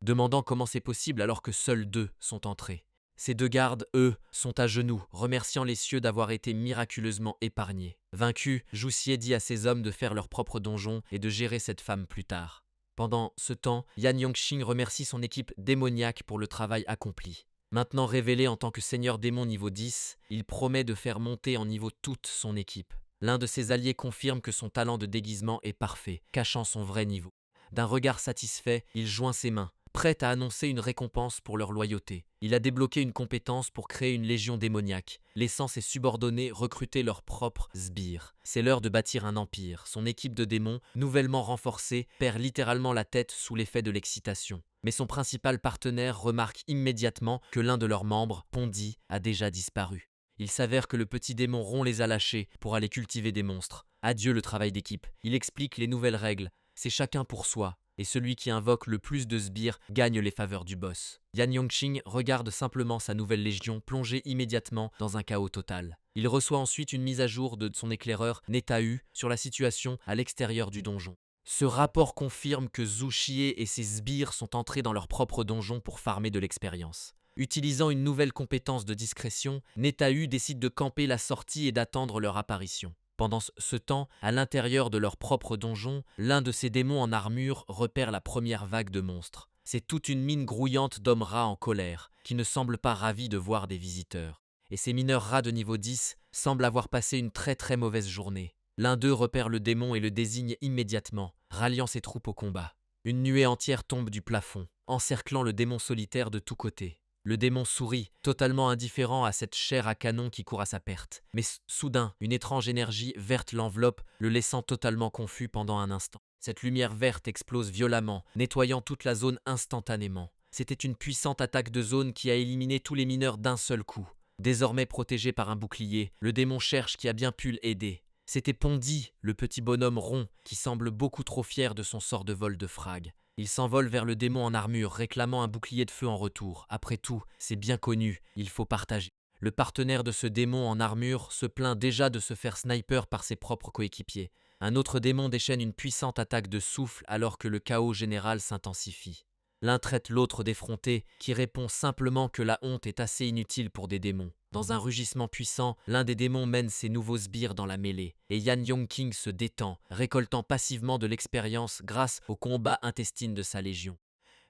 demandant comment c'est possible alors que seuls 2 sont entrés. Ces 2 gardes, eux, sont à genoux, remerciant les cieux d'avoir été miraculeusement épargnés. Vaincu, Zhu Xie dit à ses hommes de faire leur propre donjon et de gérer cette femme plus tard. Pendant ce temps, Yan Yongqing remercie son équipe démoniaque pour le travail accompli. Maintenant révélé en tant que seigneur démon niveau 10, il promet de faire monter en niveau toute son équipe. L'un de ses alliés confirme que son talent de déguisement est parfait, cachant son vrai niveau. D'un regard satisfait, il joint ses mains, prêt à annoncer une récompense pour leur loyauté. Il a débloqué une compétence pour créer une légion démoniaque, laissant ses subordonnés recruter leurs propres sbires. C'est l'heure de bâtir un empire. Son équipe de démons, nouvellement renforcée, perd littéralement la tête sous l'effet de l'excitation. Mais son principal partenaire remarque immédiatement que l'un de leurs membres, Pondi, a déjà disparu. Il s'avère que le petit démon rond les a lâchés pour aller cultiver des monstres. Adieu le travail d'équipe. Il explique les nouvelles règles. C'est chacun pour soi, et celui qui invoque le plus de sbires gagne les faveurs du boss. Yan Yongqing regarde simplement sa nouvelle légion plonger immédiatement dans un chaos total. Il reçoit ensuite une mise à jour de son éclaireur, Netahu, sur la situation à l'extérieur du donjon. Ce rapport confirme que Zhu Xie et ses sbires sont entrés dans leur propre donjon pour farmer de l'expérience. Utilisant une nouvelle compétence de discrétion, Netahu décide de camper la sortie et d'attendre leur apparition. Pendant ce temps, à l'intérieur de leur propre donjon, l'un de ces démons en armure repère la première vague de monstres. C'est toute une mine grouillante d'hommes rats en colère, qui ne semblent pas ravis de voir des visiteurs. Et ces mineurs rats de niveau 10 semblent avoir passé une très mauvaise journée. L'un d'eux repère le démon et le désigne immédiatement, ralliant ses troupes au combat. Une nuée entière tombe du plafond, encerclant le démon solitaire de tous côtés. Le démon sourit, totalement indifférent à cette chair à canon qui court à sa perte. Mais soudain, une étrange énergie verte l'enveloppe, le laissant totalement confus pendant un instant. Cette lumière verte explose violemment, nettoyant toute la zone instantanément. C'était une puissante attaque de zone qui a éliminé tous les mineurs d'un seul coup. Désormais protégé par un bouclier, le démon cherche qui a bien pu l'aider. C'était Pondi, le petit bonhomme rond, qui semble beaucoup trop fier de son sort de vol de frag. Il s'envole vers le démon en armure, réclamant un bouclier de feu en retour. Après tout, c'est bien connu, il faut partager. Le partenaire de ce démon en armure se plaint déjà de se faire sniper par ses propres coéquipiers. Un autre démon déchaîne une puissante attaque de souffle alors que le chaos général s'intensifie. L'un traite l'autre d'effronté, qui répond simplement que la honte est assez inutile pour des démons. Dans un rugissement puissant, l'un des démons mène ses nouveaux sbires dans la mêlée, et Yan Yongqing se détend, récoltant passivement de l'expérience grâce au combat intestine de sa légion.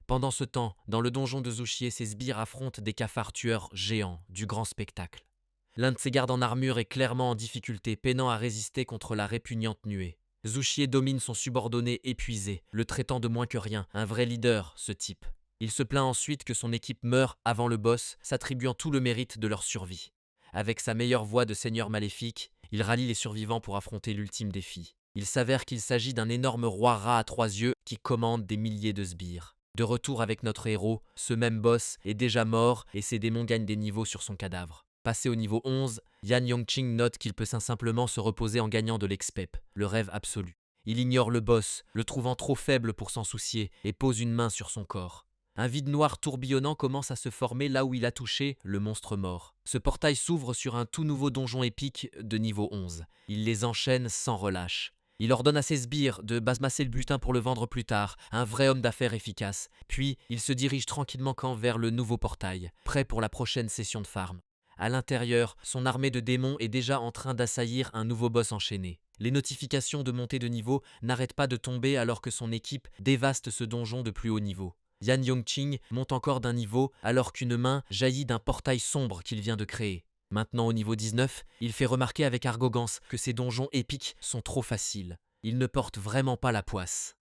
Pendant ce temps, dans le donjon de Zuxier, ses sbires affrontent des cafards tueurs géants du grand spectacle. L'un de ses gardes en armure est clairement en difficulté, peinant à résister contre la répugnante nuée. Zuxier domine son subordonné épuisé, le traitant de moins que rien, un vrai leader, ce type. Il se plaint ensuite que son équipe meurt avant le boss, s'attribuant tout le mérite de leur survie. Avec sa meilleure voix de seigneur maléfique, il rallie les survivants pour affronter l'ultime défi. Il s'avère qu'il s'agit d'un énorme roi rat à 3 yeux qui commande des milliers de sbires. De retour avec notre héros, ce même boss est déjà mort et ses démons gagnent des niveaux sur son cadavre. Passé au niveau 11, Yan Yongqing note qu'il peut simplement se reposer en gagnant de l'expep, le rêve absolu. Il ignore le boss, le trouvant trop faible pour s'en soucier, et pose une main sur son corps. Un vide noir tourbillonnant commence à se former là où il a touché le monstre mort. Ce portail s'ouvre sur un tout nouveau donjon épique de niveau 11. Il les enchaîne sans relâche. Il ordonne à ses sbires de basmasser le butin pour le vendre plus tard, un vrai homme d'affaires efficace. Puis, il se dirige tranquillement vers le nouveau portail, prêt pour la prochaine session de farm. À l'intérieur, son armée de démons est déjà en train d'assaillir un nouveau boss enchaîné. Les notifications de montée de niveau n'arrêtent pas de tomber alors que son équipe dévaste ce donjon de plus haut niveau. Yan Yongqing monte encore d'un niveau alors qu'une main jaillit d'un portail sombre qu'il vient de créer. Maintenant au niveau 19, il fait remarquer avec arrogance que ces donjons épiques sont trop faciles. Il ne porte vraiment pas la poisse.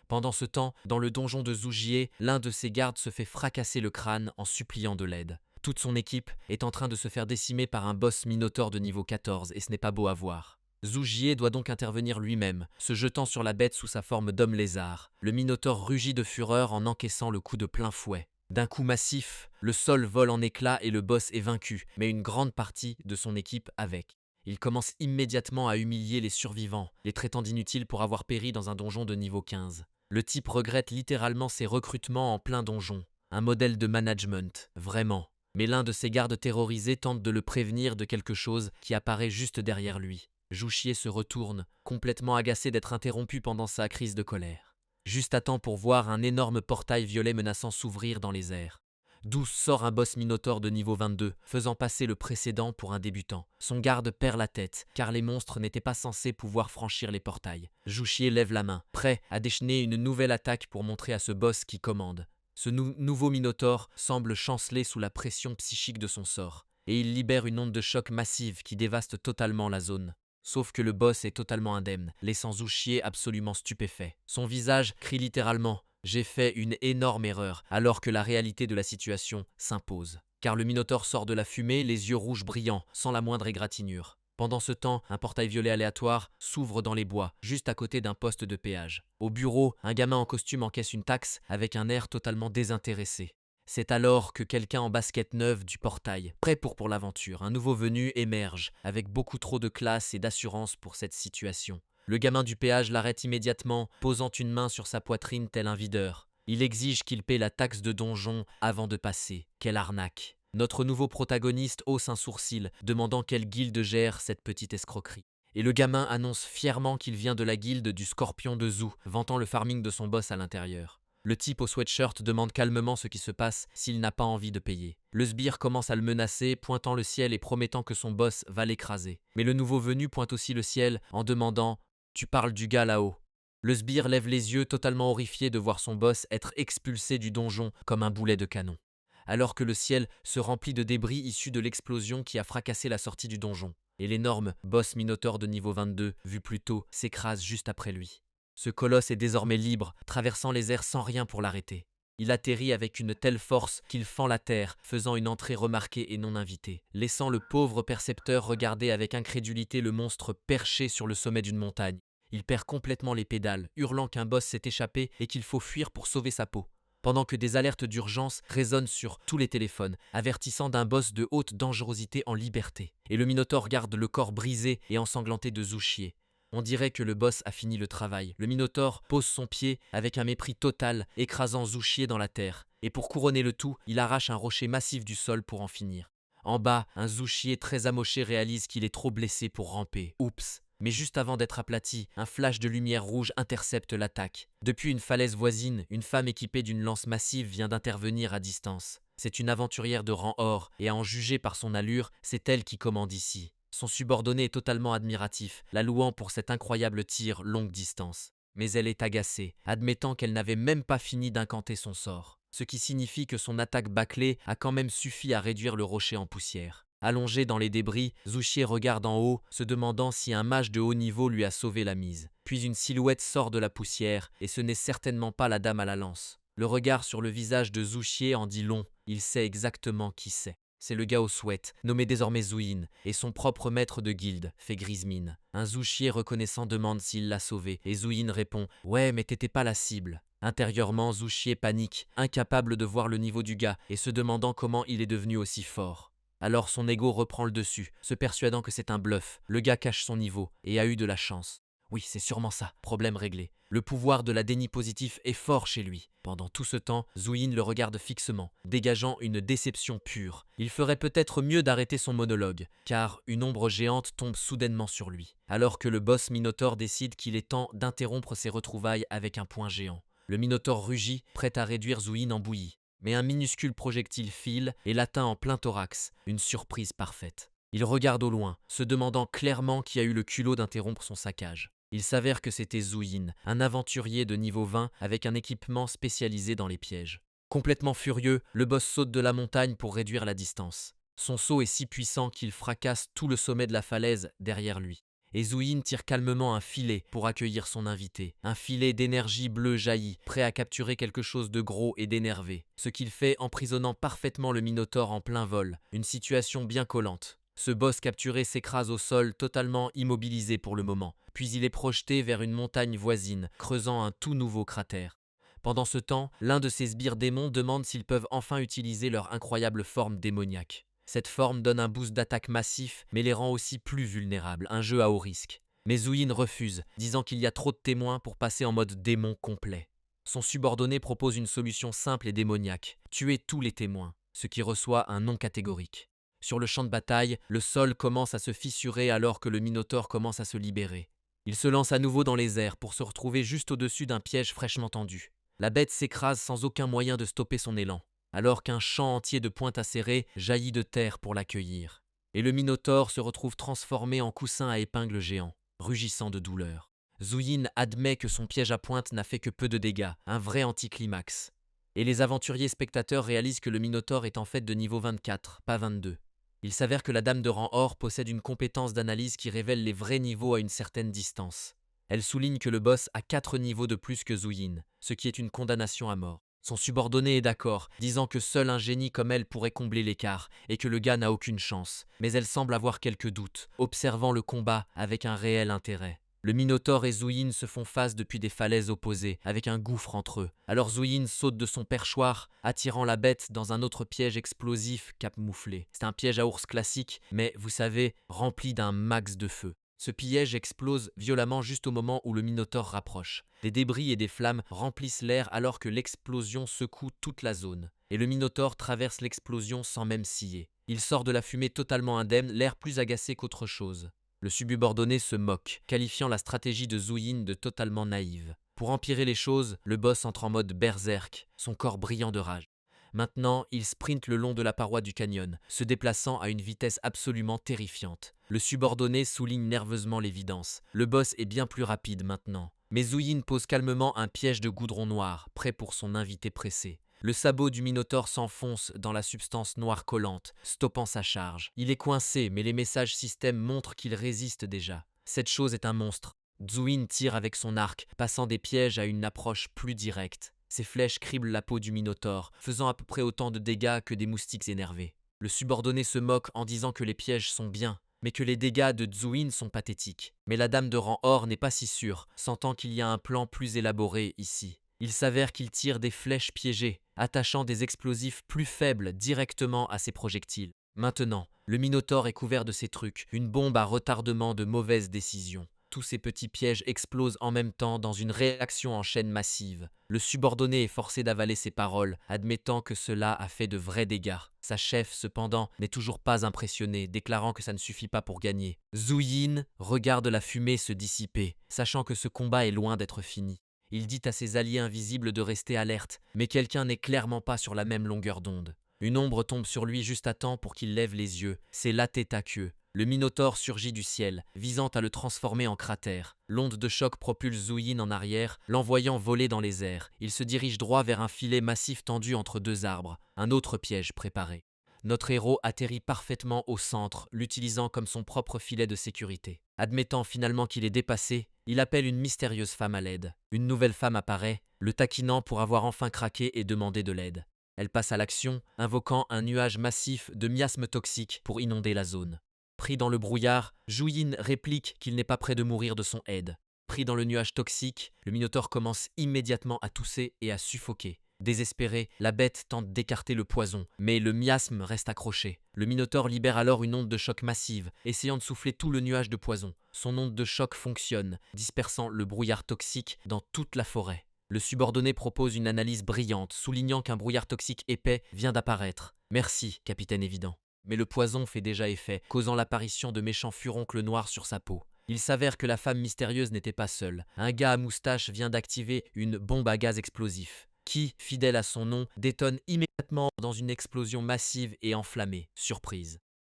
Pendant ce temps, dans le donjon de Zuxier, l'un de ses gardes se fait fracasser le crâne en suppliant de l'aide. Toute son équipe est en train de se faire décimer par un boss minotaure de niveau 14 et ce n'est pas beau à voir. Zuxier doit donc intervenir lui-même, se jetant sur la bête sous sa forme d'homme lézard. Le minotaure rugit de fureur en encaissant le coup de plein fouet. D'un coup massif, le sol vole en éclats et le boss est vaincu, mais une grande partie de son équipe avec. Il commence immédiatement à humilier les survivants, les traitant d'inutiles pour avoir péri dans un donjon de niveau 15. Le type regrette littéralement ses recrutements en plein donjon. Un modèle de management, vraiment. Mais l'un de ses gardes terrorisés tente de le prévenir de quelque chose qui apparaît juste derrière lui. Zuxier se retourne, complètement agacé d'être interrompu pendant sa crise de colère. Juste à temps pour voir un énorme portail violet menaçant s'ouvrir dans les airs. D'où sort un boss minotaure de niveau 22, faisant passer le précédent pour un débutant. Son garde perd la tête, car les monstres n'étaient pas censés pouvoir franchir les portails. Zuxier lève la main, prêt à déchaîner une nouvelle attaque pour montrer à ce boss qui commande. Ce nouveau minotaure semble chanceler sous la pression psychique de son sort, et il libère une onde de choc massive qui dévaste totalement la zone. Sauf que le boss est totalement indemne, laissant Zuxier absolument stupéfait. Son visage crie littéralement « J'ai fait une énorme erreur », alors que la réalité de la situation s'impose. Car le minotaure sort de la fumée, les yeux rouges brillants, sans la moindre égratignure. Pendant ce temps, un portail violet aléatoire s'ouvre dans les bois, juste à côté d'un poste de péage. Au bureau, un gamin en costume encaisse une taxe avec un air totalement désintéressé. C'est alors que quelqu'un en basket neuve du portail, prêt pour l'aventure, un nouveau venu émerge, avec beaucoup trop de classe et d'assurance pour cette situation. Le gamin du péage l'arrête immédiatement, posant une main sur sa poitrine tel un videur. Il exige qu'il paie la taxe de donjon avant de passer. Quelle arnaque! Notre nouveau protagoniste hausse un sourcil, demandant quelle guilde gère cette petite escroquerie. Et le gamin annonce fièrement qu'il vient de la guilde du Scorpion de Zou, vantant le farming de son boss à l'intérieur. Le type au sweatshirt demande calmement ce qui se passe s'il n'a pas envie de payer. Le sbire commence à le menacer, pointant le ciel et promettant que son boss va l'écraser. Mais le nouveau venu pointe aussi le ciel en demandant « Tu parles du gars là-haut ». Le sbire lève les yeux totalement horrifié de voir son boss être expulsé du donjon comme un boulet de canon. Alors que le ciel se remplit de débris issus de l'explosion qui a fracassé la sortie du donjon. Et l'énorme boss minotaure de niveau 22, vu plus tôt, s'écrase juste après lui. Ce colosse est désormais libre, traversant les airs sans rien pour l'arrêter. Il atterrit avec une telle force qu'il fend la terre, faisant une entrée remarquée et non invitée, laissant le pauvre percepteur regarder avec incrédulité le monstre perché sur le sommet d'une montagne. Il perd complètement les pédales, hurlant qu'un boss s'est échappé et qu'il faut fuir pour sauver sa peau. Pendant que des alertes d'urgence résonnent sur tous les téléphones, avertissant d'un boss de haute dangerosité en liberté. Et le minotaure garde le corps brisé et ensanglanté de Zuxier. On dirait que le boss a fini le travail. Le minotaure pose son pied avec un mépris total, écrasant Zuxier dans la terre. Et pour couronner le tout, il arrache un rocher massif du sol pour en finir. En bas, un Zuxier très amoché réalise qu'il est trop blessé pour ramper. Oups! Mais juste avant d'être aplati, un flash de lumière rouge intercepte l'attaque. Depuis une falaise voisine, une femme équipée d'une lance massive vient d'intervenir à distance. C'est une aventurière de rang or, et à en juger par son allure, c'est elle qui commande ici. Son subordonné est totalement admiratif, la louant pour cet incroyable tir longue distance. Mais elle est agacée, admettant qu'elle n'avait même pas fini d'incanter son sort. Ce qui signifie que son attaque bâclée a quand même suffi à réduire le rocher en poussière. Allongé dans les débris, Zouchier regarde en haut, se demandant si un mage de haut niveau lui a sauvé la mise. Puis une silhouette sort de la poussière, et ce n'est certainement pas la dame à la lance. Le regard sur le visage de Zouchier en dit long, il sait exactement qui c'est. C'est le gars au sweat, nommé désormais Zouyin, et son propre maître de guilde, fait grise mine. Un Zouchier reconnaissant demande s'il l'a sauvé, et Zouyin répond « Ouais, mais t'étais pas la cible ». Intérieurement, Zouchier panique, incapable de voir le niveau du gars, et se demandant comment il est devenu aussi fort. Alors son ego reprend le dessus, se persuadant que c'est un bluff. Le gars cache son niveau, et a eu de la chance. Oui, c'est sûrement ça, problème réglé. Le pouvoir de la déni positif est fort chez lui. Pendant tout ce temps, Zouyin le regarde fixement, dégageant une déception pure. Il ferait peut-être mieux d'arrêter son monologue, car une ombre géante tombe soudainement sur lui, alors que le boss Minotaur décide qu'il est temps d'interrompre ses retrouvailles avec un poing géant. Le Minotaur rugit, prêt à réduire Zouyin en bouillie. Mais un minuscule projectile file et l'atteint en plein thorax, une surprise parfaite. Il regarde au loin, se demandant clairement qui a eu le culot d'interrompre son saccage. Il s'avère que c'était Zouyin, un aventurier de niveau 20 avec un équipement spécialisé dans les pièges. Complètement furieux, le boss saute de la montagne pour réduire la distance. Son saut est si puissant qu'il fracasse tout le sommet de la falaise derrière lui. Et Zouyin tire calmement un filet pour accueillir son invité. Un filet d'énergie bleue jaillit, prêt à capturer quelque chose de gros et d'énervé. Ce qu'il fait emprisonnant parfaitement le Minotaure en plein vol. Une situation bien collante. Ce boss capturé s'écrase au sol, totalement immobilisé pour le moment. Puis il est projeté vers une montagne voisine, creusant un tout nouveau cratère. Pendant ce temps, l'un de ses sbires démons demande s'ils peuvent enfin utiliser leur incroyable forme démoniaque. Cette forme donne un boost d'attaque massif, mais les rend aussi plus vulnérables, un jeu à haut risque. Mais Zouyin refuse, disant qu'il y a trop de témoins pour passer en mode démon complet. Son subordonné propose une solution simple et démoniaque, tuer tous les témoins, ce qui reçoit un non catégorique. Sur le champ de bataille, le sol commence à se fissurer alors que le Minotaure commence à se libérer. Il se lance à nouveau dans les airs pour se retrouver juste au-dessus d'un piège fraîchement tendu. La bête s'écrase sans aucun moyen de stopper son élan, alors qu'un champ entier de pointes acérées jaillit de terre pour l'accueillir. Et le Minotaure se retrouve transformé en coussin à épingles géant, rugissant de douleur. Zouyin admet que son piège à pointe n'a fait que peu de dégâts, un vrai anticlimax. Et les aventuriers spectateurs réalisent que le Minotaure est en fait de niveau 24, pas 22. Il s'avère que la dame de rang or possède une compétence d'analyse qui révèle les vrais niveaux à une certaine distance. Elle souligne que le boss a 4 niveaux de plus que Zouyin, ce qui est une condamnation à mort. Son subordonné est d'accord, disant que seul un génie comme elle pourrait combler l'écart, et que le gars n'a aucune chance. Mais elle semble avoir quelques doutes, observant le combat avec un réel intérêt. Le Minotaure et Zouyin se font face depuis des falaises opposées, avec un gouffre entre eux. Alors Zouyin saute de son perchoir, attirant la bête dans un autre piège explosif camouflé. C'est un piège à ours classique, mais vous savez, rempli d'un max de feu. Ce piège explose violemment juste au moment où le Minotaure rapproche. Des débris et des flammes remplissent l'air alors que l'explosion secoue toute la zone. Et le Minotaure traverse l'explosion sans même scier. Il sort de la fumée totalement indemne, l'air plus agacé qu'autre chose. Le subordonné se moque, qualifiant la stratégie de Zouyin de totalement naïve. Pour empirer les choses, le boss entre en mode berserk, son corps brillant de rage. Maintenant, il sprinte le long de la paroi du canyon, se déplaçant à une vitesse absolument terrifiante. Le subordonné souligne nerveusement l'évidence. Le boss est bien plus rapide maintenant. Mais Zouyin pose calmement un piège de goudron noir, prêt pour son invité pressé. Le sabot du Minotaure s'enfonce dans la substance noire collante, stoppant sa charge. Il est coincé, mais les messages système montrent qu'il résiste déjà. Cette chose est un monstre. Zouyin tire avec son arc, passant des pièges à une approche plus directe. Ses flèches criblent la peau du Minotaure, faisant à peu près autant de dégâts que des moustiques énervés. Le subordonné se moque en disant que les pièges sont bien, mais que les dégâts de Zouyin sont pathétiques. Mais la dame de rang or n'est pas si sûre, sentant qu'il y a un plan plus élaboré ici. Il s'avère qu'il tire des flèches piégées, attachant des explosifs plus faibles directement à ses projectiles. Maintenant, le Minotaure est couvert de ces trucs, une bombe à retardement de mauvaises décisions. Tous ces petits pièges explosent en même temps dans une réaction en chaîne massive. Le subordonné est forcé d'avaler ses paroles, admettant que cela a fait de vrais dégâts. Sa chef, cependant, n'est toujours pas impressionnée, déclarant que ça ne suffit pas pour gagner. Zhu Yin regarde la fumée se dissiper, sachant que ce combat est loin d'être fini. Il dit à ses alliés invisibles de rester alertes, mais quelqu'un n'est clairement pas sur la même longueur d'onde. Une ombre tombe sur lui juste à temps pour qu'il lève les yeux. C'est Latétaqueux. Le Minotaure surgit du ciel, visant à le transformer en cratère. L'onde de choc propulse Zhu Yin en arrière, l'envoyant voler dans les airs. Il se dirige droit vers un filet massif tendu entre deux arbres, un autre piège préparé. Notre héros atterrit parfaitement au centre, l'utilisant comme son propre filet de sécurité. Admettant finalement qu'il est dépassé, il appelle une mystérieuse femme à l'aide. Une nouvelle femme apparaît, le taquinant pour avoir enfin craqué et demander de l'aide. Elle passe à l'action, invoquant un nuage massif de miasmes toxiques pour inonder la zone. Pris dans le brouillard, Zhu Yin réplique qu'il n'est pas près de mourir de son aide. Pris dans le nuage toxique, le Minotaure commence immédiatement à tousser et à suffoquer. Désespéré, la bête tente d'écarter le poison, mais le miasme reste accroché. Le Minotaure libère alors une onde de choc massive, essayant de souffler tout le nuage de poison. Son onde de choc fonctionne, dispersant le brouillard toxique dans toute la forêt. Le subordonné propose une analyse brillante, soulignant qu'un brouillard toxique épais vient d'apparaître. Merci, capitaine évident. Mais le poison fait déjà effet, causant l'apparition de méchants furoncles noirs sur sa peau. Il s'avère que la femme mystérieuse n'était pas seule. Un gars à moustache vient d'activer une bombe à gaz explosif, qui, fidèle à son nom, détonne immédiatement dans une explosion massive et enflammée. Surprise.